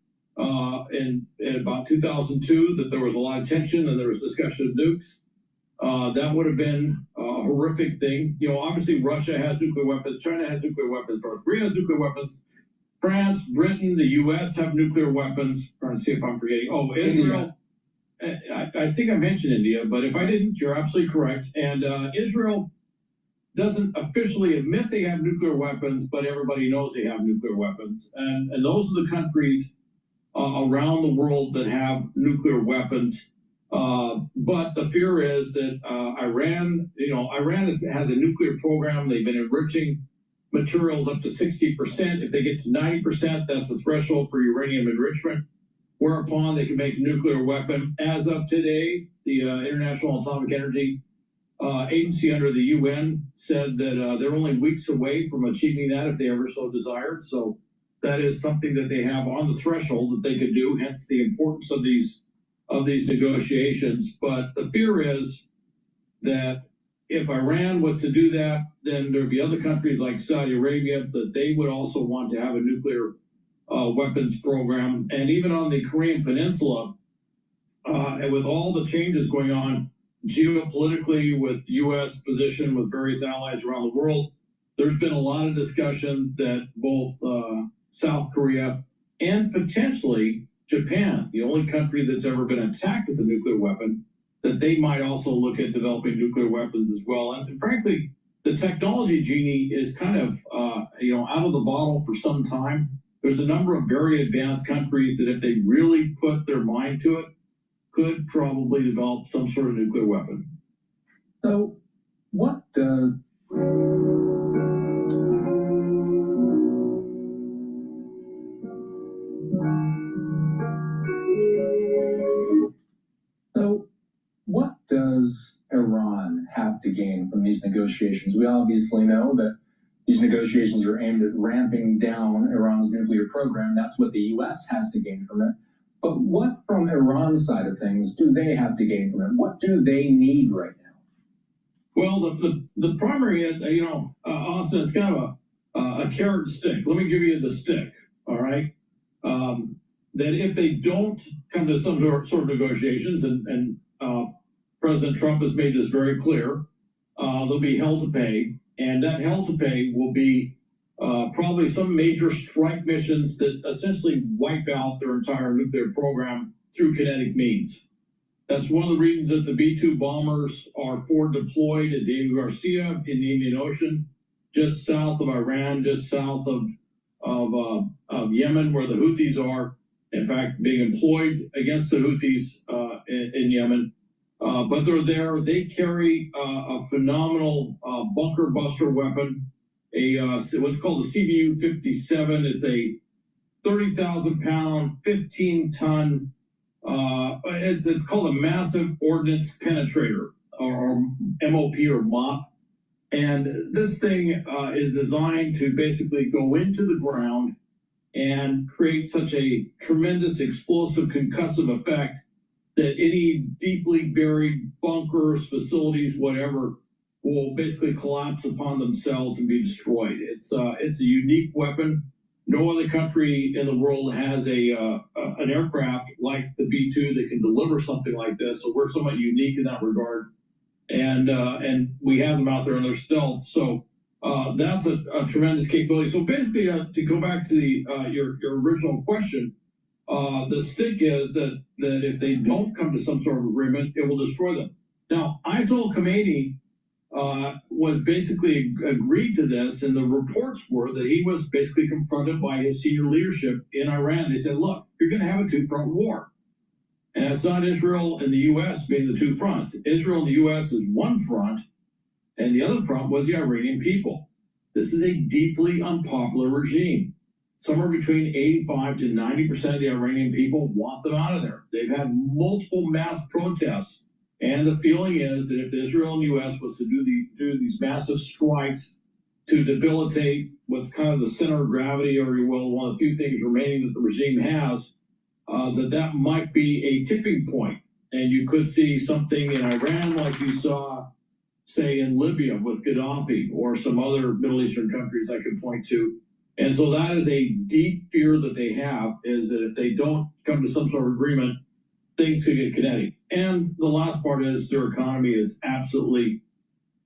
In about 2002, that there was a lot of tension and there was discussion of nukes. That would have been a horrific thing. You know, obviously Russia has nuclear weapons, China has nuclear weapons, North Korea has nuclear weapons, France, Britain, the U.S. have nuclear weapons. I'm trying to see if I'm forgetting. Oh, Israel. I think I mentioned India, but if I didn't, you're absolutely correct. And Israel doesn't officially admit they have nuclear weapons, but everybody knows they have nuclear weapons. And those are the countries around the world that have nuclear weapons. But the fear is that Iran has a nuclear program. They've been enriching materials up to 60%. If they get to 90%, that's the threshold for uranium enrichment, whereupon they can make a nuclear weapon. As of today, the International Atomic Energy Agency under the UN said that they're only weeks away from achieving that if they ever so desired. So that is something that they have on the threshold that they could do, hence the importance of these negotiations. But the fear is that if Iran was to do that, then there'd be other countries like Saudi Arabia that they would also want to have a nuclear weapons program. And even on the Korean Peninsula, and with all the changes going on geopolitically with U.S. position with various allies around the world, there's been a lot of discussion that both South Korea and potentially Japan, the only country that's ever been attacked with a nuclear weapon, that they might also look at developing nuclear weapons as well. And frankly, the technology genie is kind of out of the bottle for some time. There's a number of very advanced countries that if they really put their mind to it, could probably develop some sort of nuclear weapon. So what does Iran have to gain from these negotiations? We obviously know that these negotiations are aimed at ramping down Iran's nuclear program. That's what the U.S. has to gain from it. But what, from Iran's side of things, do they have to gain from it? What do they need right now? Well, the primary, Austin, it's kind of a carrot stick. Let me give you the stick, all right? That if they don't come to some sort of negotiations, and President Trump has made this very clear, they'll be hell to pay, and that hell to pay will be probably some major strike missions that essentially wipe out their entire nuclear program through kinetic means. That's one of the reasons that the B-2 bombers are forward deployed at David Garcia in the Indian Ocean, just south of Iran, just south of Yemen, where the Houthis are, in fact, being employed against the Houthis in Yemen. But they're there. They carry a phenomenal bunker buster weapon, what's called a CBU-57. It's a 30,000-pound, 15-ton. It's called a massive ordnance penetrator, or MOP or MOP. And this thing is designed to basically go into the ground and create such a tremendous explosive concussive effect that any deeply buried bunkers, facilities, whatever, will basically collapse upon themselves and be destroyed. It's a unique weapon. No other country in the world has an aircraft like the B-2 that can deliver something like this. So we're somewhat unique in that regard. And we have them out there in their stealth. So that's a tremendous capability. So basically, to go back to your original question, the stick is that if they don't come to some sort of agreement, it will destroy them. Now, Ayatollah Khomeini was basically agreed to this, and the reports were that he was basically confronted by his senior leadership in Iran. They said, look, you're going to have a two-front war. And it's not Israel and the U.S. being the two fronts. Israel and the U.S. is one front, and the other front was the Iranian people. This is a deeply unpopular regime. Somewhere between 85 to 90% of the Iranian people want them out of there. They've had multiple mass protests. And the feeling is that if Israel and the U.S. was to do these massive strikes to debilitate what's kind of the center of gravity, or one of the few things remaining that the regime has, that might be a tipping point. And you could see something in Iran like you saw, say, in Libya with Gaddafi, or some other Middle Eastern countries I could point to. And so that is a deep fear that they have, is that if they don't come to some sort of agreement, things could get kinetic. And the last part is their economy is absolutely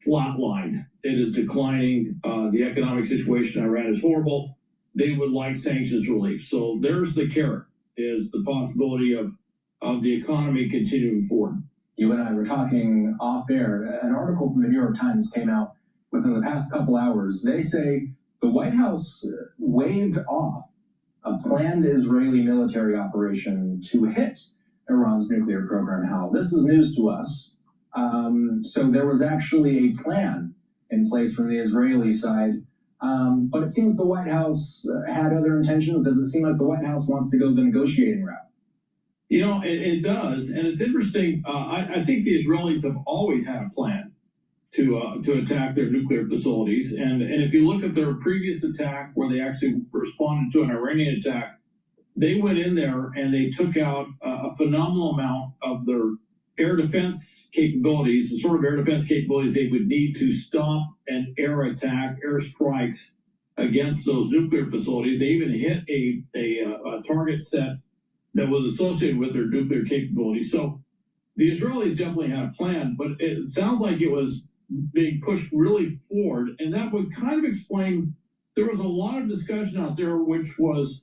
flatlined. It is declining. The economic situation in Iran is horrible. They would like sanctions relief. So there's the carrot, is the possibility of the economy continuing forward. You and I were talking off air. An article from the New York Times came out within the past couple hours. They say the White House waved off a planned Israeli military operation to hit Iran's nuclear program. How this is news to us. So there was actually a plan in place from the Israeli side, but it seems the White House had other intentions. Does it seem like the White House wants to go the negotiating route? You know, it does, and it's interesting. I think the Israelis have always had a plan to attack their nuclear facilities, and if you look at their previous attack, where they actually responded to an Iranian attack, they went in there and they took out a phenomenal amount of their air defense capabilities, the sort of air defense capabilities they would need to stop an air attack, air strikes against those nuclear facilities. They even hit a target set that was associated with their nuclear capabilities. So the Israelis definitely had a plan, but it sounds like it was being pushed really forward. And that would kind of explain, there was a lot of discussion out there, which was,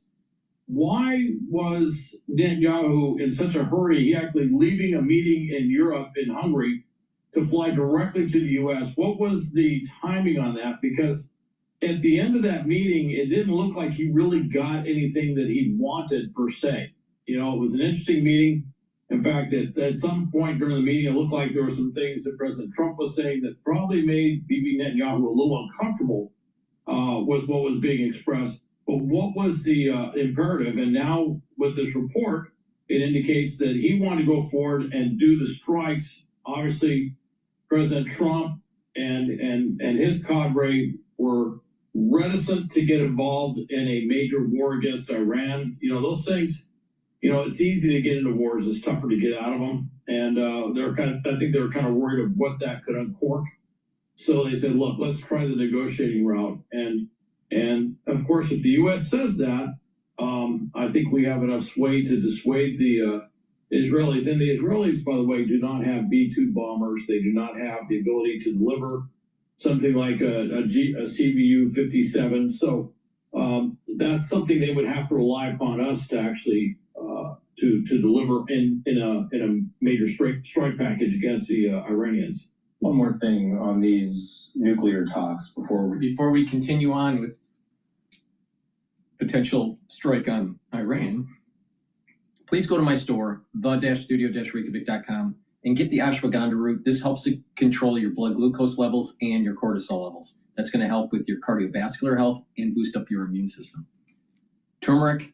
why was Netanyahu in such a hurry? He actually leaving a meeting in Europe, in Hungary, to fly directly to the U.S. What was the timing on that? Because at the end of that meeting, it didn't look like he really got anything that he wanted per se. You know, it was an interesting meeting. In fact, at some point during the meeting, it looked like there were some things that President Trump was saying that probably made Bibi Netanyahu a little uncomfortable with what was being expressed. But what was the imperative? And now with this report, it indicates that he wanted to go forward and do the strikes. Obviously, President Trump and his cadre were reticent to get involved in a major war against Iran. You know, those things it's easy to get into wars. It's tougher to get out of them. And I think they're kind of worried of what that could uncork. So they said, look, let's try the negotiating route. And of course, if the U.S. says that, I think we have enough sway to dissuade the Israelis. And the Israelis, by the way, do not have B-2 bombers. They do not have the ability to deliver something like a CBU-57. So that's something they would have to rely upon us to actually to deliver in a major strike package against the Iranians. One more thing on these nuclear talks before we continue on with potential strike on Iran. Please go to my store, the-studio-reykjavik.com, and get the ashwagandha root. This helps to control your blood glucose levels and your cortisol levels. That's going to help with your cardiovascular health and boost up your immune system. Turmeric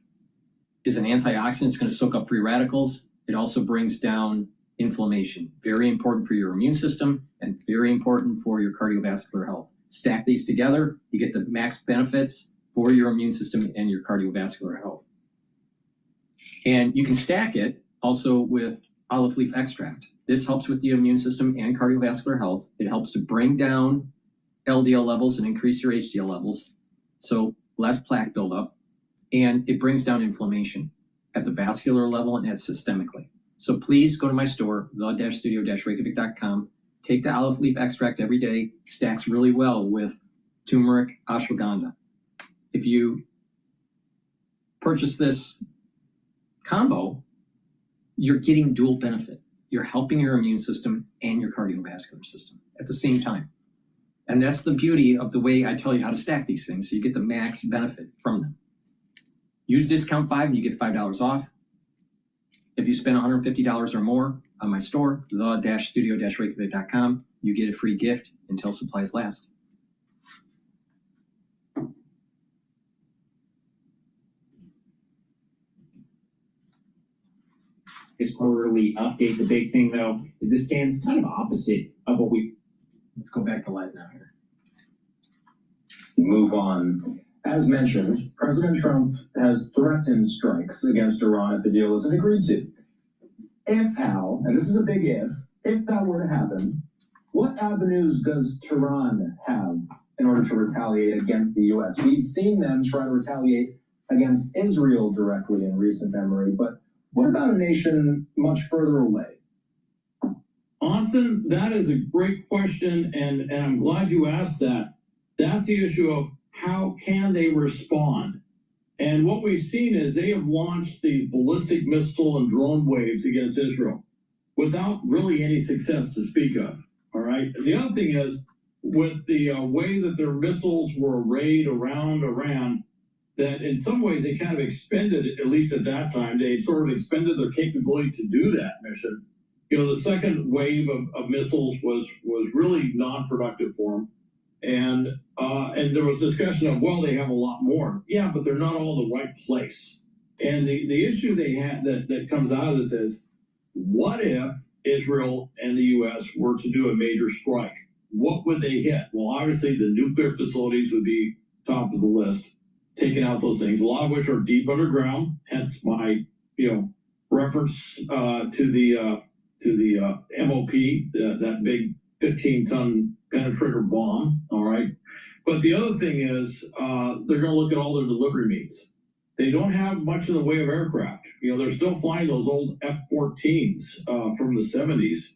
is an antioxidant. It's going to soak up free radicals. It also brings down inflammation. Very important for your immune system and very important for your cardiovascular health. Stack these together, you get the max benefits for your immune system and your cardiovascular health. And you can stack it also with olive leaf extract. This helps with the immune system and cardiovascular health. It helps to bring down LDL levels and increase your HDL levels, so less plaque buildup, and it brings down inflammation at the vascular level and systemically. So please go to my store, the-studio-reykjavik.com. Take the olive leaf extract every day. Stacks really well with turmeric, ashwagandha. If you purchase this combo, you're getting dual benefit. You're helping your immune system and your cardiovascular system at the same time. And that's the beauty of the way I tell you how to stack these things, so you get the max benefit from them. Use discount 5 and you get $5 off. If you spend $150 or more on my store, the-studio-reykjavik.com, you get a free gift until supplies last. This quarterly update, the big thing though, is this stands kind of opposite of what we. Let's go back to live now here. Move on. As mentioned, President Trump has threatened strikes against Iran if the deal isn't agreed to. If, Hal, and this is a big if that were to happen, what avenues does Tehran have in order to retaliate against the U.S.? We've seen them try to retaliate against Israel directly in recent memory, but what about a nation much further away? Austin, that is a great question, and I'm glad you asked that. That's the issue of how can they respond? And what we've seen is they have launched these ballistic missile and drone waves against Israel without really any success to speak of, all right? The other thing is, with the way that their missiles were arrayed around Iran, that in some ways they kind of expended, at least at that time, they sort of expended their capability to do that mission. The second wave of missiles was really non-productive for them. And there was discussion of, well, they have a lot more. Yeah, but they're not all in the right place. And the issue they had that comes out of this is, what if Israel and the U.S. were to do a major strike? What would they hit? Well, obviously the nuclear facilities would be top of the list, taking out those things, a lot of which are deep underground, hence my reference to the MOP, that big 15-ton penetrator bomb, all right? But the other thing is they're going to look at all their delivery means. They don't have much in the way of aircraft. They're still flying those old F-14s from the 70s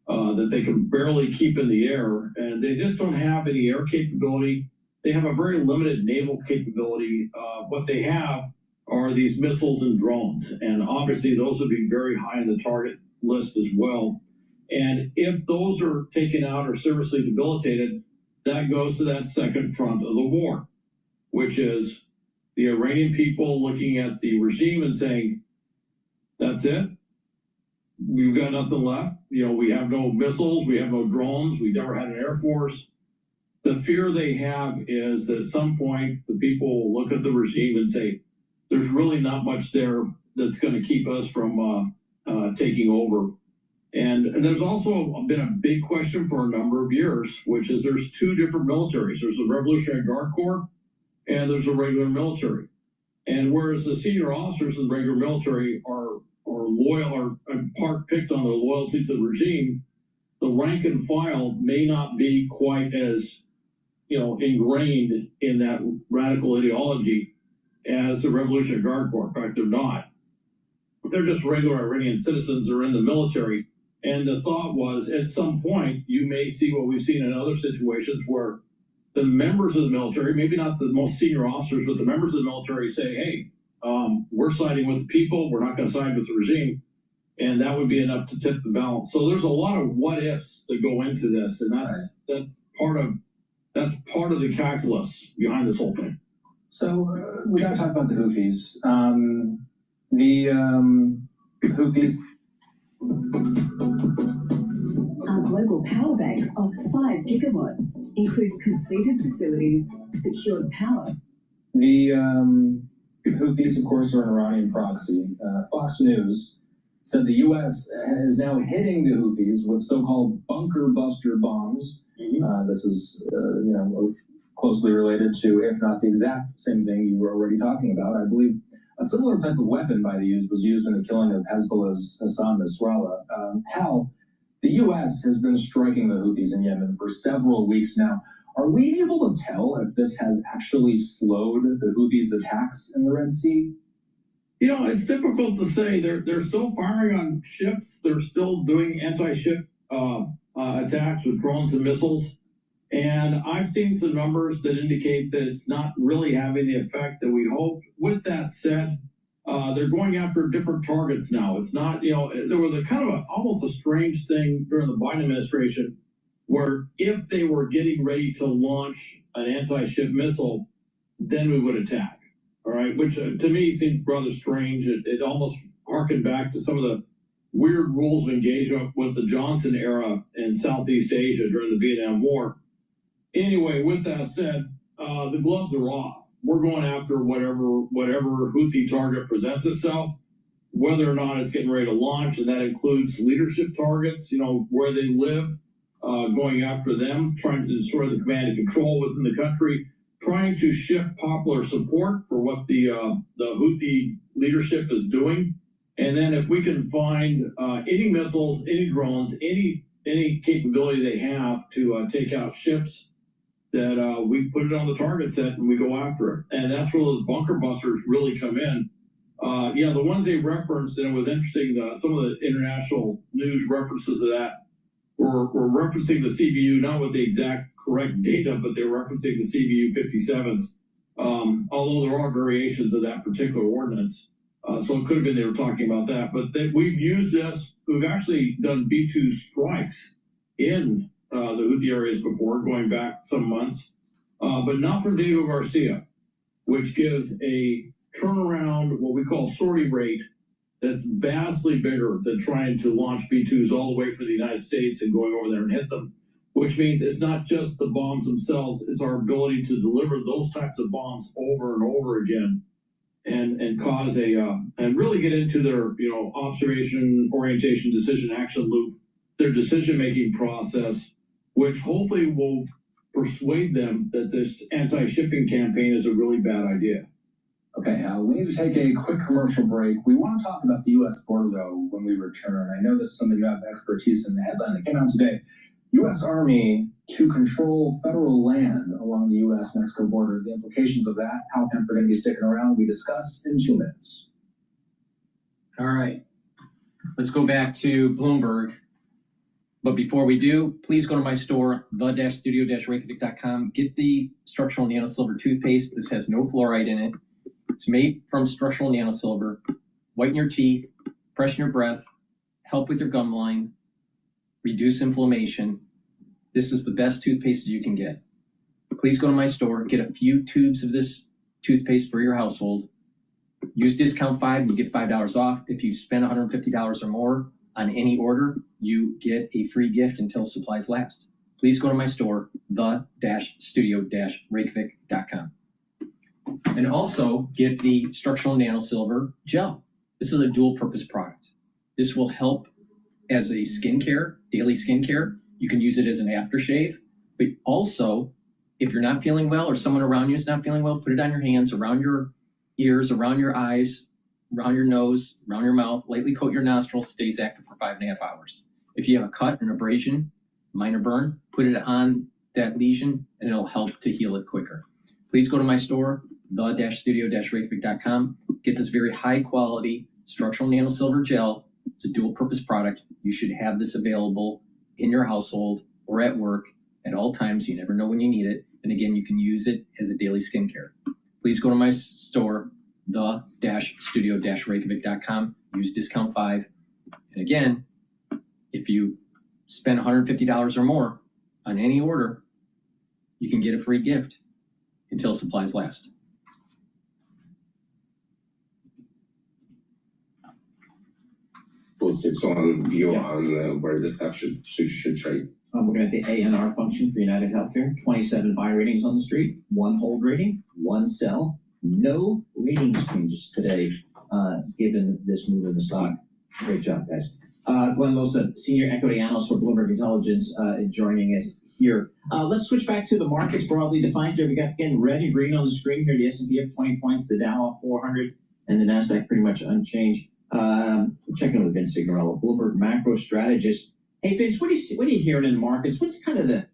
that they can barely keep in the air, and they just don't have any air capability. They have a very limited naval capability. What they have are these missiles and drones, and obviously those would be very high on the target list as well. And if those are taken out or seriously debilitated, that goes to that second front of the war, which is the Iranian people looking at the regime and saying, that's it. We've got nothing left. We have no missiles. We have no drones. We never had an air force. The fear they have is that at some point the people will look at the regime and say, there's really not much there that's going to keep us from taking over. And there's also been a big question for a number of years, which is there's two different militaries. There's the Revolutionary Guard Corps and there's a regular military. And whereas the senior officers in the regular military are loyal, are in part picked on their loyalty to the regime, the rank and file may not be quite as, ingrained in that radical ideology as the Revolutionary Guard Corps. In fact, they're not. They're just regular Iranian citizens who are in the military. And the thought was, at some point, you may see what we've seen in other situations where the members of the military, maybe not the most senior officers, but the members of the military say, hey, we're siding with the people, we're not going to side with the regime. And that would be enough to tip the balance. So there's a lot of what ifs that go into this, and that's part of the calculus behind this whole thing. So we got to talk about the Houthis. The Houthis. Our global power bank of 5 gigawatts includes completed facilities, secured power. The Houthis, of course, are an Iranian proxy. Fox News said the U.S. is now hitting the Houthis with so-called bunker buster bombs. This is, closely related to, if not the exact same thing you were already talking about. I believe a similar type of weapon was used in the killing of Hezbollah's Hassan Nasrallah. Hal, the U.S. has been striking the Houthis in Yemen for several weeks now. Are we able to tell if this has actually slowed the Houthis' attacks in the Red Sea? It's difficult to say. They're still firing on ships. They're still doing anti-ship attacks with drones and missiles. And I've seen some numbers that indicate that it's not really having the effect that we hoped. With that said, they're going after different targets now. It's not, there was a kind of almost a strange thing during the Biden administration where if they were getting ready to launch an anti-ship missile, then we would attack. All right, which to me seemed rather strange. It almost harkened back to some of the weird rules of engagement with the Johnson era in Southeast Asia during the Vietnam War. Anyway, with that said, the gloves are off. We're going after whatever Houthi target presents itself, whether or not it's getting ready to launch, and that includes leadership targets, where they live, going after them, trying to destroy the command and control within the country, trying to shift popular support for what the Houthi leadership is doing. And then if we can find any missiles, any drones, any capability they have to take out ships, that we put it on the target set and we go after it. And that's where those bunker busters really come in. The ones they referenced, and it was interesting, some of the international news references to that were referencing the CBU, not with the exact correct data, but they're referencing the CBU 57s, although there are variations of that particular ordinance. So it could have been they were talking about that. But we've used this. We've actually done B-2 strikes in the Houthi areas before, going back some months, but not for Diego Garcia, which gives a turnaround, what we call sortie rate, that's vastly bigger than trying to launch B-2s all the way for the United States and going over there and hit them, which means it's not just the bombs themselves, it's our ability to deliver those types of bombs over and over again and cause and really get into their, observation, orientation, decision, action loop, their decision-making process, which hopefully will persuade them that this anti-shipping campaign is a really bad idea. Okay, we need to take a quick commercial break. We want to talk about the U.S. border, though, when we return. I know this is something you have expertise in. The headline that came out today, U.S. Army to control federal land along the U.S.-Mexico border. The implications of that, how come we're going to be sticking around, we discuss in 2 minutes. All right, let's go back to Bloomberg. But before we do, please go to my store, the-studio-reykjavik.com. Get the structural nanosilver toothpaste. This has no fluoride in it. It's made from structural nanosilver. Whiten your teeth, freshen your breath, help with your gum line, reduce inflammation. This is the best toothpaste that you can get. Please go to my store, get a few tubes of this toothpaste for your household. Use discount 5 and you get $5 off. If you spend $150 or more on any order, you get a free gift until supplies last. Please go to my store, the-studio-reykjavik.com. And also get the structural nanosilver gel. This is a dual purpose product. This will help as a skincare, daily skincare. You can use it as an aftershave, but also if you're not feeling well or someone around you is not feeling well, put it on your hands, around your, ears, around your eyes, around your nose, around your mouth, lightly coat your nostrils, stays active for 5.5 hours. If you have a cut, an abrasion, minor burn, put it on that lesion and it'll help to heal it quicker. Please go to my store, the-studio-reykjavik.com. Get this very high quality structural nano silver gel. It's a dual purpose product. You should have this available in your household or at work at all times. You never know when you need it. And again, you can use it as a daily skincare. Please go to my store, the-studio-reykjavik.com. Use discount 5. And again, if you spend $150 or more on any order, you can get a free gift until supplies last. What's its own view on where the stock should trade? We're looking at the ANR function for United Healthcare. 27 buy ratings on the street, 1 hold rating, 1 sell. No ratings changes today, given this move in the stock. Great job, guys. Glenn Losa, Senior Equity Analyst for Bloomberg Intelligence, joining us here. Let's switch back to the markets broadly defined here. We got, again, red and green on the screen here. The S&P up 20 points, the Dow off 400, and the NASDAQ pretty much unchanged. Checking with Vince Signorello, Bloomberg macro strategist. Hey, Vince, what are you hearing in the markets? What's kind of the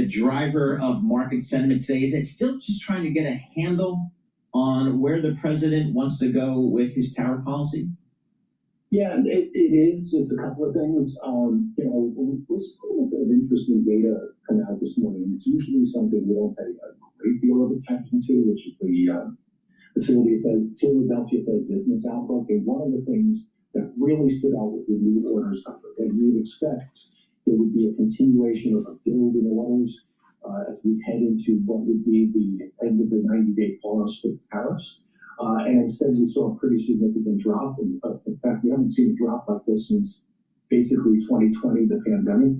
driver of market sentiment today? Is it still just trying to get a handle on where the president wants to go with his tariff policy? Yeah, it is. It's a couple of things. We're seeing a bit of interesting data come out this morning. It's usually something we don't pay a great deal of attention to, which is the Philadelphia Fed business outlook. And one of the things that really stood out was the new orders number. And you'd expect there would be a continuation of a build in orders as we head into what would be the end of the 90-day pause for tariffs. And instead, we saw a pretty significant drop. In fact, we haven't seen a drop like this since basically 2020, the pandemic,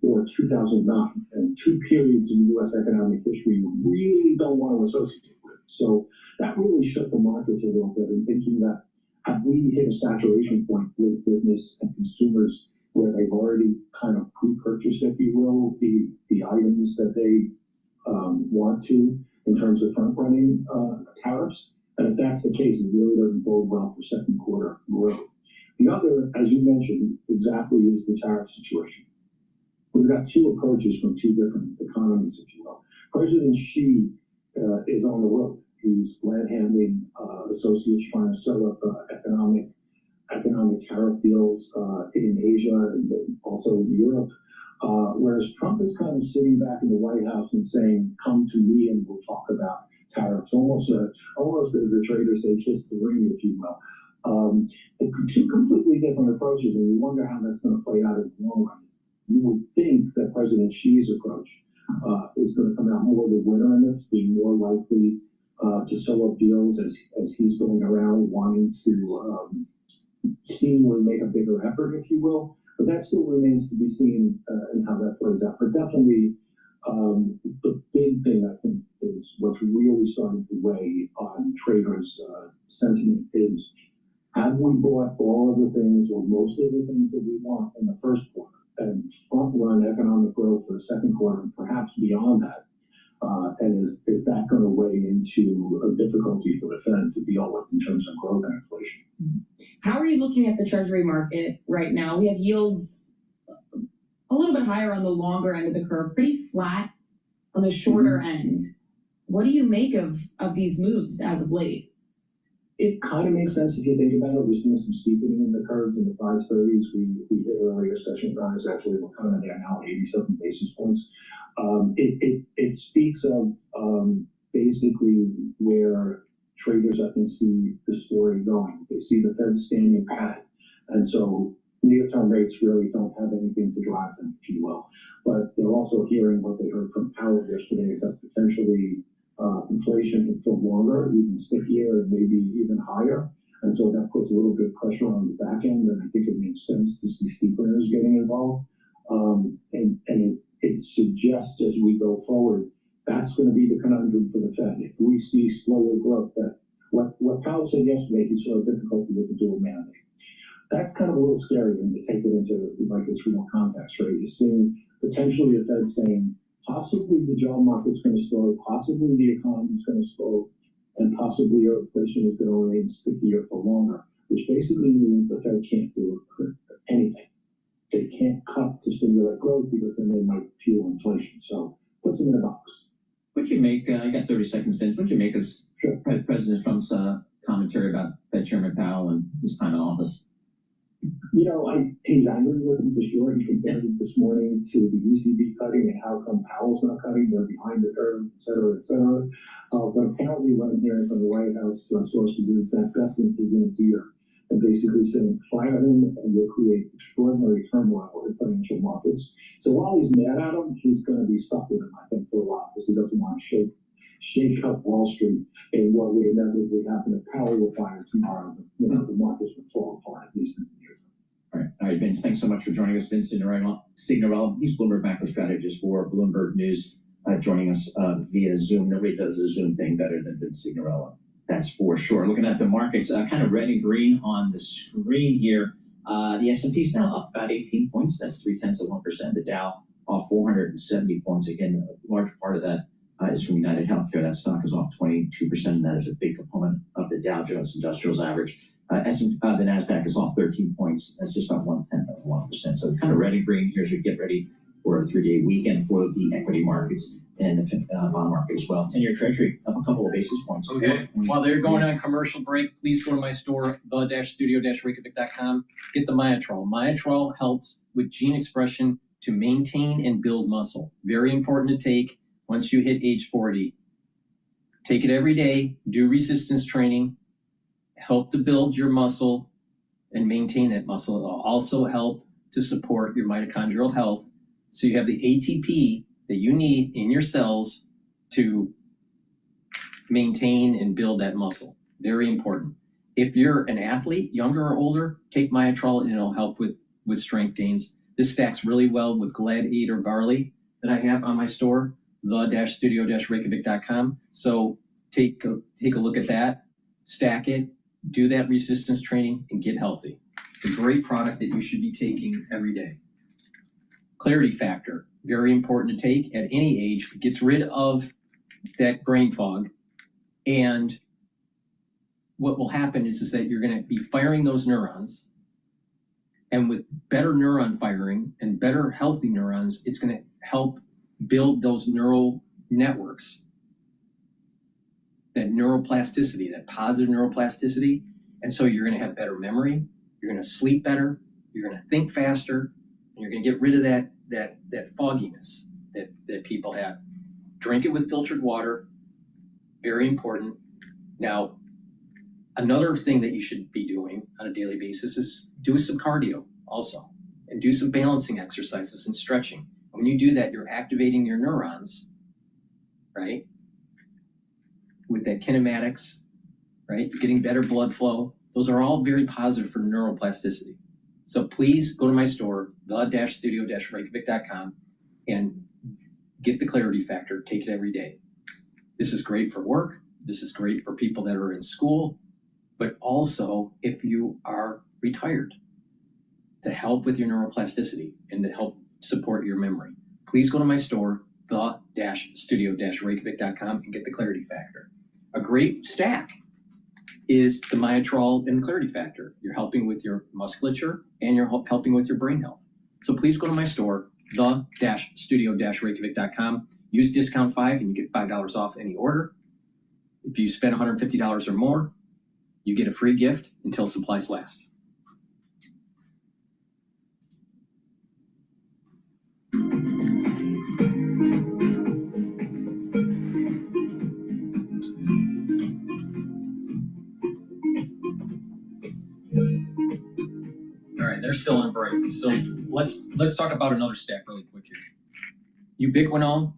or 2009. And 2 periods in U.S. economic history you really don't want to associate with. So that really shook the markets a little bit in thinking that have we hit a saturation point with business and consumers where they've already kind of pre-purchased, if you will, the items that they want to in terms of front-running tariffs. And if that's the case, it really doesn't bode well for second quarter growth. The other, as you mentioned, exactly is the tariff situation. We've got 2 approaches from 2 different economies, if you will. President Xi is on the road. He's land-handing associates trying to set up economic tariff deals in Asia and also in Europe. Whereas Trump is kind of sitting back in the White House and saying, come to me and we'll talk about tariffs, almost as the traders say, kiss the ring, if you will. 2 completely different approaches, and you wonder how that's going to play out in the long run. You would think that President Xi's approach is going to come out more the winner in this, being more likely to sell up deals as he's going around wanting to seemingly make a bigger effort, if you will. But that still remains to be seen in how that plays out. But definitely, the big thing, I think, is what's really starting to weigh on traders' sentiment is, have we bought all of the things or most of the things that we want in the first quarter and front-run economic growth for the second quarter and perhaps beyond that? And is that going to weigh into a difficulty for the Fed to deal with in terms of growth and inflation? How are you looking at the Treasury market right now? We have yields a little bit higher on the longer end of the curve, pretty flat on the shorter end. What do you make of these moves as of late? It kind of makes sense if you think about it. We're seeing some steepening in the curves in the 530s. We hit earlier session highs. Actually, we're kind of there now, 87 basis points. It speaks of basically where traders, I think, see the story going. They see the Fed standing pat, and so near-term rates really don't have anything to drive them, if you will. But they're also hearing what they heard from Powell yesterday, that potentially inflation for longer, even stickier, and maybe even higher. And so that puts a little bit of pressure on the back end, and I think it makes sense to see steepeners getting involved. And it suggests as we go forward, that's going to be the conundrum for the Fed. If we see slower growth, that what Powell said yesterday, he saw a difficulty with the dual mandate. That's kind of a little scary when you take it into like its real context, right? You're seeing potentially the Fed saying, possibly the job market's going to slow, possibly the economy's going to slow, and possibly your inflation is going to remain stickier for longer, which basically means the Fed can't do anything. They can't cut to stimulate growth because then they might fuel inflation. So puts them in a box. What'd you make, I got 30 seconds, Vince. What'd you make of President Trump's commentary about Fed Chairman Powell and his time in office? You know, he's angry with him for sure. He compared it this morning to the ECB cutting and how come Powell's not cutting, they're behind the curve, et cetera, et cetera. But apparently what I'm hearing from the White House sources is that Bessent is in his ear and basically saying, fire him and you'll create extraordinary turmoil in financial markets. So while he's mad at him, he's going to be stuck with him, I think, for a while because he doesn't want to shake up Wall Street and what would inevitably happen if Powell were fired tomorrow. You know, the markets would fall apart, at least in the near term. All right, Vince, thanks so much for joining us. Vince Signorello, he's Bloomberg macro strategist for Bloomberg News, joining us via Zoom. Nobody does the Zoom thing better than Vince Signorello. That's for sure. Looking at the markets, kind of red and green on the screen here. The S&P is now up about 18 points. That's 0.3%. The Dow off 470 points. Again, a large part of that is from United Healthcare. That stock is off 22%. And that is a big component of the Dow Jones Industrials average. The NASDAQ is off 13 points. That's just about 0.1%. So kind of red and green here as we get ready for a 3-day weekend for the equity markets and the bond market as well. 10-year Treasury up a couple of basis points. Okay. While they're going on commercial break, please go to my store, the-studio-reykjavik.com. Get the Myotrol. Myotrol helps with gene expression to maintain and build muscle. Very important to take once you hit age 40. Take it every day. Do resistance training. Help to build your muscle and maintain that muscle. It'll also help to support your mitochondrial health. So you have the ATP that you need in your cells to maintain and build that muscle. Very important. If you're an athlete, younger or older, take Myotrol and it'll help with strength gains. This stacks really well with Glad 8 or barley that I have on my store, the-studio-reykjavik.com. So take a look at that, stack it, do that resistance training, and get healthy. It's a great product that you should be taking every day. Clarity Factor, very important to take at any age. It gets rid of that brain fog. And what will happen is that you're going to be firing those neurons. And with better neuron firing and better healthy neurons, it's going to help build those neural networks, that neuroplasticity, that positive neuroplasticity. And so you're going to have better memory, you're going to sleep better, you're going to think faster, and you're going to get rid of that fogginess that people have. Drink it with filtered water, very important. Now, another thing that you should be doing on a daily basis is do some cardio also, and do some balancing exercises and stretching. When you do that, you're activating your neurons, right? With that kinematics, right? You're getting better blood flow. Those are all very positive for neuroplasticity. So please go to my store, the-studio-reykjavik.com, and get the Clarity Factor. Take it every day. This is great for work. This is great for people that are in school, but also if you are retired, to help with your neuroplasticity and to help support your memory. Please go to my store, the-studio-reykjavik.com, and get the Clarity Factor. A great stack is the Myotrol and the Clarity Factor. You're helping with your musculature and you're helping with your brain health. So please go to my store, the-studio-reykjavik.com. Use discount 5 and you get $5 off any order. If you spend $150 or more, you get a free gift until supplies last. All right, they're still on break. So let's talk about another stack really quick here. Ubiquinol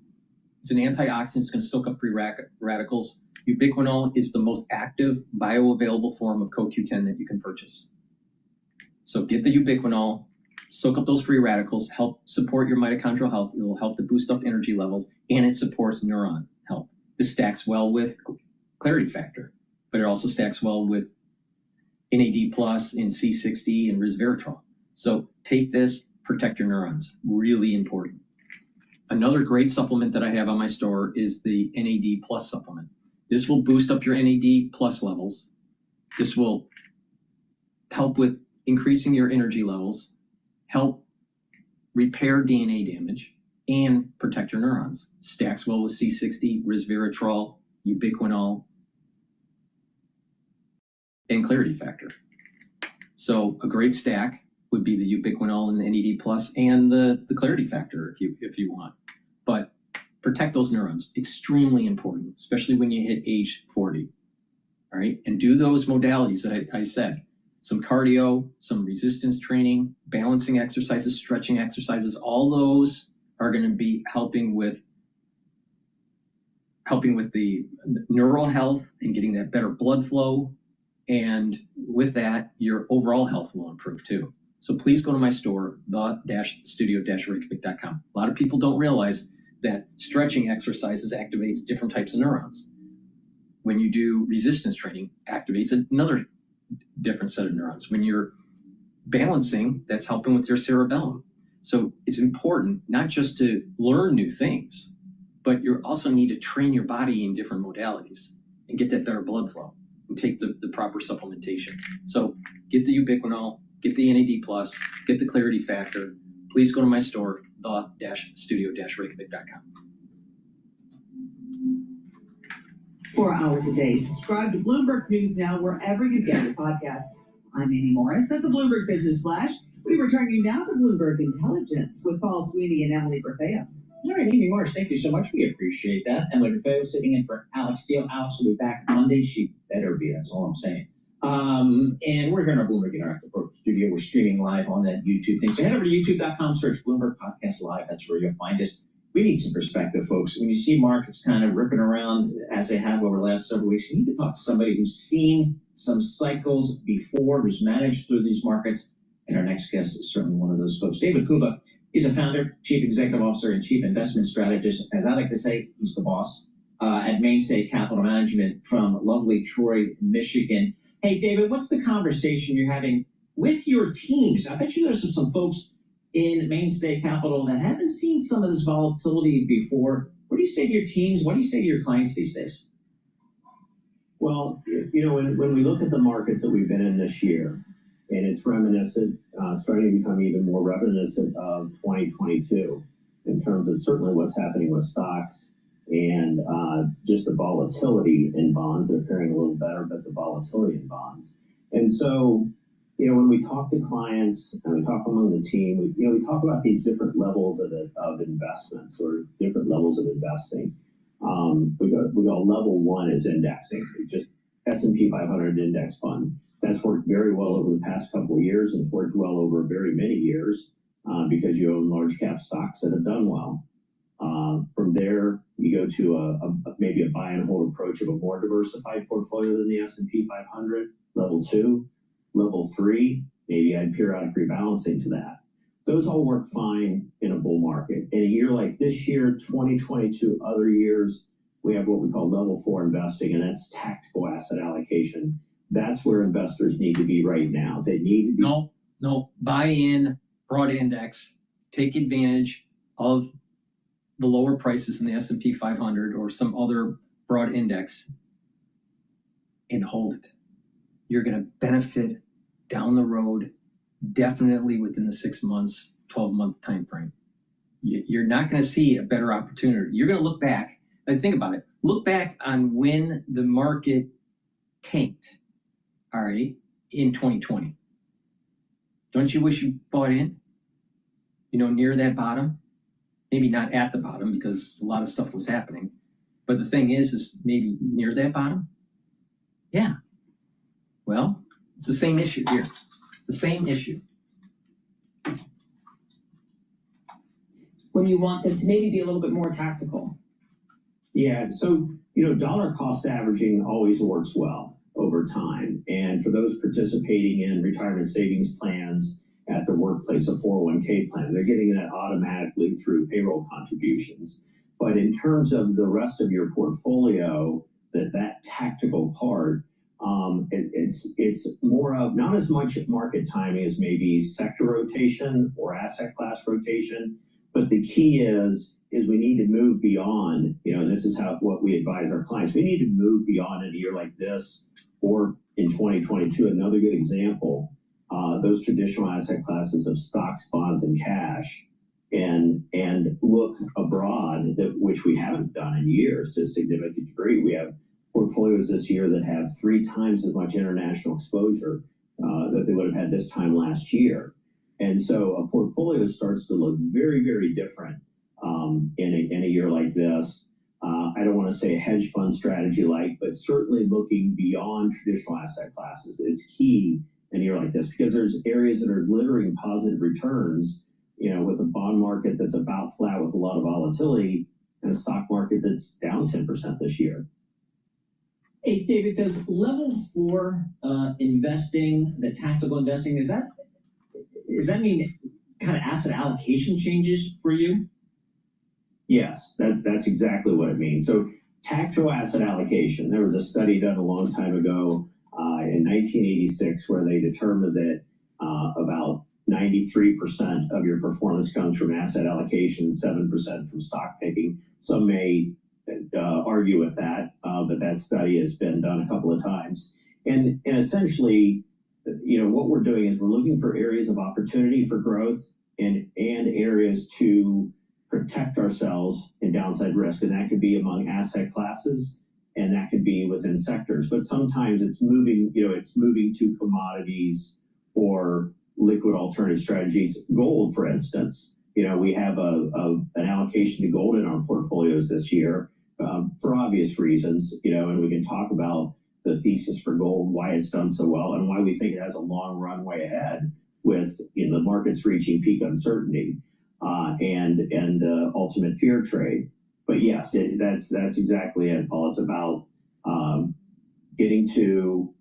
is an antioxidant. It's going to soak up free radicals. Ubiquinol is the most active bioavailable form of CoQ10 that you can purchase. So get the Ubiquinol, soak up those free radicals, help support your mitochondrial health. It will help to boost up energy levels, and it supports neuron health. This stacks well with Clarity Factor, but it also stacks well with NAD+, and C60, and resveratrol. So take this, protect your neurons. Really important. Another great supplement that I have on my store is the NAD+ supplement. This will boost up your NAD plus levels. This will help with increasing your energy levels, help repair DNA damage, and protect your neurons. Stacks well with C60, resveratrol, ubiquinol, and clarity factor. So a great stack would be the ubiquinol and the NAD plus and the clarity factor if you want. But protect those neurons, extremely important, especially when you hit age 40. All right, and do those modalities that I said. Some cardio, some resistance training, balancing exercises, stretching exercises, all those are going to be helping with the neural health and getting that better blood flow. And with that, your overall health will improve too. So please go to my store, the-studio-reykjavik.com. A lot of people don't realize that stretching exercises activates different types of neurons. When you do resistance training, activates another different set of neurons. When you're balancing, that's helping with your cerebellum. So it's important not just to learn new things, but you also need to train your body in different modalities and get that better blood flow and take the proper supplementation. So get the ubiquinol, get the NAD+, get the clarity factor. Please go to my store, the-studio-reykjavik.com. 4 hours a day. Subscribe to Bloomberg News Now wherever you get your podcasts. I'm Amy Morris. That's a Bloomberg Business Flash. We return you now to Bloomberg Intelligence with Paul Sweeney and Emily Berfeo. All right, Amy Morris, thank you so much. We appreciate that. Emily Berfeo sitting in for Alex Steele. Alex will be back Monday. She better be, that's all I'm saying. And we're here in our Bloomberg Interactive Studio. We're streaming live on that YouTube thing. So head over to youtube.com, search Bloomberg Podcast Live. That's where you'll find us. We need some perspective, folks. When you see markets kind of ripping around as they have over the last several weeks, you need to talk to somebody who's seen some cycles before, who's managed through these markets. And our next guest is certainly one of those folks. David Kuba, he's a founder, chief executive officer, and chief investment strategist. As I like to say, he's the boss at Mainstay Capital Management from lovely Troy, Michigan. Hey, David, what's the conversation you're having with your teams? I bet you there's some folks in Mainstay Capital that haven't seen some of this volatility before. What do you say to your teams? What do you say to your clients these days? Well, you know, when we look at the markets that we've been in this year, and it's reminiscent, starting to become even more reminiscent of 2022 in terms of certainly what's happening with stocks and just the volatility in bonds. They're faring a little better, but the volatility in bonds. And so, you know, when we talk to clients and we talk among the team, we talk about these different levels of investments or different levels of investing. We go level one is indexing, just S&P 500 index fund. That's worked very well over the past couple of years. It's worked well over very many years because you own large cap stocks that have done well. From there, you go to maybe a buy and hold approach of a more diversified portfolio than the S&P 500, level two. Level three, maybe add periodic rebalancing to that. Those all work fine in a bull market. In a year like this year, 2022, other years, we have what we call level four investing, and that's tactical asset allocation. That's where investors need to be right now. They need to be. No, buy in, broad index, take advantage of the lower prices in the S&P 500 or some other broad index and hold it. You're going to benefit down the road, definitely within the 6 months, 12-month time frame. You're not going to see a better opportunity. You're going to look back, and think about it. Look back on when the market tanked, all right, in 2020. Don't you wish you bought in, near that bottom? Maybe not at the bottom because a lot of stuff was happening. But the thing is maybe near that bottom? Yeah. Well, it's the same issue here. It's the same issue. When you want them to maybe be a little bit more tactical. Yeah, so, dollar cost averaging always works well over time. And for those participating in retirement savings plans at their workplace, a 401k plan, they're getting that automatically through payroll contributions. But in terms of the rest of your portfolio, that tactical part, it's more of not as much market timing as maybe sector rotation or asset class rotation. But the key is is we need to move beyond, and this is what we advise our clients. We need to move beyond in a year like this, or in 2022, another good example, those traditional asset classes of stocks, bonds, and cash, and look abroad, which we haven't done in years to a significant degree. We have portfolios this year that have 3 times as much international exposure that they would have had this time last year. And so a portfolio starts to look very, very different in a year like this. I don't want to say a hedge fund strategy but certainly looking beyond traditional asset classes. It's key in a year like this because there's areas that are delivering positive returns, with a bond market that's about flat with a lot of volatility and a stock market that's down 10% this year. Hey, David, does level 4 investing, the tactical investing, does that mean kind of asset allocation changes for you? Yes, that's exactly what it means. So tactical asset allocation, there was a study done a long time ago in 1986 where they determined that about 93% of your performance comes from asset allocation, 7% from stock picking. Some may argue with that, but that study has been done a couple of times. And essentially, what we're doing is we're looking for areas of opportunity for growth and areas to protect ourselves in downside risk. And that could be among asset classes and that could be within sectors. But sometimes it's moving to commodities or liquid alternative strategies. Gold, for instance, we have an allocation to gold in our portfolios this year for obvious reasons, and we can talk about the thesis for gold, why it's done so well, and why we think it has a long runway ahead with the markets reaching peak uncertainty and ultimate fear trade. But yes, that's exactly it, Paul. It's about getting to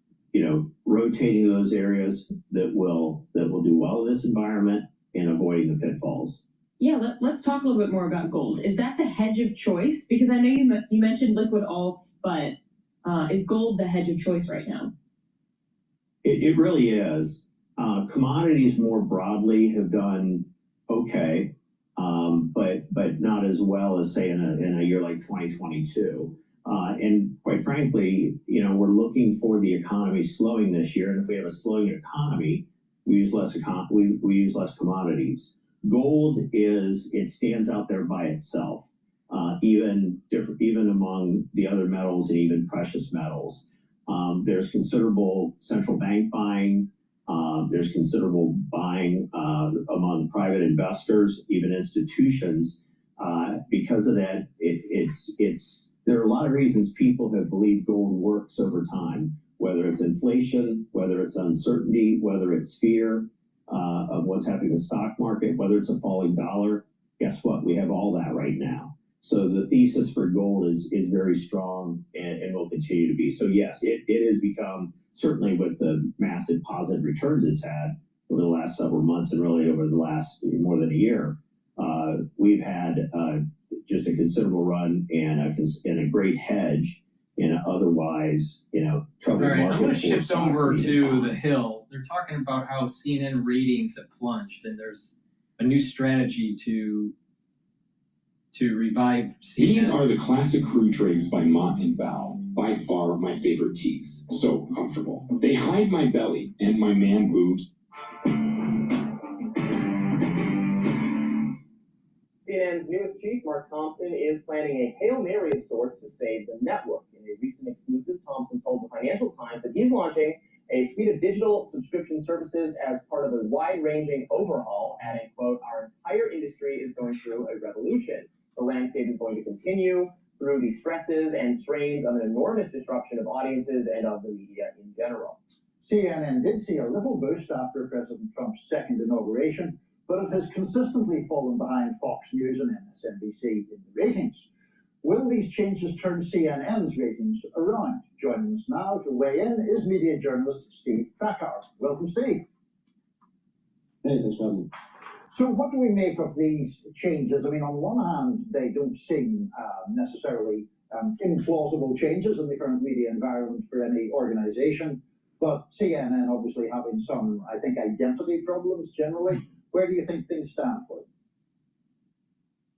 rotating those areas that will do well in this environment and avoiding the pitfalls. Yeah, let's talk a little bit more about gold. Is that the hedge of choice? Because I know you mentioned liquid alts, but is gold the hedge of choice right now? It really is. Commodities more broadly have done okay, but not as well as, say, in a year like 2022. And quite frankly, we're looking for the economy slowing this year. And if we have a slowing economy, we use less commodities. Gold it stands out there by itself, even among the other metals and even precious metals. There's considerable central bank buying. There's considerable buying among private investors, even institutions. Because of that, there are a lot of reasons people have believed gold works over time, whether it's inflation, whether it's uncertainty, whether it's fear of what's happening in the stock market, whether it's a falling dollar. Guess what? We have all that right now. So the thesis for gold is very strong and will continue to be. So yes, it has become, certainly with the massive positive returns it's had over the last several months and really over the last more than a year, we've had just a considerable run and a great hedge in an otherwise, troubled market. All right, I'm going to shift over to the Hill. They're talking about how CNN ratings have plunged, and there's a new strategy to revive CNN. These are the classic crew trigs by Mott and Bow. By far my favorite tees. So comfortable. They hide my belly and my man boobs. CNN's newest chief, Mark Thompson, is planning a Hail Mary of sorts to save the network. In a recent exclusive, Thompson told the Financial Times that he's launching a suite of digital subscription services as part of a wide-ranging overhaul, adding, quote, "Our entire industry is going through a revolution. The landscape is going to continue through the stresses and strains of an enormous disruption of audiences and of the media in general." CNN did see a little boost after President Trump's second inauguration, but it has consistently fallen behind Fox News and MSNBC in the ratings. Will these changes turn CNN's ratings around? Joining us now to weigh in is media journalist Steve Krakauer. Welcome, Steve. Hey, thanks for having me. So what do we make of these changes? I mean, on one hand, they don't seem necessarily implausible changes in the current media environment for any organization, but CNN obviously having some, I think, identity problems generally. Where do you think things stand for them?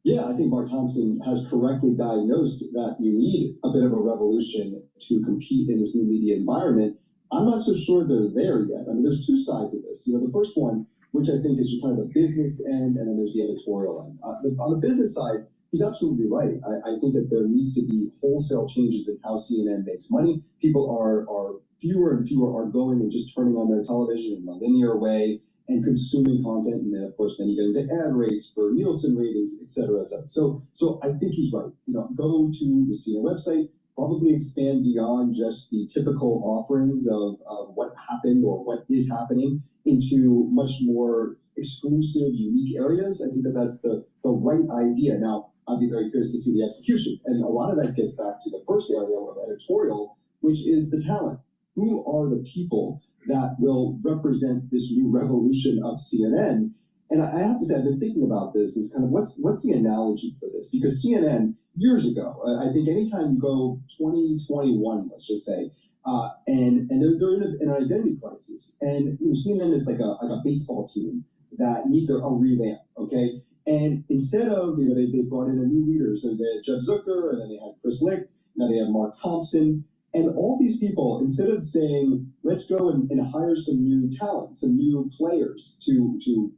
Yeah, I think Mark Thompson has correctly diagnosed that you need a bit of a revolution to compete in this new media environment. I'm not so sure they're there yet. I mean, there's two sides of this. The first one, which I think is kind of the business end, and then there's the editorial end. On the business side, he's absolutely right. I think that there needs to be wholesale changes in how CNN makes money. People are fewer and fewer are going and just turning on their television in a linear way and consuming content, and then of course you get into ad rates for Nielsen ratings, et cetera, et cetera. So I think he's right. Go to the CNN website, probably expand beyond just the typical offerings of what happened or what is happening into much more exclusive, unique areas. I think that that's the right idea. Now, I'd be very curious to see the execution, and a lot of that gets back to the first area of editorial, which is the talent. Who are the people that will represent this new revolution of CNN? And I have to say, I've been thinking about this as kind of what's the analogy for this? Because CNN, years ago, I think anytime you go 2021, let's just say, and they're in an identity crisis. And CNN is like a baseball team that needs a revamp, okay? And instead of, they brought in a new leader. So they had Jeff Zucker, and then they had Chris Licht, now they have Mark Thompson. And all these people, instead of saying, let's go and hire some new talent, some new players to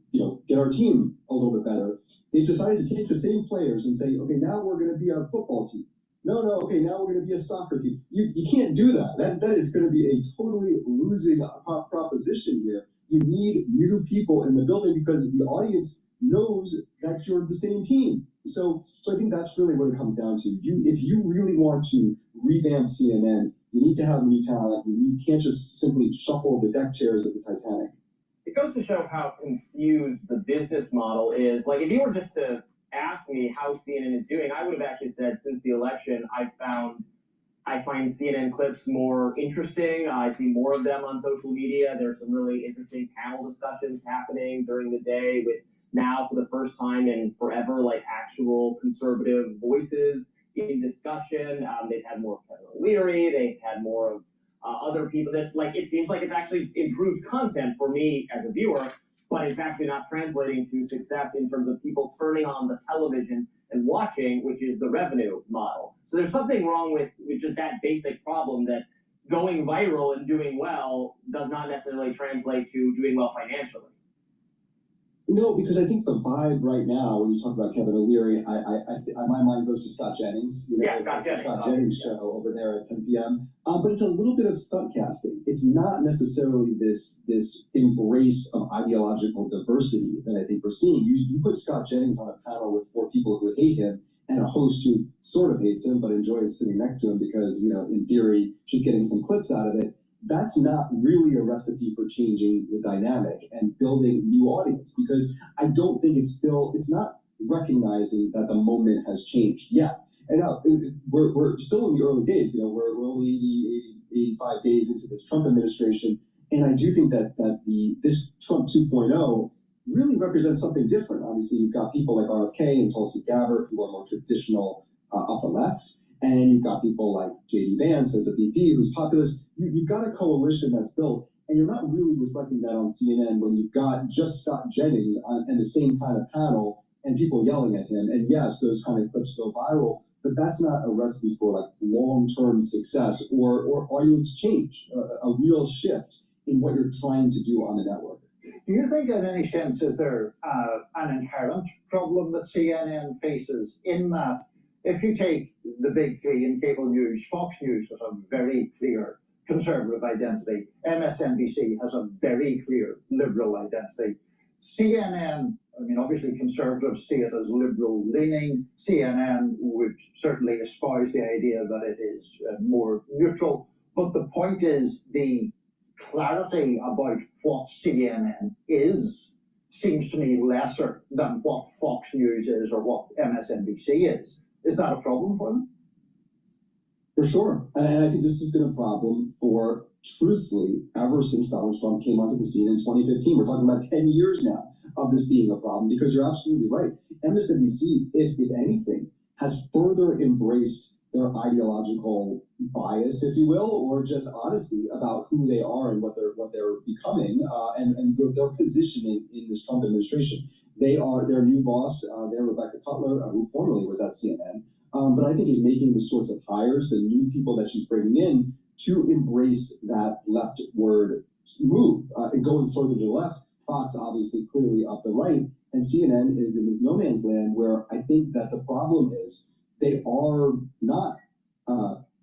get our team a little bit better, they've decided to take the same players and say, okay, now we're going to be a football team. No, okay, now we're going to be a soccer team. You can't do that. That is going to be a totally losing proposition here. You need new people in the building because the audience knows that you're the same team. So I think that's really what it comes down to. If you really want to revamp CNN, you need to have new talent. You can't just simply shuffle the deck chairs of the Titanic. It goes to show how confused the business model is. Like, if you were just to ask me how CNN is doing, I would have actually said since the election, I find CNN clips more interesting. I see more of them on social media. There's some really interesting panel discussions happening during the day with now for the first time in forever, like actual conservative voices in discussion. They've had more of Kevin O'Leary. They've had more of other people that, it seems like it's actually improved content for me as a viewer, but it's actually not translating to success in terms of people turning on the television and watching, which is the revenue model. So there's something wrong with just that basic problem that going viral and doing well does not necessarily translate to doing well financially. No, because I think the vibe right now, when you talk about Kevin O'Leary, my mind goes to Scott Jennings. Scott Jennings. Scott Jennings show over there at 10 p.m. But it's a little bit of stunt casting. It's not necessarily this embrace of ideological diversity that I think we're seeing. You put Scott Jennings on a panel with 4 people who hate him and a host who sort of hates him but enjoys sitting next to him because, in theory, she's getting some clips out of it. That's not really a recipe for changing the dynamic and building new audience, because I don't think it's not recognizing that the moment has changed yet. And we're still in the early days. We're only 80, 85 days into this Trump administration, and I do think that this Trump 2.0 really represents something different. Obviously, you've got people like RFK and Tulsi Gabbard who are more traditional upper left. And you've got people like J.D. Vance as a VP who's populist. You've got a coalition that's built, and you're not really reflecting that on CNN when you've got just Scott Jennings and the same kind of panel and people yelling at him. And yes, those kind of clips go viral, but that's not a recipe for long-term success or audience change, a real shift in what you're trying to do on the network. Do you think in any sense is there an inherent problem that CNN faces in that if you take the big 3 in cable news, Fox News has a very clear conservative identity. MSNBC has a very clear liberal identity. CNN, obviously conservatives see it as liberal-leaning. CNN would certainly espouse the idea that it is more neutral. But the point is the clarity about what CNN is seems to me lesser than what Fox News is or what MSNBC is. Is that a problem for them? For sure. And I think this has been a problem for, truthfully, ever since Donald Trump came onto the scene in 2015. We're talking about 10 years now of this being a problem, because you're absolutely right. MSNBC, if anything, has further embraced their ideological bias, if you will, or just honesty about who they are and what they're becoming, and their positioning in this Trump administration. They are their new boss. They're Rebecca Cottrell, who formerly was at CNN, but I think is making the sorts of hires, the new people that she's bringing in, to embrace that leftward move. And going further to the left, Fox obviously clearly up the right, and CNN is in this no man's land where I think that the problem is they are not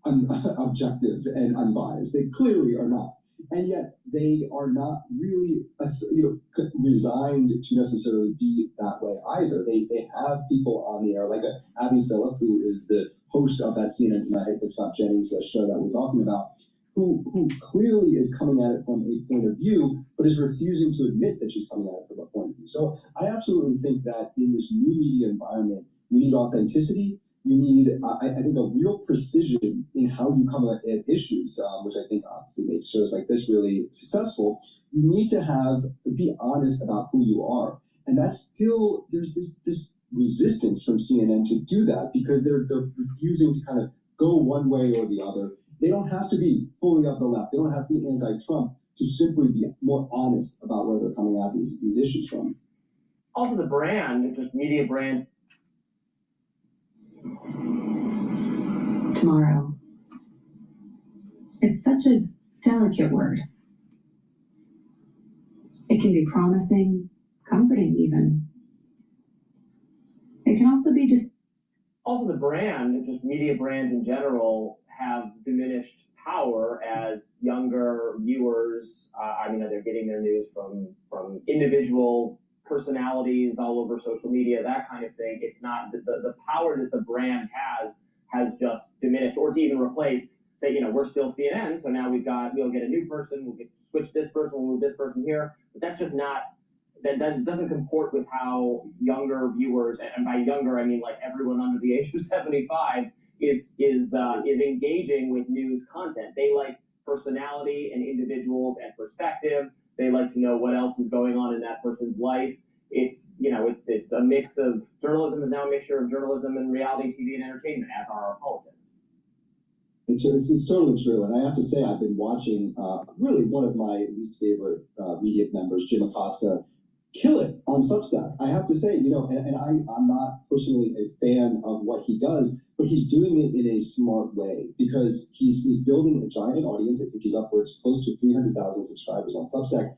objective and unbiased. They clearly are not. And yet they are not really resigned to necessarily be that way either. They have people on the air, like Abby Phillip, who is the host of that CNN Tonight, the Scott Jennings show that we're talking about, who clearly is coming at it from a point of view, but is refusing to admit that she's coming at it from a point of view. So I absolutely think that in this new media environment, you need authenticity. You need, I think, a real precision in how you come at issues, which I think obviously makes shows like this really successful. You need to be honest about who you are. And that's still, there's this resistance from CNN to do that because they're refusing to kind of go one way or the other. They don't have to be fully up the left. They don't have to be anti-Trump to simply be more honest about where they're coming at these issues from. Also, the brand, just media brand. Tomorrow. It's such a delicate word. It can be promising, comforting even. It can also be Also, the brand, just media brands in general, have diminished power as younger viewers. They're getting their news from individual personalities all over social media, that kind of thing. It's not the power that the brand has just diminished, or to even replace, say, we're still CNN, so now we'll get a new person, we'll switch this person, we'll move this person here. But that's just not, that doesn't comport with how younger viewers, and by younger I mean like everyone under the age of 75, is engaging with news content. They like personality and individuals and perspective. They like to know what else is going on in that person's life. It's a mix of journalism is now a mixture of journalism and reality TV and entertainment, as are our politics. It's totally true. And I have to say, I've been watching really one of my least favorite media members, Jim Acosta, kill it on Substack. I have to say, and I'm not personally a fan of what he does, but he's doing it in a smart way because he's building a giant audience. I think he's upwards close to 300,000 subscribers on Substack.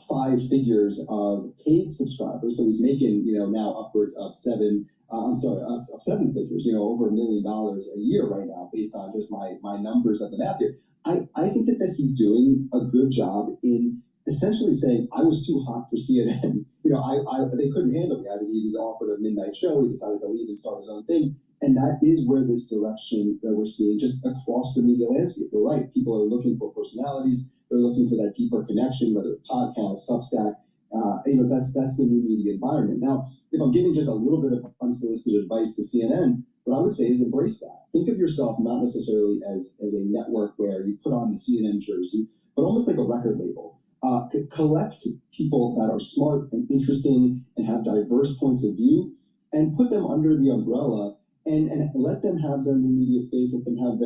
5 figures of paid subscribers, so he's making now upwards of 7 figures, over $1 million a year right now, based on just my numbers of the math here. I think that he's doing a good job in essentially saying I was too hot for CNN. They couldn't handle me. He was offered a midnight show. He decided to leave and start his own thing. And that is where this direction that we're seeing just across the media landscape. You're right. People are looking for personalities. They're looking for that deeper connection, whether it's podcast, Substack. That's the new media environment. Now, if I'm giving just a little bit of unsolicited advice to CNN, what I would say is embrace that. Think of yourself not necessarily as a network where you put on the CNN jersey, but almost like a record label. Collect people that are smart and interesting and have diverse points of view and put them under the umbrella and let them have their new media space, let them have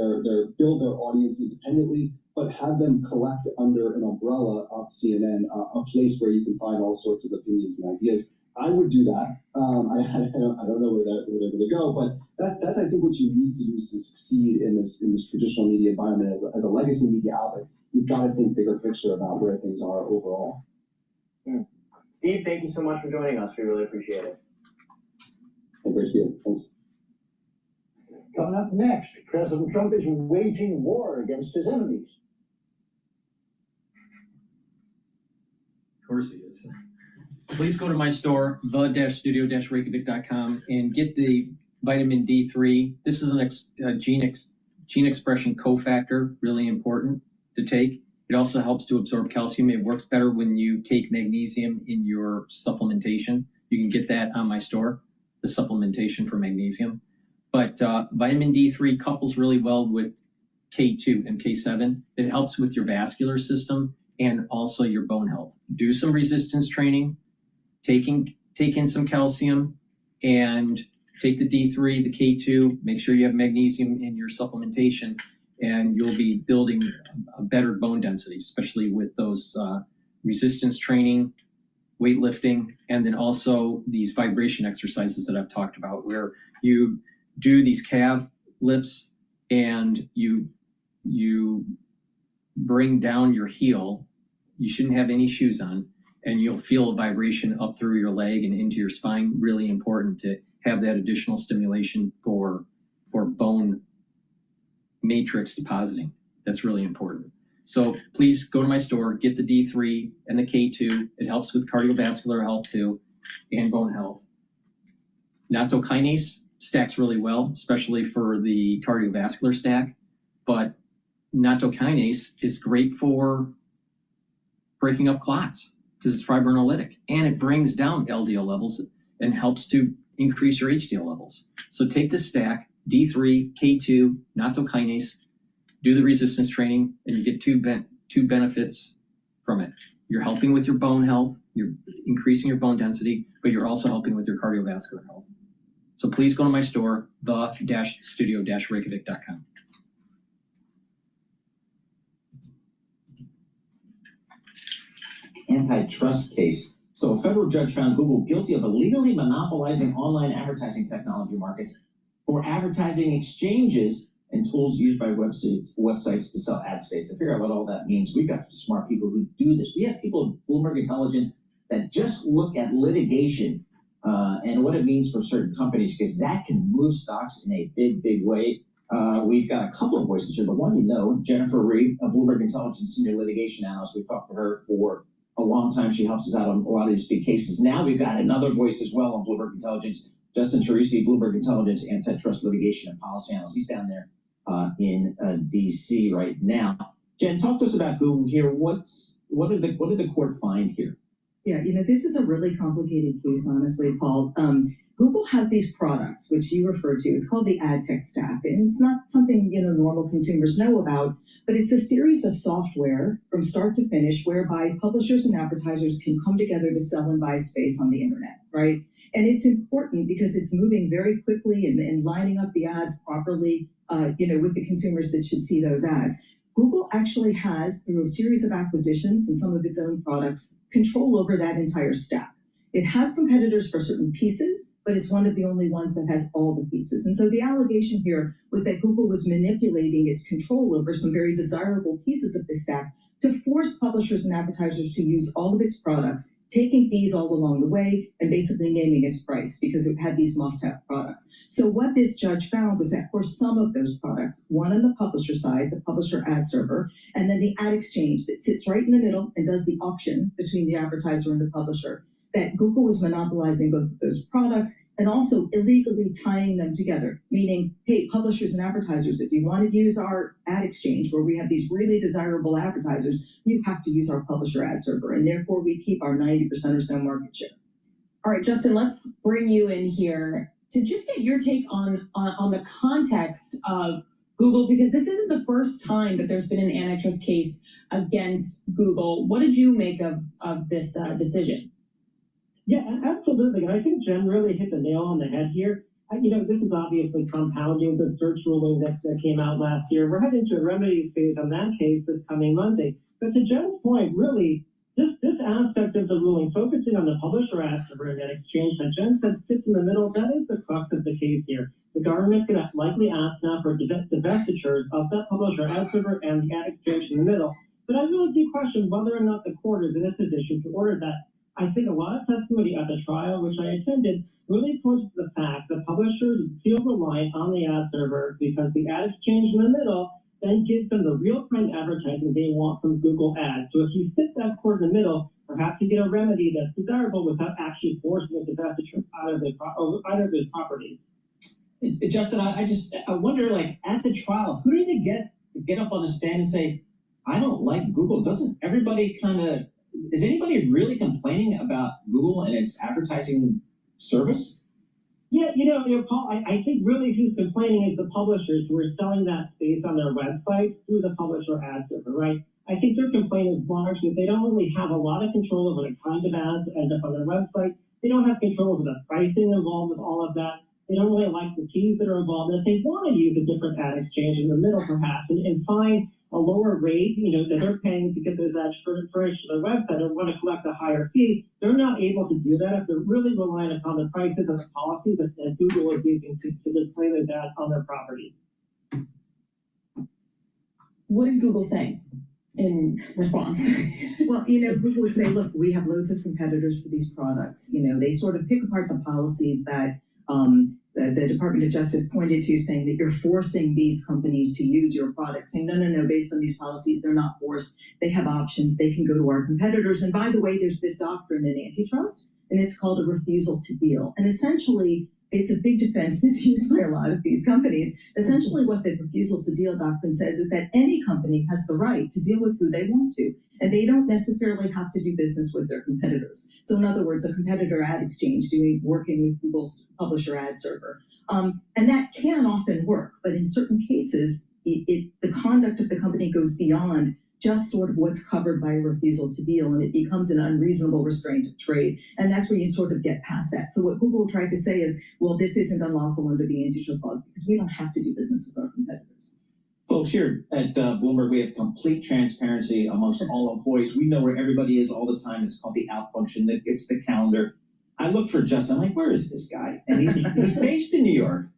build their audience independently, but have them collect under an umbrella of CNN, a place where you can find all sorts of opinions and ideas. I would do that. I don't know where they're going to go, but that's I think what you need to do to succeed in this traditional media environment as a legacy media outlet. You've got to think bigger picture about where things are overall. Steve, thank you so much for joining us. We really appreciate it. Great to be here. Thanks. Coming up next, President Trump is waging war against his enemies. Of course he is. Please go to my store, the-studio-reykjavik.com, and get the vitamin D3. This is a gene expression cofactor, really important to take. It also helps to absorb calcium. It works better when you take magnesium in your supplementation. You can get that on my store, the supplementation for magnesium. But vitamin D3 couples really well with K2 and K7. It helps with your vascular system and also your bone health. Do some resistance training, take in some calcium, and take the D3, the K2, make sure you have magnesium in your supplementation, and you'll be building a better bone density, especially with those resistance training, weightlifting, and then also these vibration exercises that I've talked about, where you do these calf lifts and you bring down your heel. You shouldn't have any shoes on, and you'll feel a vibration up through your leg and into your spine. Really important to have that additional stimulation for bone matrix depositing. That's really important. So please go to my store, get the D3 and the K2. It helps with cardiovascular health too, and bone health. Nattokinase stacks really well, especially for the cardiovascular stack, but nattokinase is great for breaking up clots because it's fibrinolytic, and it brings down LDL levels and helps to increase your HDL levels. So take this stack, D3, K2, nattokinase, do the resistance training, and you get two benefits from it. You're helping with your bone health, you're increasing your bone density, but you're also helping with your cardiovascular health. So please go to my store, the-studio-reykjavik.com. Antitrust case. So a federal judge found Google guilty of illegally monopolizing online advertising technology markets for advertising exchanges and tools used by websites to sell ad space. To figure out what all that means, we've got some smart people who do this. We have people at Bloomberg Intelligence that just look at litigation and what it means for certain companies, because that can move stocks in a big, big way. We've got a couple of voices here, but one you know, Jennifer Reed, a Bloomberg Intelligence senior litigation analyst. We've talked to her for a long time. She helps us out on a lot of these big cases. Now we've got another voice as well on Bloomberg Intelligence, Justin Teresi, Bloomberg Intelligence antitrust litigation and policy analyst. He's down there in DC right now. Jen, talk to us about Google here. What did the court find here? Yeah, this is a really complicated case, honestly, Paul. Google has these products, which you refer to. It's called the ad tech stack, and it's not something normal consumers know about, but it's a series of software from start to finish whereby publishers and advertisers can come together to sell and buy space on the internet, right? And it's important because it's moving very quickly and lining up the ads properly, with the consumers that should see those ads. Google actually has, through a series of acquisitions and some of its own products, control over that entire stack. It has competitors for certain pieces, but it's one of the only ones that has all the pieces. And so the allegation here was that Google was manipulating its control over some very desirable pieces of the stack to force publishers and advertisers to use all of its products, taking fees all along the way and basically naming its price because it had these must-have products. So what this judge found was that for some of those products, one on the publisher side, the publisher ad server, and then the ad exchange that sits right in the middle and does the auction between the advertiser and the publisher, that Google was monopolizing both of those products and also illegally tying them together, meaning, hey, publishers and advertisers, if you want to use our ad exchange where we have these really desirable advertisers, you have to use our publisher ad server, and therefore we keep our 90% or so market share. All right, Justin, let's bring you in here to just get your take on the context of Google, because this isn't the first time that there's been an antitrust case against Google. What did you make of this decision? Yeah, absolutely. And I think Jen really hit the nail on the head here. This is obviously compounding the search ruling that came out last year. We're heading to a remedy phase on that case this coming Monday. But to Jen's point, really, this aspect of the ruling, focusing on the publisher ad server and that exchange that Jen said sits in the middle, that is the crux of the case here. The government's going to likely ask now for divestitures of that publisher ad server and the ad exchange in the middle. But I really do question whether or not the court is in a position to order that. I think a lot of testimony at the trial, which I attended, really points to the fact that publishers feel reliant on the ad server because the ad exchange in the middle then gives them the real-time advertising they want from Google Ads. So if you sit that court in the middle, perhaps you get a remedy that's desirable without actually forcing a divestiture out of those properties. Justin, I wonder, at the trial, who do they get up on the stand and say, I don't like Google? Doesn't everybody is anybody really complaining about Google and its advertising service? Yeah, Paul, I think really who's complaining is the publishers who are selling that space on their website through the publisher ad server, right? I think their complaint is largely that they don't really have a lot of control over the kind of ads that end up on their website. They don't have control over the pricing involved with all of that. They don't really like the fees that are involved. And if they want to use a different ad exchange in the middle, perhaps, and find a lower rate, that they're paying to get those ads furnished to their website or want to collect a higher fee, they're not able to do that if they're really relying upon the prices and the policies that Google is using to display those ads on their properties. What is Google saying in response? Well, Google would say, look, we have loads of competitors for these products. They sort of pick apart the policies that the Department of Justice pointed to, saying that you're forcing these companies to use your products, saying, no, based on these policies, they're not forced. They have options. They can go to our competitors. And by the way, there's this doctrine in antitrust, and it's called a refusal to deal. And essentially, it's a big defense that's used by a lot of these companies. Essentially, what the refusal to deal doctrine says is that any company has the right to deal with who they want to, and they don't necessarily have to do business with their competitors. So in other words, a competitor ad exchange working with Google's publisher ad server. And that can often work, but in certain cases, the conduct of the company goes beyond just sort of what's covered by a refusal to deal, and it becomes an unreasonable restraint of trade. And that's where you sort of get past that. So what Google tried to say is, well, this isn't unlawful under the antitrust laws because we don't have to do business with our competitors. Folks, here at Bloomberg, we have complete transparency amongst all employees. We know where everybody is all the time. It's called the out function. It's the calendar. I look for Justin. I'm like, where is this guy? And he's based in New York,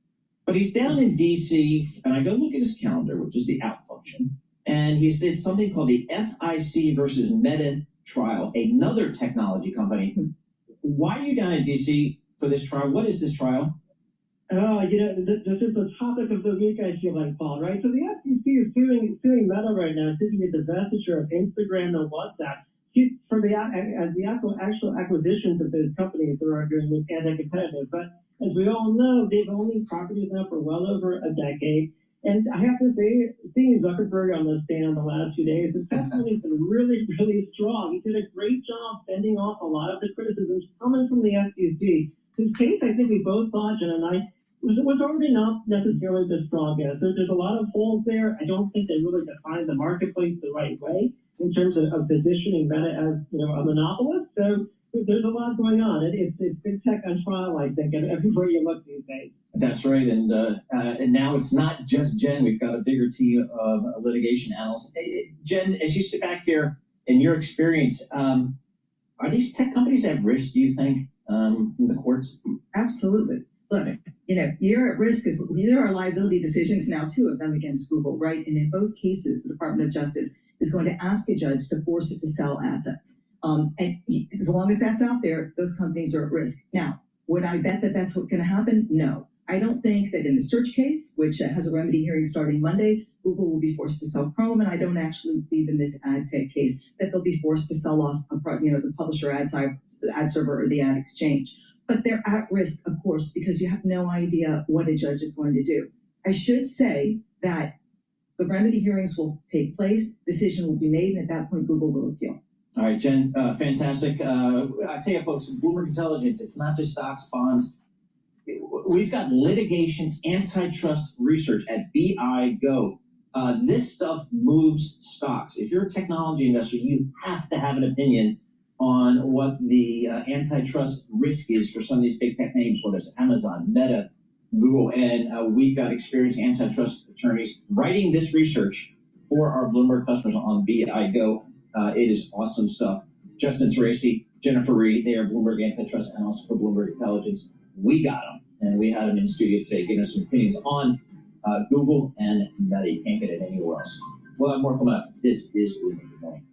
but he's down in D.C. And I go look at his calendar, which is the out function. And he did something called the FIC versus Meta trial, another technology company. Why are you down in D.C. for this trial? What is this trial? This is the topic of the week, I feel like, Paul, right? So the FCC is suing Meta right now, seeking a divestiture of Instagram and WhatsApp for the actual acquisitions of those companies that are arguing with anti-competitive. But as we all know, they've owned properties now for well over a decade. And I have to say, seeing Zuckerberg on the stand the last few days, his testimony has been really, really strong. He did a great job fending off a lot of the criticisms coming from the FCC. His case, I think we both thought, Jen and I, was already not necessarily the strongest. There's a lot of holes there. I don't think they really defined the marketplace the right way in terms of positioning Meta as a monopolist. So there's a lot going on. It's big tech on trial, I think, and everywhere you look these days. That's right, and now it's not just Jen. We've got a bigger team of litigation analysts. Jen, as you sit back here, in your experience, are these tech companies at risk, do you think, from the courts? Absolutely. Look, you're at risk because there are liability decisions now, 2 of them against Google, right? And in both cases, the Department of Justice is going to ask a judge to force it to sell assets. And as long as that's out there, those companies are at risk. Now, would I bet that that's what's going to happen? No. I don't think that in the search case, which has a remedy hearing starting Monday, Google will be forced to sell Chrome, and I don't actually believe in this ad tech case that they'll be forced to sell off the publisher ad server or the ad exchange. But they're at risk, of course, because you have no idea what a judge is going to do. I should say that the remedy hearings will take place, decision will be made, and at that point, Google will appeal. All right, Jen, fantastic. I tell you, folks, Bloomberg Intelligence, it's not just stocks, bonds. We've got litigation antitrust research at BI-Go. This stuff moves stocks. If you're a technology investor, you have to have an opinion on what the antitrust risk is for some of these big tech names, whether it's Amazon, Meta, Google, and we've got experienced antitrust attorneys writing this research for our Bloomberg customers on BI-Go. It is awesome stuff. Justin Tracy, Jennifer Reed, they are Bloomberg antitrust analysts for Bloomberg Intelligence. We got them, and we had them in studio today giving us some opinions on Google and Meta. You can't get it anywhere else. We'll have more coming up. This is Bloomberg Good Morning.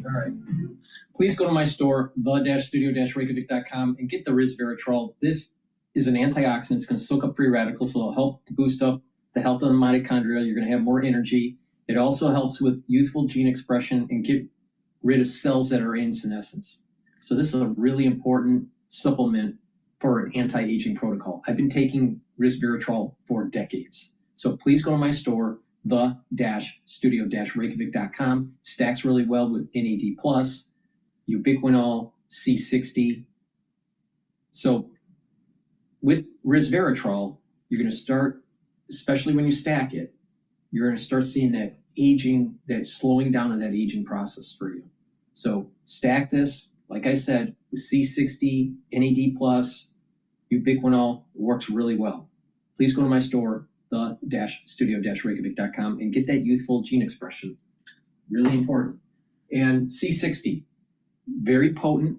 All right. Please go to my store, the-studio-reykjavik.com, and get the resveratrol. This is an antioxidant. It's going to soak up free radicals, so it'll help to boost up the health of the mitochondria. You're going to have more energy. It also helps with youthful gene expression and get rid of cells that are in senescence. So this is a really important supplement for an anti-aging protocol. I've been taking resveratrol for decades. So please go to my store, the-studio-reykjavik.com. It stacks really well with NAD+, ubiquinol, C60. So with resveratrol, you're going to start, especially when you stack it, you're going to start seeing that aging, that slowing down of that aging process for you. So stack this, like I said, with C60, NAD+, ubiquinol, works really well. Please go to my store, the-studio-reykjavik.com, and get that youthful gene expression. Really important. And C60, very potent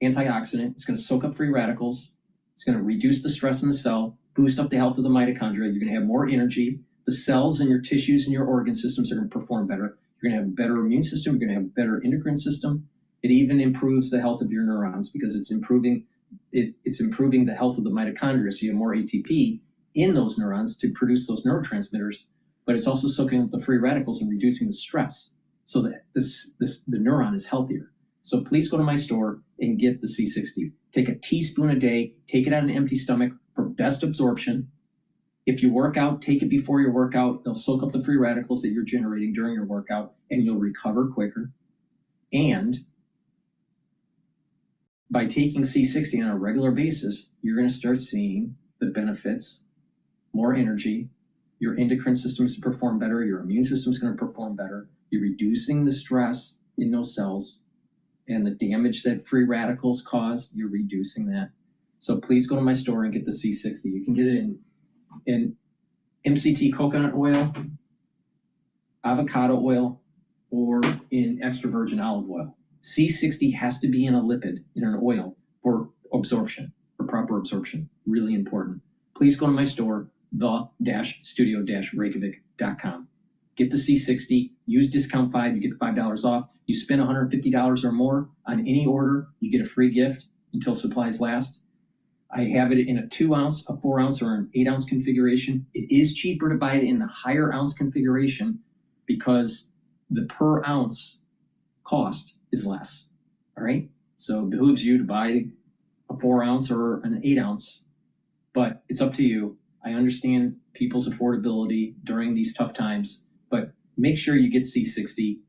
antioxidant. It's going to soak up free radicals. It's going to reduce the stress in the cell, boost up the health of the mitochondria. You're going to have more energy. The cells in your tissues and your organ systems are going to perform better. You're going to have a better immune system. You're going to have a better endocrine system. It even improves the health of your neurons because it's improving the health of the mitochondria. So you have more ATP in those neurons to produce those neurotransmitters, but it's also soaking up the free radicals and reducing the stress so that the neuron is healthier. So please go to my store and get the C60. Take a teaspoon a day, take it on an empty stomach for best absorption. If you work out, take it before your workout. They'll soak up the free radicals that you're generating during your workout, and you'll recover quicker. And by taking C60 on a regular basis, you're going to start seeing the benefits, more energy, your endocrine system is to perform better, your immune system is going to perform better, you're reducing the stress in those cells, and the damage that free radicals cause, you're reducing that. So please go to my store and get the C60. You can get it in MCT coconut oil, avocado oil, or in extra virgin olive oil. C60 has to be in a lipid, in an oil, for absorption, for proper absorption. Really important. Please go to my store, the-studio-reykjavik.com. Get the C60, use discount 5, you get $5 off. You spend $150 or more on any order, you get a free gift until supplies last. I have it in a 2 ounce, a 4 ounce, or an 8 ounce configuration. It is cheaper to buy it in the higher ounce configuration because the per ounce cost is less. All right. So it behooves you to buy a 4 ounce or an 8 ounce, but it's up to you. I understand people's affordability during these tough times, but make sure you get C60.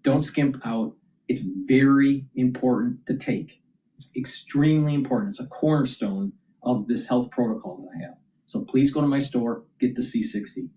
Don't skimp out. It's very important to take. It's extremely important. It's a cornerstone of this health protocol that I have. So please go to my store, get the C60.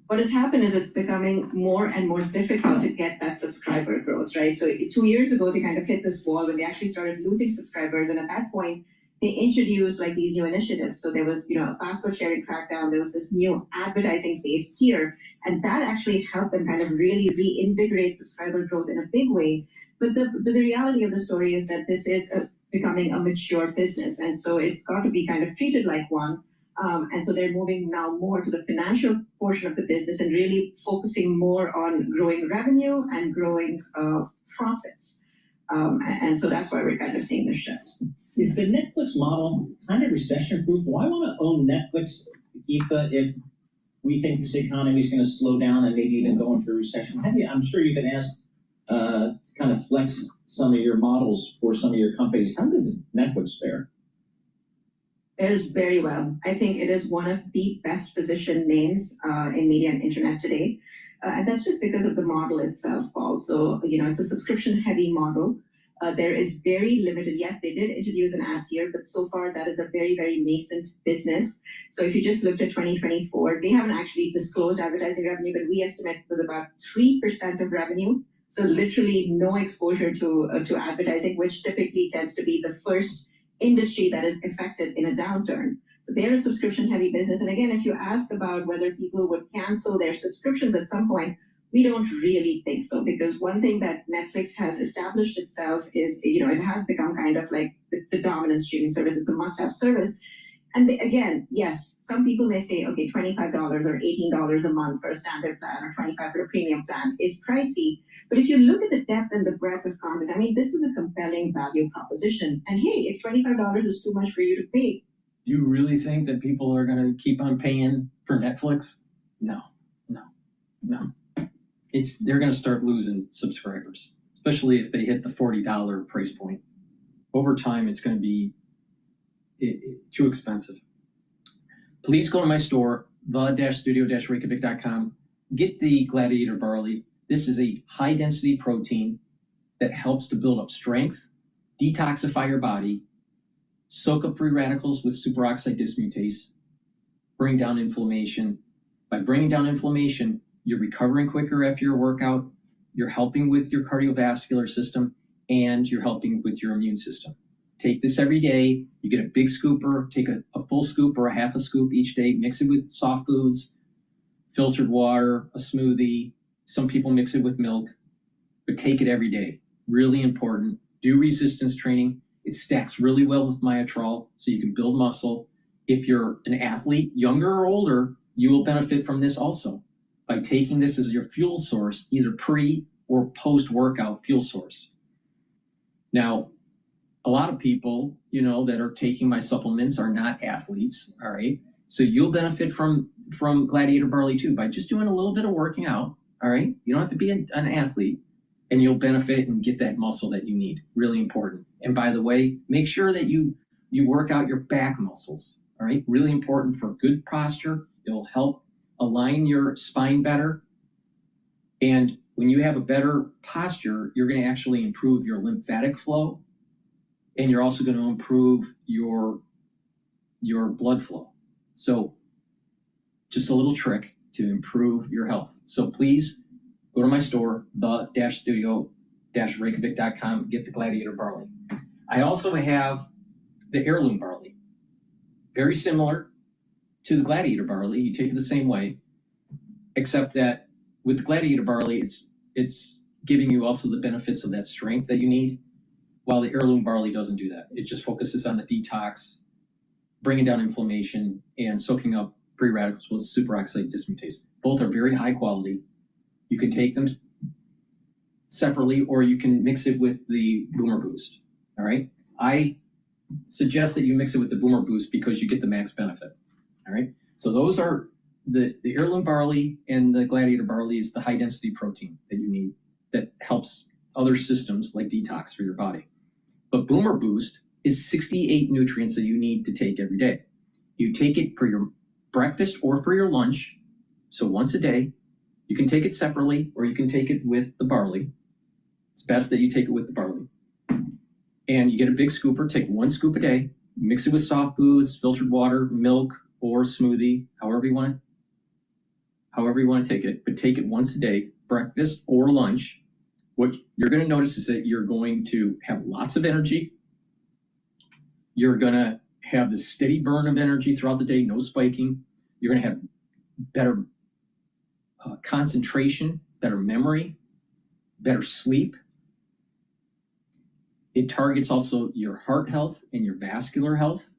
What has happened is it's becoming more and more difficult to get that subscriber growth, right? So 2 years ago, they kind of hit this wall when they actually started losing subscribers. And at that point, they introduced like these new initiatives. So there was, a password sharing crackdown. There was this new advertising-based tier, and that actually helped them kind of really reinvigorate subscriber growth in a big way. But the reality of the story is that this is becoming a mature business, and so it's got to be kind of treated like one. And so they're moving now more to the financial portion of the business and really focusing more on growing revenue and growing profits. And so that's why we're kind of seeing this shift. Is the Netflix model kind of recession-proof? Do I want to own Netflix, Geetha, if we think this economy is going to slow down and maybe even go into a recession? I'm sure you've been asked to kind of flex some of your models for some of your companies. How does Netflix fare? Fares very well. I think it is one of the best positioned names in media and internet today. And that's just because of the model itself, Paul. So, it's a subscription-heavy model. There is very limited, yes, they did introduce an ad tier, but so far that is a very, very nascent business. So if you just looked at 2024, they haven't actually disclosed advertising revenue, but we estimate it was about 3% of revenue. So literally no exposure to advertising, which typically tends to be the first industry that is affected in a downturn. So they're a subscription-heavy business. And again, if you ask about whether people would cancel their subscriptions at some point, we don't really think so, because one thing that Netflix has established itself is, it has become kind of like the dominant streaming service. It's a must-have service. And again, yes, some people may say, okay, $25 or $18 a month for a standard plan or $25 for a premium plan is pricey. But if you look at the depth and the breadth of content, I mean, this is a compelling value proposition. And hey, if $25 is too much for you to pay. You really think that people are going to keep on paying for Netflix? No. They're going to start losing subscribers, especially if they hit the $40 price point. Over time, it's going to be too expensive. Please go to my store, the-studio-reykjavik.com. Get the Gladiator Barley. This is a high-density protein that helps to build up strength, detoxify your body, soak up free radicals with superoxide dismutase, bring down inflammation. By bringing down inflammation, you're recovering quicker after your workout, you're helping with your cardiovascular system, and you're helping with your immune system. Take this every day. You get a big scooper, take a full scoop or a half a scoop each day, mix it with soft foods, filtered water, a smoothie. Some people mix it with milk, but take it every day. Really important. Do resistance training. It stacks really well with Myotrol, so you can build muscle. If you're an athlete, younger or older, you will benefit from this also by taking this as your fuel source, either pre or post-workout fuel source. Now, a lot of people, that are taking my supplements are not athletes, all right? So you'll benefit from Gladiator Barley too by just doing a little bit of working out, all right? You don't have to be an athlete, and you'll benefit and get that muscle that you need. Really important. And by the way, make sure that you work out your back muscles, all right? Really important for good posture. It'll help align your spine better. And when you have a better posture, you're going to actually improve your lymphatic flow, and you're also going to improve your blood flow. So just a little trick to improve your health. So please go to my store, the-studio-reykjavik.com, get the Gladiator Barley. I also have the Heirloom Barley. Very similar to the Gladiator Barley. You take it the same way, except that with the Gladiator Barley, it's giving you also the benefits of that strength that you need, while the Heirloom Barley doesn't do that. It just focuses on the detox, bringing down inflammation, and soaking up free radicals with superoxide dismutase. Both are very high quality. You can take them separately, or you can mix it with the Boomer Boost, all right? I suggest that you mix it with the Boomer Boost because you get the max benefit, all right? So those are the Heirloom Barley, and the Gladiator Barley is the high-density protein that you need that helps other systems like detox for your body. But Boomer Boost is 68 nutrients that you need to take every day. You take it for your breakfast or for your lunch, so once a day. You can take it separately, or you can take it with the barley. It's best that you take it with the barley. And you get a big scooper, take 1 scoop a day, mix it with soft foods, filtered water, milk, or smoothie, however you want to take it, but take it once a day, breakfast or lunch. What you're going to notice is that you're going to have lots of energy. You're going to have this steady burn of energy throughout the day, no spiking. You're going to have better concentration, better memory, better sleep. It targets also your heart health and your vascular health.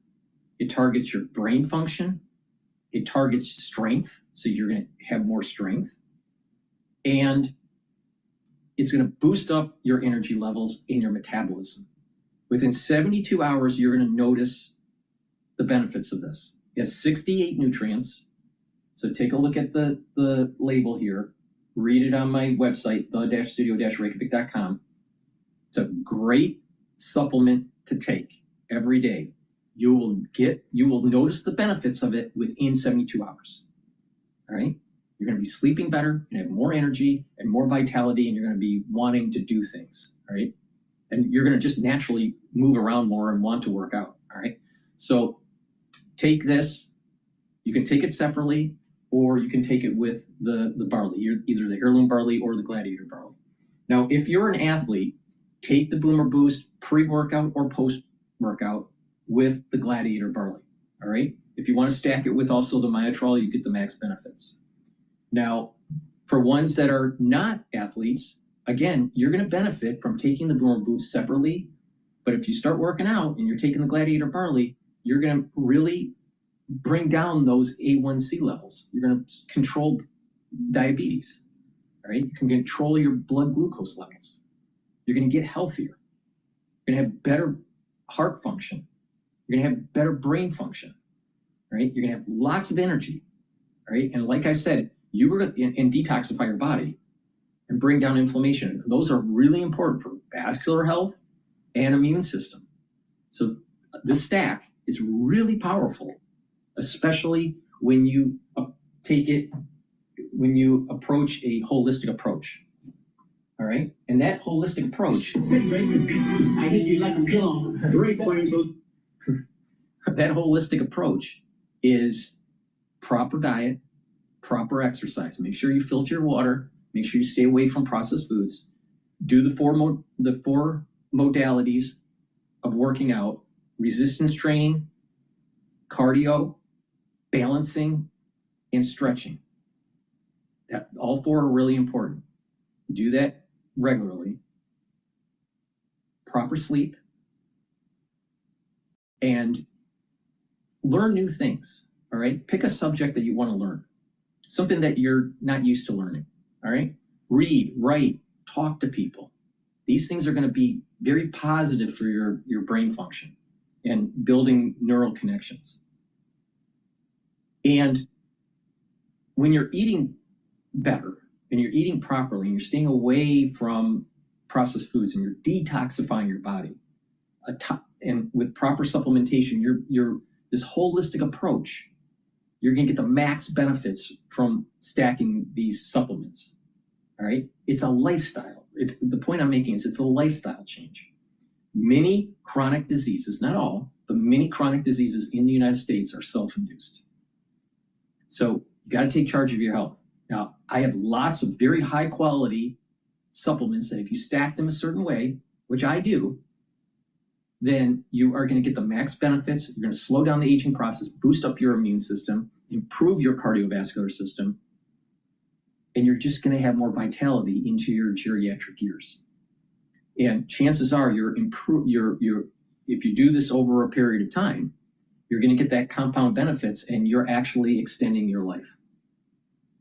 It targets your brain function. It targets strength, so you're going to have more strength. And it's going to boost up your energy levels in your metabolism. Within 72 hours, you're going to notice the benefits of this. It has 68 nutrients. So take a look at the label here. Read it on my website, the-studio-reykjavik.com. It's a great supplement to take every day. You will notice the benefits of it within 72 hours. All right? You're going to be sleeping better and have more energy and more vitality, and you're going to be wanting to do things, all right? And you're going to just naturally move around more and want to work out, all right? So take this. You can take it separately, or you can take it with the barley, either the heirloom barley or the gladiator barley. Now, if you're an athlete, take the Boomer Boost pre-workout or post-workout with the gladiator barley, all right? If you want to stack it with also the Myotrol, you get the max benefits. Now, for ones that are not athletes, again, you're going to benefit from taking the Boomer Boost separately. But if you start working out and you're taking the gladiator barley, you're going to really bring down those A1C levels. You're going to control diabetes, right? You can control your blood glucose levels. You're going to get healthier. You're going to have better heart function. You're going to have better brain function, right? You're going to have lots of energy, right? And like I said, you were and detoxify your body and bring down inflammation. Those are really important for vascular health and immune system. So this stack is really powerful, especially when you approach a holistic approach. All right, and that holistic approach. I think you'd like some kill. That holistic approach is proper diet, proper exercise. Make sure you filter your water. Make sure you stay away from processed foods. Do the four modalities of working out: resistance training, cardio, balancing, and stretching. That all four are really important. Do that regularly. Proper sleep, and learn new things. All right, pick a subject that you want to learn, something that you're not used to learning. All right, read, write, talk to people. These things are going to be very positive for your brain function and building neural connections. And when you're eating better and you're eating properly and you're staying away from processed foods and you're detoxifying your body, and with proper supplementation, you're this holistic approach, you're going to get the max benefits from stacking these supplements. All right, it's a lifestyle. It's the point I'm making is it's a lifestyle change. Many chronic diseases, not all, but many chronic diseases in the United States are self-induced. So you got to take charge of your health. Now, I have lots of very high quality supplements that if you stack them a certain way, which I do, then you are going to get the max benefits. You're going to slow down the aging process, boost up your immune system, improve your cardiovascular system, and you're just going to have more vitality into your geriatric years. And chances are if you do this over a period of time, you're going to get that compound benefits and you're actually extending your life.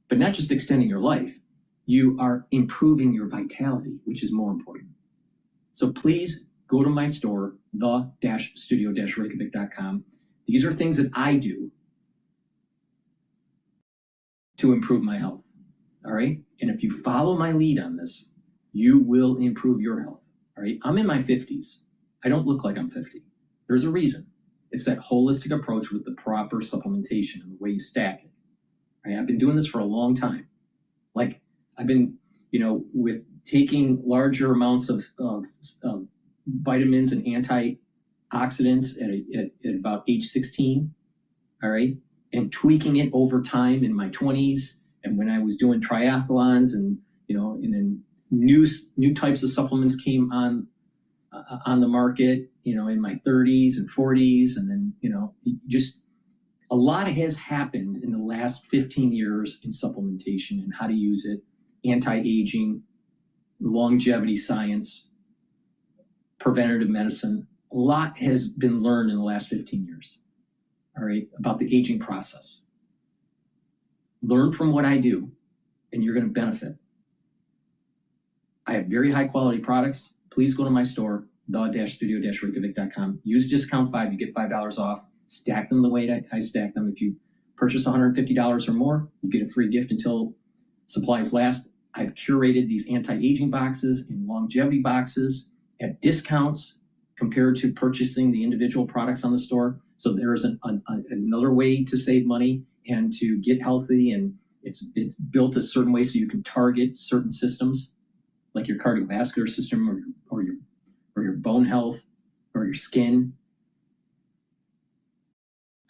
But not just extending your life, you are improving your vitality, which is more important. So please go to my store, the-studio-reykjavik.com. These are things that I do to improve my health. All right. And if you follow my lead on this, you will improve your health. All right. I'm in my 50s. I don't look like I'm 50. There's a reason. It's that holistic approach with the proper supplementation and the way you stack it. All right. I've been doing this for a long time. Like I've been, with taking larger amounts of vitamins and antioxidants at about age 16. All right. And tweaking it over time in my 20s. And when I was doing triathlons and then new types of supplements came on the market, in my 30s and 40s. And then, just a lot has happened in the last 15 years in supplementation and how to use it, anti-aging, longevity science, preventative medicine. A lot has been learned in the last 15 years, all right, about the aging process. Learn from what I do, and you're going to benefit. I have very high quality products. Please go to my store, the-studio-reykjavik.com. Use discount 5, you get $5 off. Stack them the way that I stack them. If you purchase $150 or more, you get a free gift until supplies last. I've curated these anti-aging boxes and longevity boxes at discounts compared to purchasing the individual products on the store. So there is another way to save money and to get healthy and It's built a certain way so you can target certain systems, like your cardiovascular system or your bone health or your skin,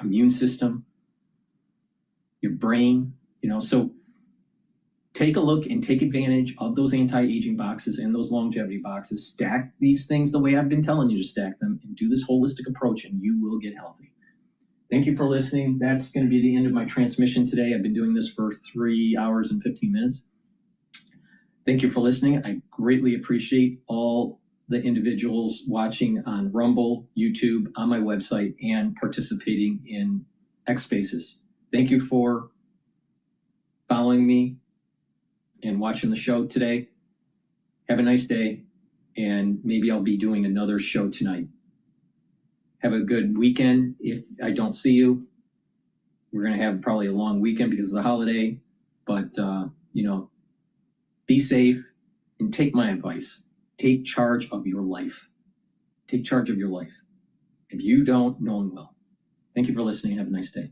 immune system, your brain, so take a look and take advantage of those anti-aging boxes and those longevity boxes. Stack these things the way I've been telling you to stack them and do this holistic approach and you will get healthy. Thank you for listening. That's going to be the end of my transmission today. I've been doing this for 3 hours and 15 minutes. Thank you for listening. I greatly appreciate all the individuals watching on Rumble, YouTube, on my website, and participating in X Spaces. Thank you for following me and watching the show today. Have a nice day, and maybe I'll be doing another show tonight. Have a good weekend. If I don't see you, we're going to have probably a long weekend because of the holiday, but be safe and take my advice. Take charge of your life. Take charge of your life. If you don't, no one will. Thank you for listening. Have a nice day.